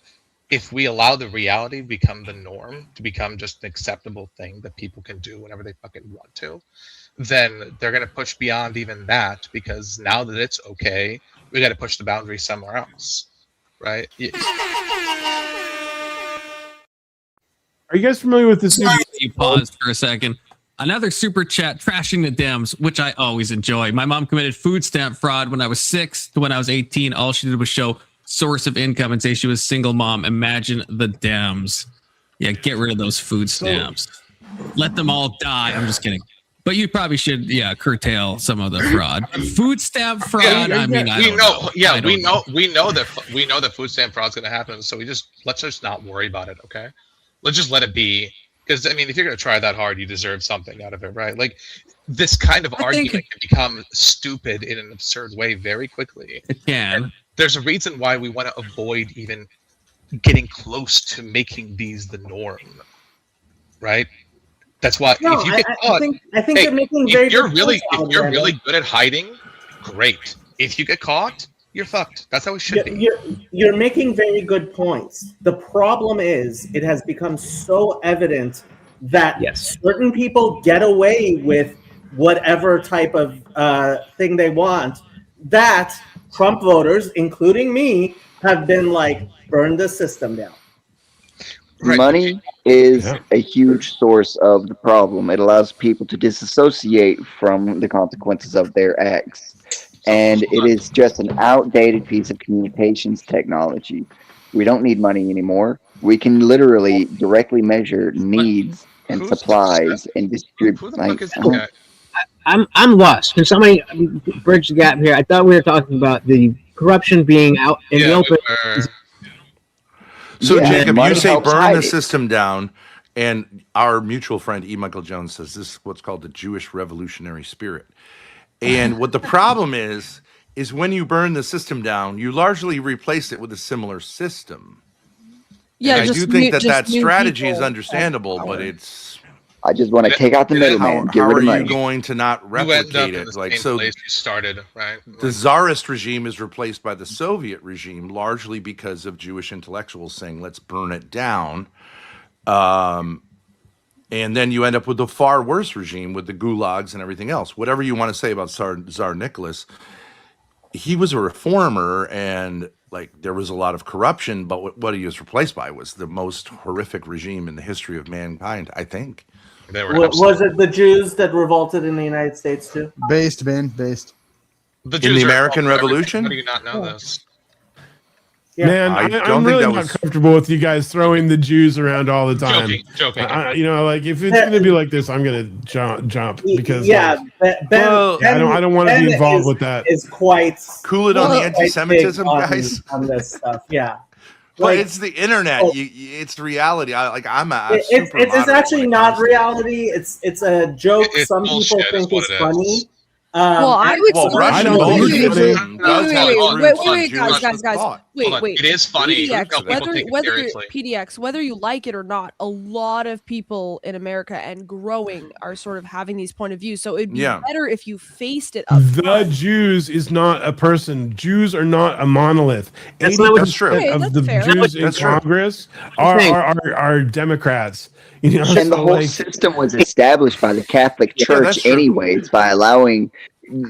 if we allow the reality to become the norm, to become just an acceptable thing that people can do whenever they fucking want to, then they're going to push beyond even that, because now that it's okay, we got to push the boundary somewhere else, right? Are you guys familiar with this? You paused for a second. Another super chat trashing the Dems, which I always enjoy. My mom committed food stamp fraud when I was 6 to when I was 18. All she did was show source of income and say she was a single mom. Imagine the Dems. Yeah, get rid of those food stamps. Let them all die. I'm just kidding. But you probably should, curtail some of the fraud. Food stamp fraud. Yeah, I mean, we know that food stamp fraud is going to happen. So let's just not worry about it. Okay, let's just let it be. Because I mean, if you're going to try that hard, you deserve something out of it, right? Like this kind of argument can become stupid in an absurd way very quickly. It can. And there's a reason why we want to avoid even getting close to making these the norm, right? That's why if you get caught, I think you're making very if you're really good at hiding, great. If you get caught, you're fucked. That's how it should be. You're making very good points. The problem is it has become so evident that certain people get away with whatever type of thing they want, that Trump voters, including me, have been like, burn the system down. Right. Money is a huge source of the problem. It allows people to disassociate from the consequences of their acts. And it is just an outdated piece of communications technology. We don't need money anymore. We can literally directly measure needs and supplies and distribute. I'm lost. Can somebody bridge the gap here? I thought we were talking about the corruption being out in the open. So, Jacob, you say burn the system down, and our mutual friend E. Michael Jones says this is what's called the Jewish revolutionary spirit. And what the problem is when you burn the system down, you largely replace it with a similar system. Yeah, and I do think that strategy is understandable, but it's... I just want to take out the middleman. How are you going to not replicate it? Like, so you started, right? The Tsarist regime is replaced by the Soviet regime, largely because of Jewish intellectuals saying, let's burn it down. And then you end up with the far worse regime with the gulags and everything else. Whatever you want to say about Tsar Nicholas, he was a reformer, and like there was a lot of corruption, but what he was replaced by was the most horrific regime in the history of mankind, I think. Was it the Jews that revolted in the United States too? Based, man, based. In the American Revolution? How do you not know this? Yeah. Man, I'm really not comfortable with you guys throwing the Jews around all the time. Joking. Like if it's going to be like this, I'm going to jump because Ben, I don't want to be involved with that. Is quite cool it on the anti-Semitism, guys. On this stuff, yeah. Well, it's the internet. It's reality. It's actually not reality. It's a joke. Some people think it's funny. I would. Wait, It is funny. PDX, whether you like it or not, a lot of people in America and growing are sort of having these point of views. So it'd be better if you faced it up. The Jews is not a person. Jews are not a monolith. 80% of the Jews in Congress are Democrats. You know, and the whole system was established by the Catholic Church anyways, by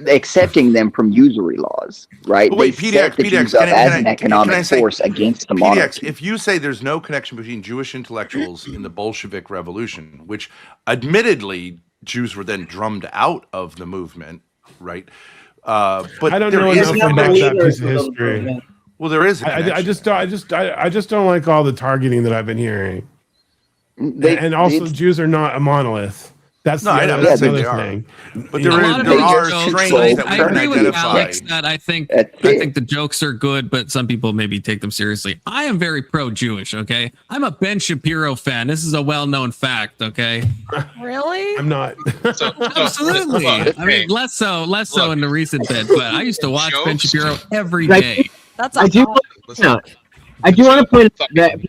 accepting them from usury laws, right? But wait, they set the Jews up as an economic force against the monarchy. If you say there's no connection between Jewish intellectuals in the Bolshevik Revolution, which admittedly Jews were then drummed out of the movement, right? But I don't know enough about that piece of history. Well, there is. I just don't like all the targeting that I've been hearing. And also, Jews are not a monolith. That's the other thing. But there are strains that we can identify. That I think the jokes are good, but some people maybe take them seriously. I am very pro-Jewish. Okay, I'm a Ben Shapiro fan. This is a well-known fact. Okay, really? I'm not. Absolutely. I mean, less so in the recent bit, but I used to watch Ben Shapiro every day. That's I do want to point out that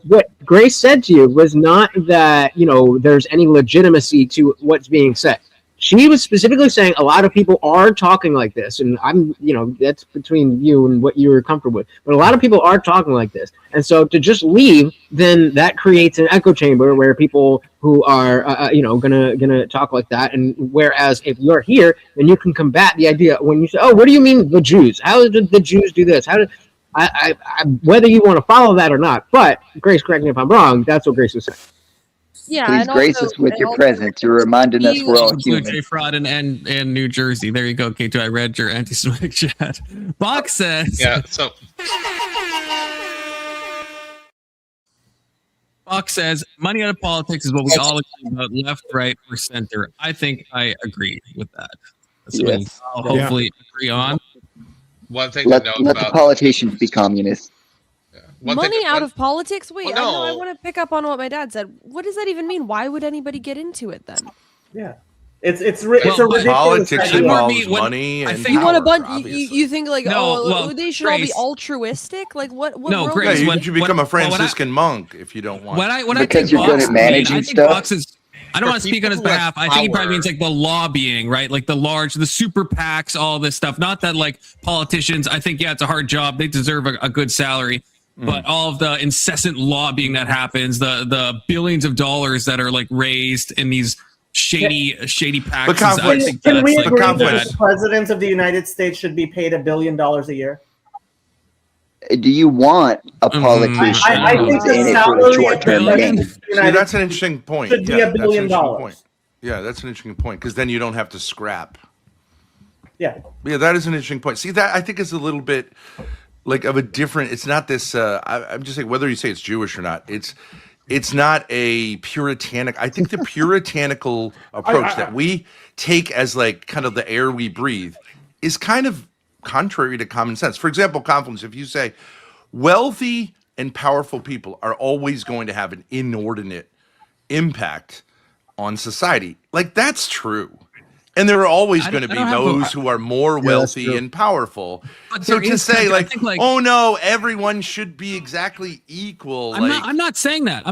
what Grace said to you was not that, there's any legitimacy to what's being said. she was specifically saying a lot of people are talking like this, and I'm, that's between you and what you're comfortable with. But a lot of people are talking like this, and so to just leave, then that creates an echo chamber where people who are, gonna talk like that. And whereas if you're here, then you can combat the idea when you say, "Oh, what do you mean the Jews? How did the Jews do this? How did?" I whether you want to follow that or not, but Grace, correct me if I'm wrong. That's what Grace was saying. Yeah, please grace us with your presence. You're reminding us we're all human. Blue Jay fraud in New Jersey. There you go, K2. I read your anti-Semitic chat. Box says. Yeah. So. Box says money out of politics is what we all agree about, left, right, or center. I think I agree with that. That's what I'll hopefully agree on. One thing let to note the about politicians be communists. Money out of politics? Wait, I want to pick up on what my dad said. What does that even mean? Why would anybody get into it then? Yeah. It's a ridiculous politics idea. involves money and you want a power, bunch? You think like they should all be altruistic? Like what? No, world Grace, you should become a Franciscan monk if you don't want. Because you're good at managing stuff. I don't want to speak on his behalf. I think he probably means like the lobbying, right? Like the super PACs, all this stuff. Not that like politicians. I think it's a hard job. They deserve a good salary. But all of the incessant lobbying that happens, the billions of dollars that are like raised in these shady PACs. Can we agree that the president of the United States should be paid $1 billion a year? Do you want a politician? I think the salary of the See, that's an interesting point. should be $1 billion. Yeah, that's an interesting point because then you don't have to scrap. Yeah, that is an interesting point. See, that I think is a little bit like of a different. It's not this. I'm just saying whether you say it's Jewish or not. It's not a puritanic. I think the puritanical approach that we take as like kind of the air we breathe is kind of contrary to common sense. For example, confidence. If you say wealthy and powerful people are always going to have an inordinate impact on society, like that's true. And there are always going to be those who are more wealthy and powerful. So to say like, oh no, everyone should be exactly equal. I'm not saying that. I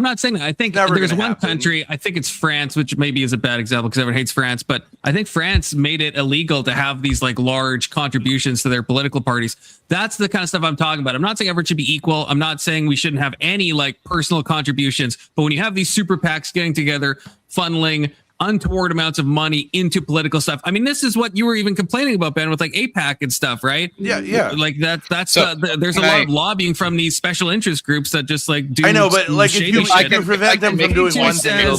think there's one country, I think it's France, which maybe is a bad example because everyone hates France, but I think France made it illegal to have these like large contributions to their political parties. That's the kind of stuff I'm talking about. I'm not saying everyone should be equal. I'm not saying we shouldn't have any like personal contributions, but when you have these super PACs getting together, funneling untoward amounts of money into political stuff. I mean, this is what you were even complaining about, Ben, with like AIPAC and stuff, right? Yeah. Like that's there's a lot of lobbying from these special interest groups that just like do. I know, but like if you prevent them from doing one thing, they'll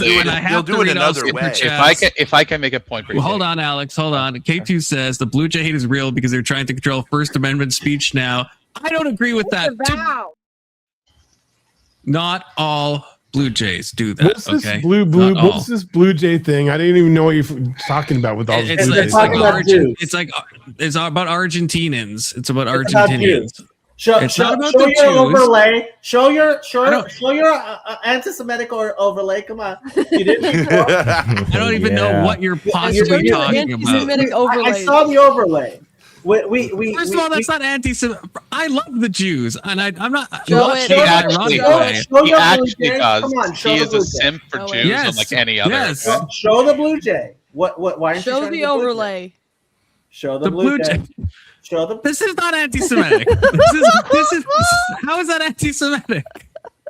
do it another way. If I can make a point. Well, hold on, Alex. Hold on. K2 says the Blue Jay hate is real because they're trying to control First Amendment speech now. I don't agree with that. Not all Blue Jays do that. What's this what's this Blue Jay thing? I didn't even know what you're talking about with all this. It's about Argentinians. It's about Argentinians. Show your overlay. Show your anti-Semitic overlay. Come on. You didn't. I don't even know what you're possibly talking about. I saw the overlay. First of all, that's not anti-Semitic. I love the Jews, and I'm not. He actually does. He is a simp for Jews, unlike any other. Yes. Show the Blue Jay. Why aren't you show the overlay? Show the Blue Jay. Show the. This is not anti-Semitic. This is. How is that anti-Semitic?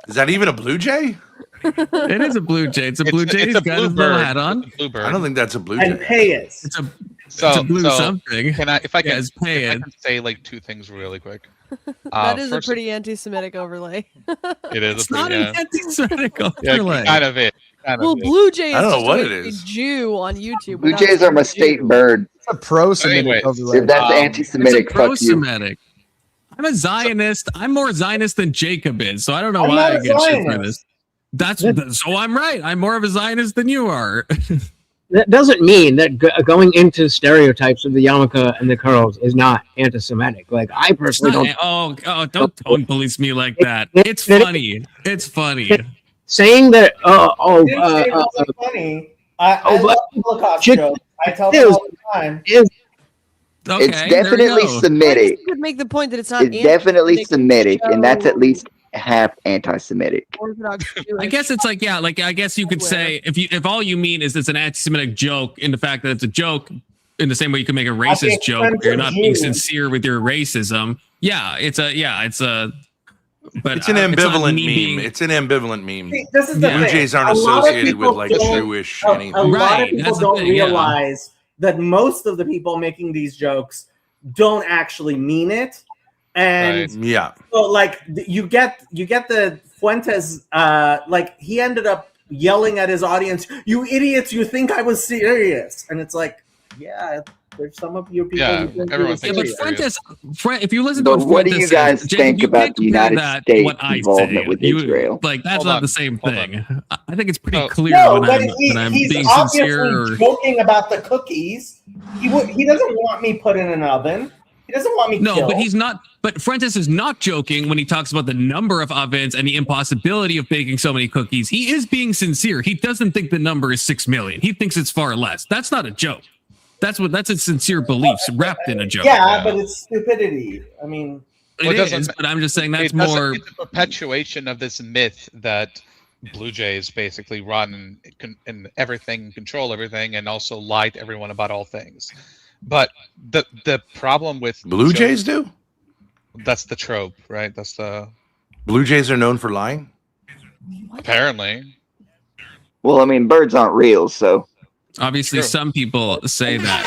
Is that even a Blue Jay? It is a Blue Jay. It's a Blue Jay. He's got his little hat on. I don't think that's a Blue Jay. And pay it. It's a blue something. If I can say like two things really quick. That is a pretty anti-Semitic overlay. It is. It's not an anti-Semitic overlay. Kind of it. Blue Jay is I don't know just what a it is. Jew on YouTube. Blue Jays are my state bird. It's a pro-Semitic overlay. If that's anti-Semitic, it's a pro-Semitic. I'm a Zionist. I'm more Zionist than Jacob is, so I don't know why I get shit for this. So I'm right. I'm more of a Zionist than you are. That doesn't mean that going into stereotypes of the yarmulke and the curls is not anti-Semitic. Like I personally don't. Don't tone police me like that. It's funny. It's funny. Saying that. Funny. I love Holocaust jokes. I tell them all the time. It's definitely Semitic. You could make the point that it's not. It's definitely Semitic, and that's at least half anti-Semitic. I guess it's like, yeah, like I guess you could say if all you mean is it's an anti-Semitic joke in the fact that it's a joke, in the same way you can make a racist joke, you're not being sincere with your racism. Yeah, it's an ambivalent meme. It's an ambivalent meme. See, this is the Blue Jays aren't associated with like Jewish anything. A lot of people don't realize that most of the people making these jokes don't actually mean it. And so like you get the Fuentes like he ended up yelling at his audience, "You idiots, you think I was serious?" And it's like, yeah, there's some of you people who think everyone thinks but Fuentes, if you listen to what do you guys think about the United States involvement with Israel? Like that's not the same thing. I think it's pretty clear when I'm being sincere or joking about the cookies. He doesn't want me put in an oven. He doesn't want me killed. But he's not. But Fuentes is not joking when he talks about the number of ovens and the impossibility of baking so many cookies. He is being sincere. He doesn't think the number is 6 million. He thinks it's far less. That's not a joke. That's a sincere beliefs wrapped in a joke. Yeah, but it's stupidity. I mean, it is, but I'm just saying that's more. It's a perpetuation of this myth that Blue Jays basically run and everything, control everything, and also lie to everyone about all things. But the problem with Blue Jays do? That's the trope, right? That's the Blue Jays are known for lying? Apparently. Well, I mean, birds aren't real, so obviously some people say that.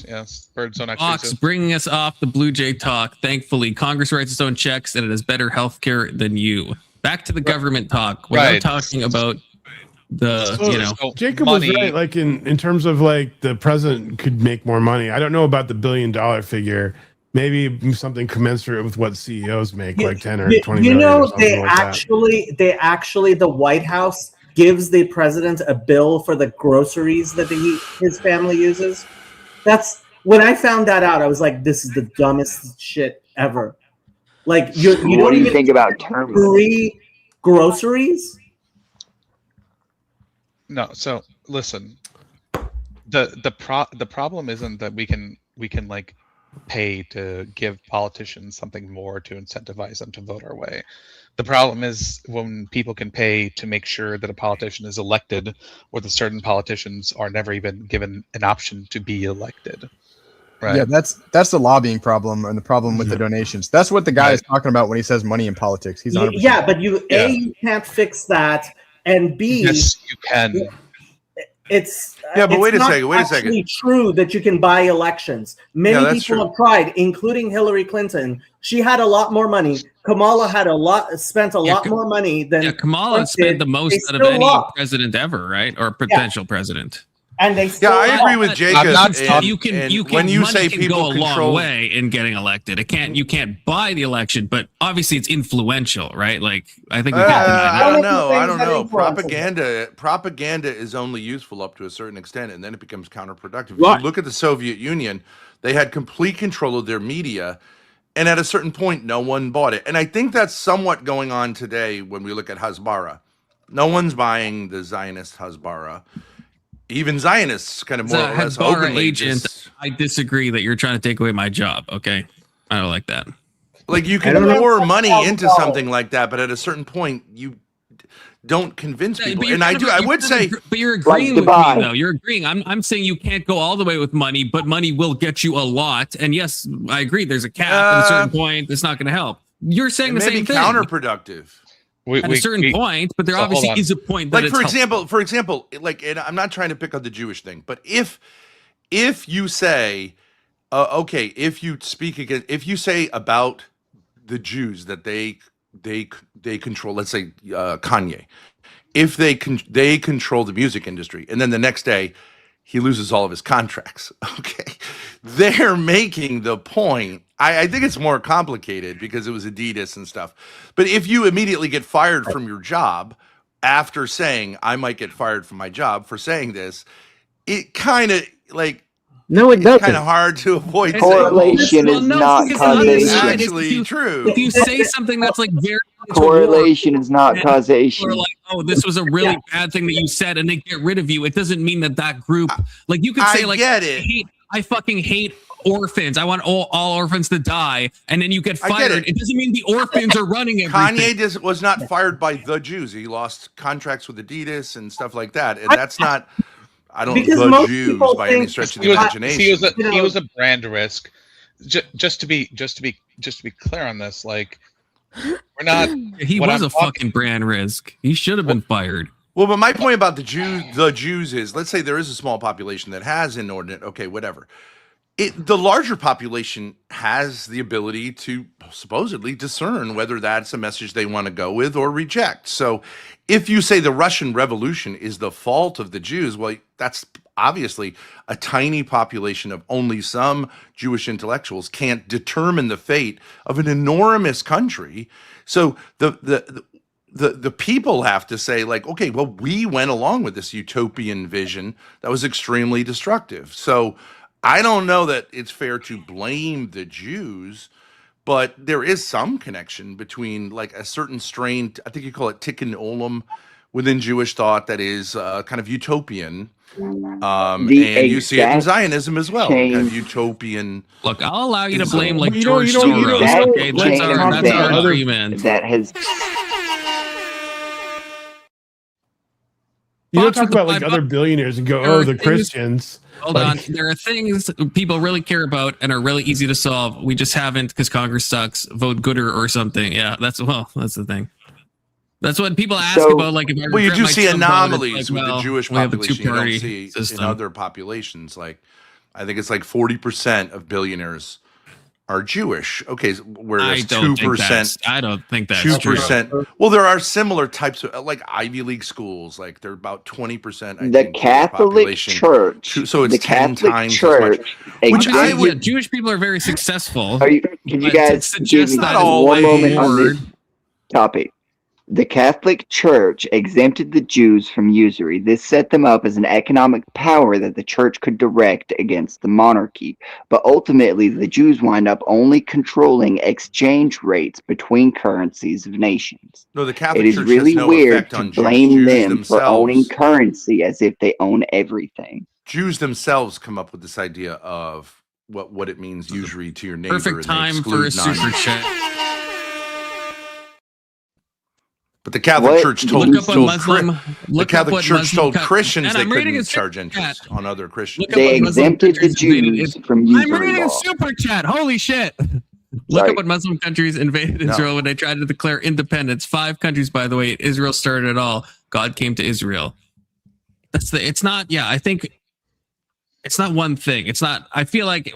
Yes, birds don't actually Fox bringing us off the Blue Jay talk. Thankfully, Congress writes its own checks and it has better health care than you. Back to the government talk. We're talking about Jacob was right, like in terms of like the president could make more money. I don't know about the $1 billion figure. Maybe something commensurate with what CEOs make, like 10 or 20 million. You know, or they actually the White House gives the president a bill for the groceries that his family uses. That's when I found that out. I was like, this is the dumbest shit ever. Like you what don't do you even think about terms? free groceries? No, so listen. The problem isn't that we can like pay to give politicians something more to incentivize them to vote our way. The problem is when people can pay to make sure that a politician is elected, or that certain politicians are never even given an option to be elected. Right. Yeah, that's the lobbying problem and the problem with the donations. That's what the guy is talking about when he says money in politics. He's 100%. Yeah, but you can't fix that, and B, yes, you can. It's but wait a second. It's actually true that you can buy elections. Many people have tried, including Hillary Clinton. She had a lot more money. Kamala spent a lot more money than Kamala spent the most out of any president ever, right? Or potential president. And they still I agree with Jacob. When you say people go a long way in getting elected, you can't buy the election, but obviously it's influential, right? Like I think we can't deny that. I don't know. Propaganda is only useful up to a certain extent, and then it becomes counterproductive. If you look at the Soviet Union, they had complete control of their media, and at a certain point, no one bought it. And I think that's somewhat going on today when we look at Hasbara. No one's buying the Zionist Hasbara. Even Zionists kind of more or less openly I disagree that you're trying to take away my job. Okay, I don't like that. Like you can pour money into something like that, but at a certain point, you don't convince people. And I would say, but you're agreeing with me though. You're agreeing. I'm saying you can't go all the way with money, but money will get you a lot. And yes, I agree. There's a cap at a certain point. It's not going to help. You're saying the same thing. Counterproductive. At a certain point, but there obviously is a point that like for example, like, and I'm not trying to pick on the Jewish thing, but if you say, okay, if you say about the Jews that they control, let's say Kanye, if they control the music industry, and then the next day he loses all of his contracts, okay, they're making the point. I think it's more complicated because it was Adidas and stuff. But if you immediately get fired from your job after saying, I might get fired from my job for saying this, it kind of like, no, it doesn't. It's kind of hard to avoid. Correlation is not causation. Actually true. If you say something that's like very correlation is not causation. Or like, oh, this was a really bad thing that you said, and they get rid of you. It doesn't mean that group, like you could say, like, get it. I fucking hate orphans. I want all orphans to die, and then you get fired. It doesn't mean the orphans are running everything. Kanye was not fired by the Jews. He lost contracts with Adidas and stuff like that, and that's not. I don't the Jews by any stretch of the imagination. He was a brand risk. Just to be clear on this, like we're not. He was a fucking brand risk. He should have been fired. Well, but my point about the Jews is, let's say there is a small population that has inordinate. Okay, whatever. The larger population has the ability to supposedly discern whether that's a message they want to go with or reject. So if you say the Russian Revolution is the fault of the Jews, well, that's obviously a tiny population of only some Jewish intellectuals can't determine the fate of an enormous country. So the people have to say, like, okay, well, we went along with this utopian vision that was extremely destructive. So I don't know that it's fair to blame the Jews, but there is some connection between like a certain strain, I think you call it tikkun olam, within Jewish thought that is kind of utopian. And you see it in Zionism as well, kind of utopian. Look, I'll allow you to blame like George Soros. Okay, that's our agreement. That has. You don't talk about like other billionaires and go, oh, the Christians. Hold on. There are things people really care about and are really easy to solve. We just haven't because Congress sucks. Vote Gooder or something. Yeah, that's the thing. That's what people ask about. Like, if you do see anomalies with the Jewish population you don't see in other populations. Like, I think it's like 40% of billionaires are Jewish. Okay, whereas 2%. I don't think that's 2%. True. Well, there are similar types of like Ivy League schools. Like they're about 20%. The Catholic Church. So it's 10 times Church, as much. Which I would. Jewish people are very successful. Can you guys give me one moment on this topic? The Catholic Church exempted the Jews from usury. This set them up as an economic power that the church could direct against the monarchy. But ultimately, the Jews wind up only controlling exchange rates between currencies of nations. No, the Catholic Church really has no weird to blame them for owning currency as if they own everything. Jews themselves come up with this idea of what it means usury to your neighbor. Perfect time for a super chat. But the Catholic Church told Christians they couldn't charge interest on other Christians. They exempted the Jews from usury. I'm reading a super chat. Holy shit. Look up what Muslim countries invaded Israel when they tried to declare independence. 5 countries, by the way. Israel started it all. God came to Israel. It's not one thing. It's not, I feel like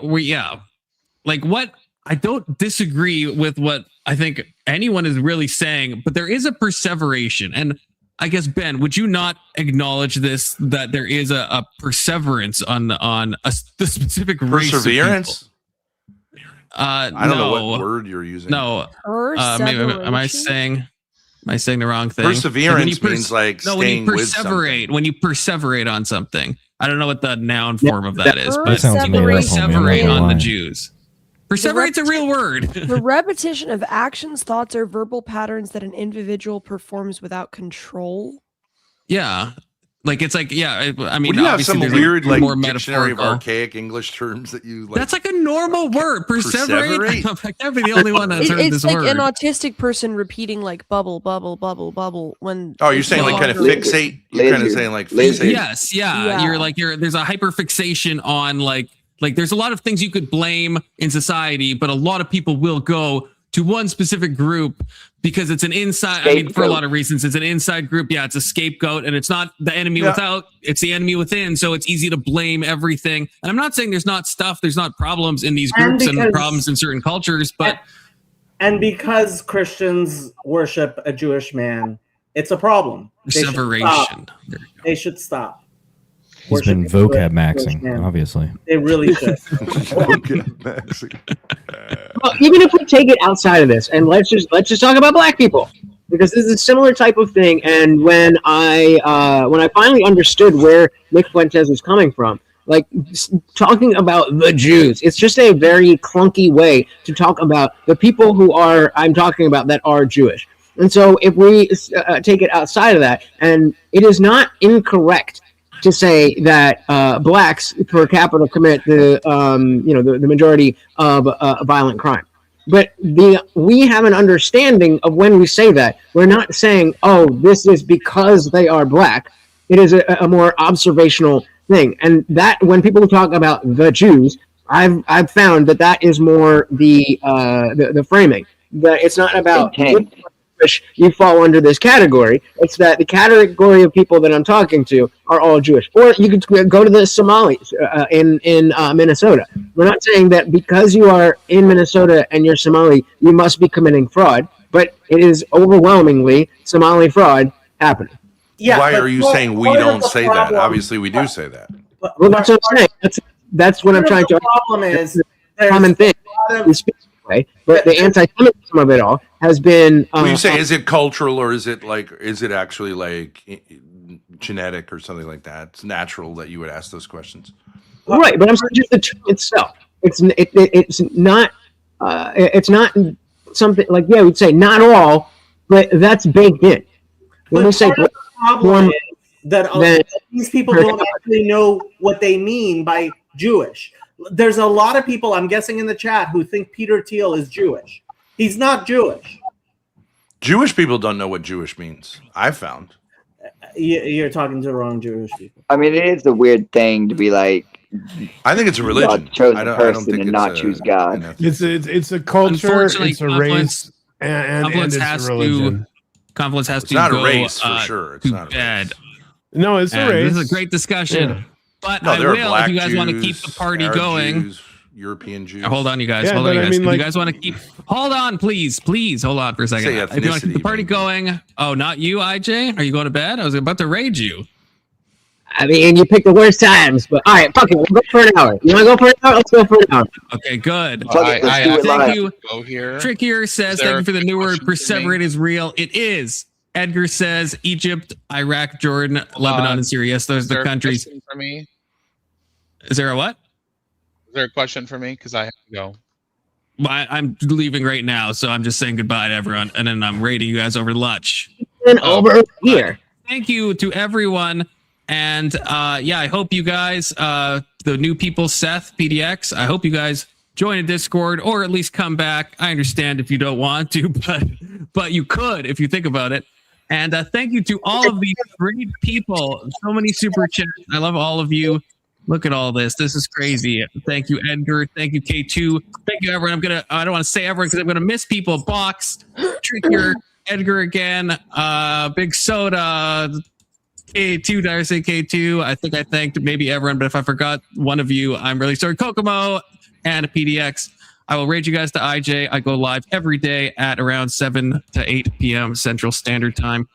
I don't disagree with what I think anyone is really saying, but there is a perseveration. And I guess, Ben, would you not acknowledge this, that there is a perseverance on the specific race? Perseverance? I don't know what word you're using. No. Maybe, am I saying the wrong thing? Perseverance means like staying with something. When you perseverate on something. I don't know what the noun form of that is, but perseverate on the Jews. Perseverate's a real word. The repetition of actions, thoughts, or verbal patterns that an individual performs without control. Yeah. Like, it's like, yeah, I mean, you have some weird, like, more dictionary of archaic English terms that you like. That's like a normal word. Perseverate. I can't be the only one that's heard this word. It's like an autistic person repeating, like, bubble, bubble, bubble, bubble. When you're saying, like, kind of fixate? You're kind of saying, like, fixate? Yes, yeah. There's a hyperfixation on, like, there's a lot of things you could blame in society, but a lot of people will go to one specific group because it's an inside. I mean, for a lot of reasons, it's an inside group. Yeah, it's a scapegoat, and it's not the enemy without. It's the enemy within. So it's easy to blame everything. And I'm not saying there's not problems in these groups and problems in certain cultures, but because Christians worship a Jewish man, it's a problem. Perseveration. They should stop. He's been vocab maxing, obviously. They really should. Vocab maxing. Well, even if we take it outside of this, and let's just talk about black people, because this is a similar type of thing. And when I finally understood where Nick Fuentes was coming from, like talking about the Jews, it's just a very clunky way to talk about the people who I'm talking about that are Jewish. And so if we take it outside of that, and it is not incorrect to say that blacks per capita commit the majority of violent crime. But we have an understanding of when we say that. We're not saying, oh, this is because they are black. It is a more observational thing. And that when people talk about the Jews, I've found that is more the framing. That it's not about you fall under this category. It's that the category of people that I'm talking to are all Jewish. Or you could go to the Somalis in Minnesota. We're not saying that because you are in Minnesota and you're Somali, you must be committing fraud. But it is overwhelmingly Somali fraud happening. Yeah, why are you saying we don't say that? Obviously, we do say that. Well, that's what I'm saying. That's what I'm trying to. The problem is common thing. We speak this way, but the anti-Semitism of it all has been. When you say, is it cultural or is it actually like genetic or something like that? It's natural that you would ask those questions. Right, but I'm saying just the term itself. It's not. It's not something like we'd say not all, but that's baked in. When we say problem is that these people don't actually know what they mean by Jewish. There's a lot of people, I'm guessing in the chat, who think Peter Thiel is Jewish. He's not Jewish. Jewish people don't know what Jewish means. I've found. You're talking to the wrong Jewish people. I mean, it is a weird thing to be like. I think it's a religion. I don't think and not choose God. It's a culture. It's a race, and it's a religion. Confluence has to not go, a race for sure. It's not bed. No, it's a race. This is a great discussion. Yeah. But no, I will, if you guys want to keep the party Arab going. Jews, European Jews. Hold on, you guys. Hold on, you guys. If you guys want to keep. Hold on, please. Hold on for a second. If you want to keep the party going. Oh, not you, IJ? Are you going to bed? I was about to rage you. I mean, you picked the worst times, but all right, fuck it. We'll go for an hour. You want to go for an hour? Let's go for an hour. Okay, good. Thank you. Go here. Trickier says, thank you for the new word. Perseverate is real. It is. Edgar says Egypt, Iraq, Jordan, Lebanon, and Syria. Yes, those are the countries. For me? Is there a what? Is there a question for me? Because I have to go. I'm leaving right now, so I'm just saying goodbye to everyone, and then I'm rating you guys over lunch. And over here. Thank you to everyone. And I hope you guys, the new people, Seth, PDX, I hope you guys join a Discord or at least come back. I understand if you don't want to, but you could if you think about it. And thank you to all of these great people. So many super chats. I love all of you. Look at all this. This is crazy. Thank you, Edgar. Thank you, K2. Thank you, everyone. I don't want to say everyone because I'm going to miss people. Box, Trickier, Edgar again, Big Soda, K2, did I say K2? I think I thanked maybe everyone, but if I forgot one of you, I'm really sorry. Kokomo and a PDX. I will rate you guys to IJ. I go live every day at around 7 to 8 p.m. Central Standard Time.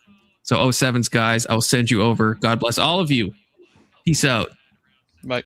So 07s, guys, I'll send you over. God bless all of you. Peace out.